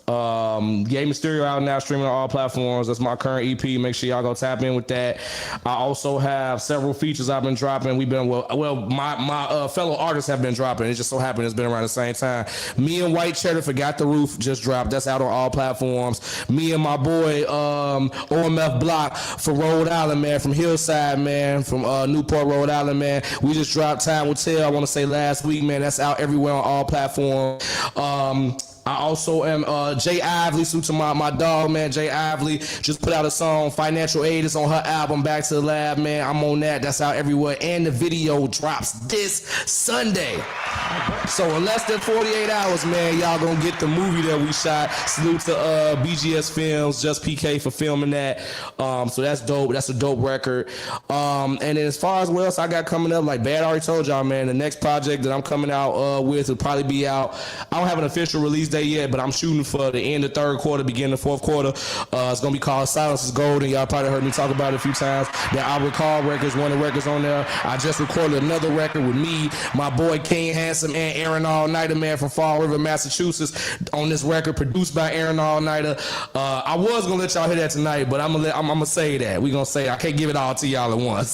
Yay Mysterio out now, streaming on all platforms. That's my current EP. Make sure y'all go tap in with that. I also have several features I've been dropping. We've been my fellow artists have been dropping. It just so happened it's been around the same time. Me and White Cheddar Forgot the Roof just dropped. That's out on all platforms. Me and my boy OMF Block for Rhode Island, man, from Hillside, man, from Newport, Rhode Island, man. We just dropped Time Will Tell, I want to say last week, man. That's out everywhere on all platforms. I also am Jay Ively, salute to my dog, man. Jay Ively just put out a song, Financial Aid. Is on her album, Back to the Lab, man. I'm on that. That's out everywhere. And the video drops this Sunday. So in less than 48 hours, man, y'all gonna get the movie that we shot. Salute to BGS Films, Just PK for filming that. So that's dope. That's a dope record. And then as far as what else I got coming up, like Bad already told y'all, man, the next project that I'm coming out with will probably be out. I don't have an official release date date yet, but I'm shooting for the end of third quarter, beginning of fourth quarter. It's gonna be called Silence is Golden. Y'all probably heard me talk about it a few times. That I Recall records, one of the records on there. I just recorded another record with me, my boy King Handsome, and Aaron All Nighter, man, from Fall River, Massachusetts, on this record produced by Aaron All Nighter. I was gonna let y'all hear that tonight, but I'm gonna say that. We gonna say I can't give it all to y'all at once.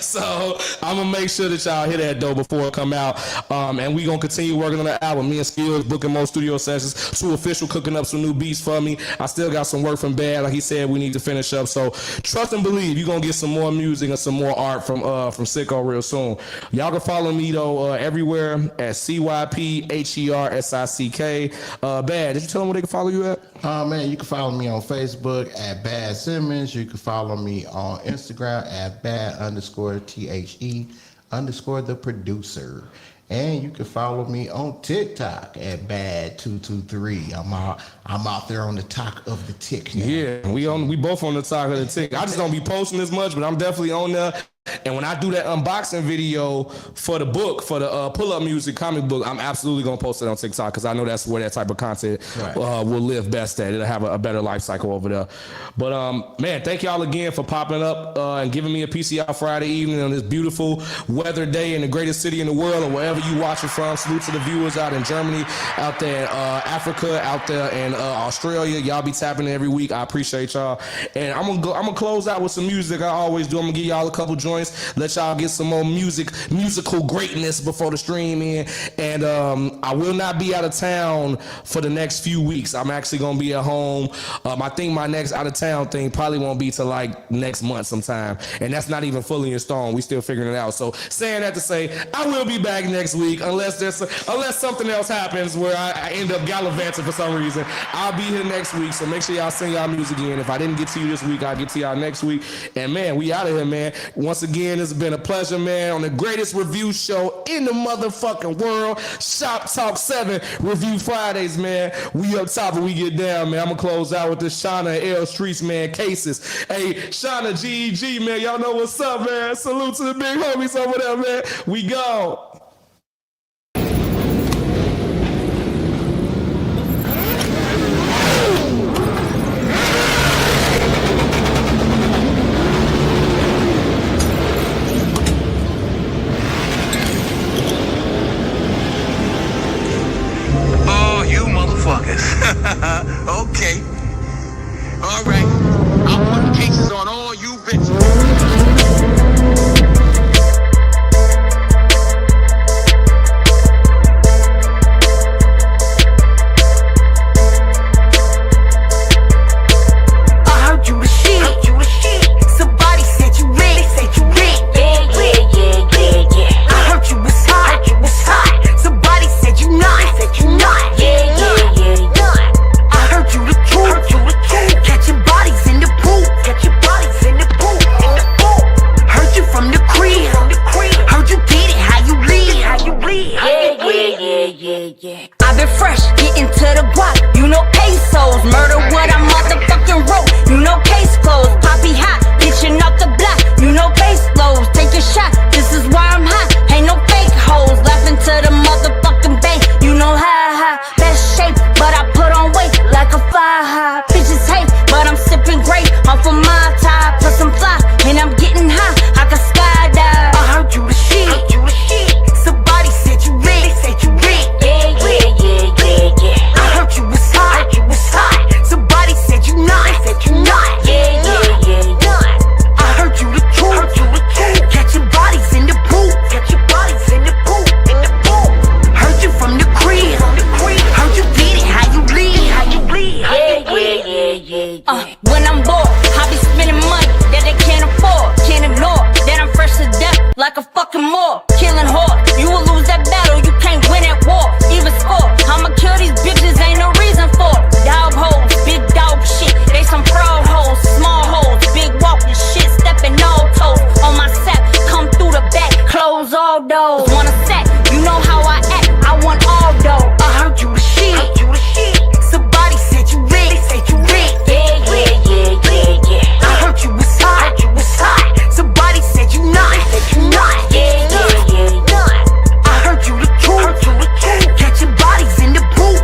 So I'm gonna make sure that y'all hear that though before it come out. And we gonna continue working on the album. Me and Skills booking more studio sessions. Too Official cooking up some new beats for me. I still got some work from Bad, like he said, we need to finish up. So trust and believe you're gonna get some more music and some more art from Sicko real soon. Y'all can follow me though everywhere at CYPHERSICK. Bad, did you tell them where they can follow you at?
Man, you can follow me on Facebook at Bad Simmons. You can follow me on Instagram at bad_THE_the producer. And you can follow me on TikTok at Bad223. I'm out there on the talk of the tick now.
Yeah, we both on the talk of the tick. I just don't be posting as much, but I'm definitely on there. And when I do that unboxing video for the book, for the pull-up music comic book, I'm absolutely going to post it on TikTok because I know that's where that type of content will live best at. It'll have a better life cycle over there. But, man, thank y'all again for popping up and giving me a PCI Friday evening on this beautiful weather day in the greatest city in the world or wherever you watching from. Salute to the viewers out in Germany, out there in Africa, out there in Australia. Y'all be tapping in every week. I appreciate y'all. And I'm gonna close out with some music. I always do. I'm going to give y'all a couple joints. Let y'all get some more musical greatness before the stream in. And I will not be out of town for the next few weeks. I'm actually gonna be at home. I think my next out of town thing probably won't be till like next month sometime, and that's not even fully in stone. We still figuring it out. So saying that to say, I will be back next week unless something else happens where I end up gallivanting for some reason. I'll be here next week. So make sure y'all send y'all music in. If I didn't get to you this week, I'll get to y'all next week. And man, we out of here, man. Once again, it's been a pleasure, man, on the greatest review show in the motherfucking world, SHOPTALK7 Review Fridays, man. We up top and we get down, man. I'm gonna close out with this Shauna L Streets, man, Cases. Hey, Shauna GEG, man, y'all know what's up, man. Salute to the big homies over there, man. We go.
Okay. All right. I'm putting cases on all you bitches.
I've been fresh, getting to the guap. You know pesos, murder what I motherfucking wrote. You know case closed, poppy hot, bitchin' off the block. You know base lows, take a shot. This is why I'm hot. Ain't no fake hoes, laughing to the motherfucking bank. You know high, best shape, but I put on weight like a fly high. Bitches hate, but I'm sipping great off of my top. Plus I'm fly, and I'm getting high. I can skydive. I heard you the shit. Somebody said you lit. They said you lit. I heard you was hot. Somebody said you not. I heard you the truth. Catching bodies in the booth. Heard you from the crib. Heard you did it, how you leave. When I'm bored, I be spending money that they can't afford. Can't ignore that I'm fresh to death like a fucking moor. Killing whore, you will lose that battle. You can't win at war, even score. I'ma kill these bitches, ain't no reason for it. Dog hoes, big dog shit. They some fraud hoes, small hoes, big walking shit. Stepping all toes on my set. Come through the back, close all doors. Wanna set, you know how I act. I want all dough. I heard you the shit. Somebody said you lit. They said you lit. I heard you was hot. Somebody said you not. I heard you the truth. Catching bodies in the booth.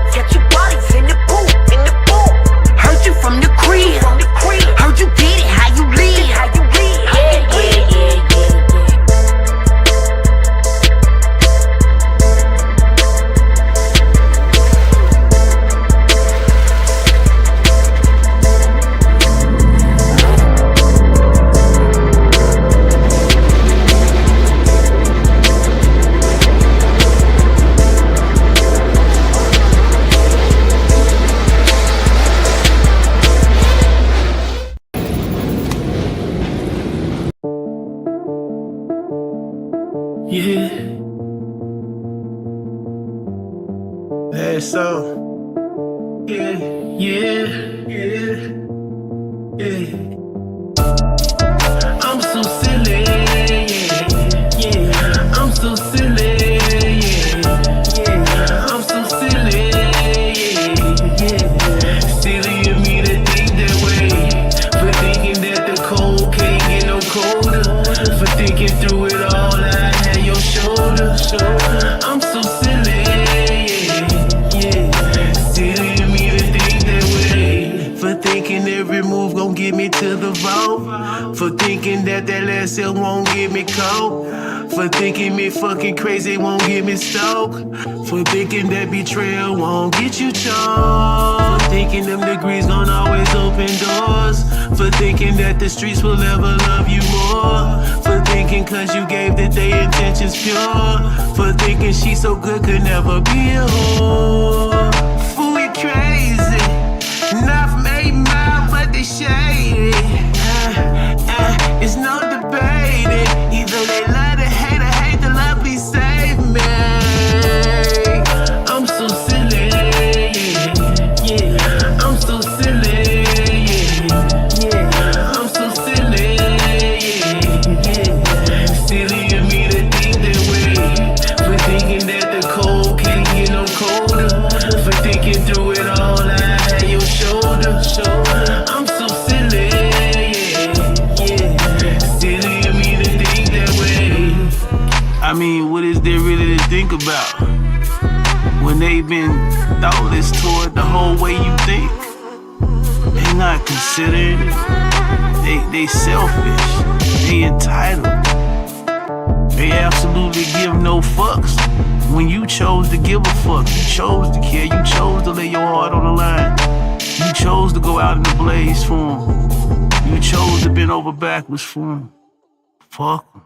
Yeah. That song. Yeah, yeah, yeah, yeah. I'm so silly, yeah, yeah. I'm so silly, yeah, yeah. I'm so silly, yeah, yeah. Silly of me to think that way. For thinking that the cold can't get no colder. For thinking through it all, I had your shoulder. I'm so silly, yeah. Silly of me to think that way. For thinking every move gon' get me to the vault. For thinking that last sale won't get me cold. For thinking me fucking crazy won't get me stoked. For thinking that betrayal won't get you choked. For thinking them degrees gon' always open doors. For thinking that the streets will never love you more. For thinking cause you gave that they intentions pure. For thinking she so good could never be a whore. Fool, you crazy. Not from 8 Mile, but they shady. It's no debating. Either they love to hate the love, please save me. I'm so silly, yeah, yeah. I'm so silly, yeah, yeah. I'm so silly, yeah, yeah. Silly of me to think that way. For thinking that the cold can't get no colder. For thinking through it all, I had your shoulder. I'm so silly, yeah. Silly of me to think that way. I mean, what is there really to think about when they've been thoughtless toward the whole way you think? They not considered. They selfish. They entitled. They absolutely give no fucks. When you chose to give a fuck, you chose to care, you chose to lay your heart on the line. You chose to go out in the blaze for 'em. You chose to bend over backwards for 'em. Fuck 'em.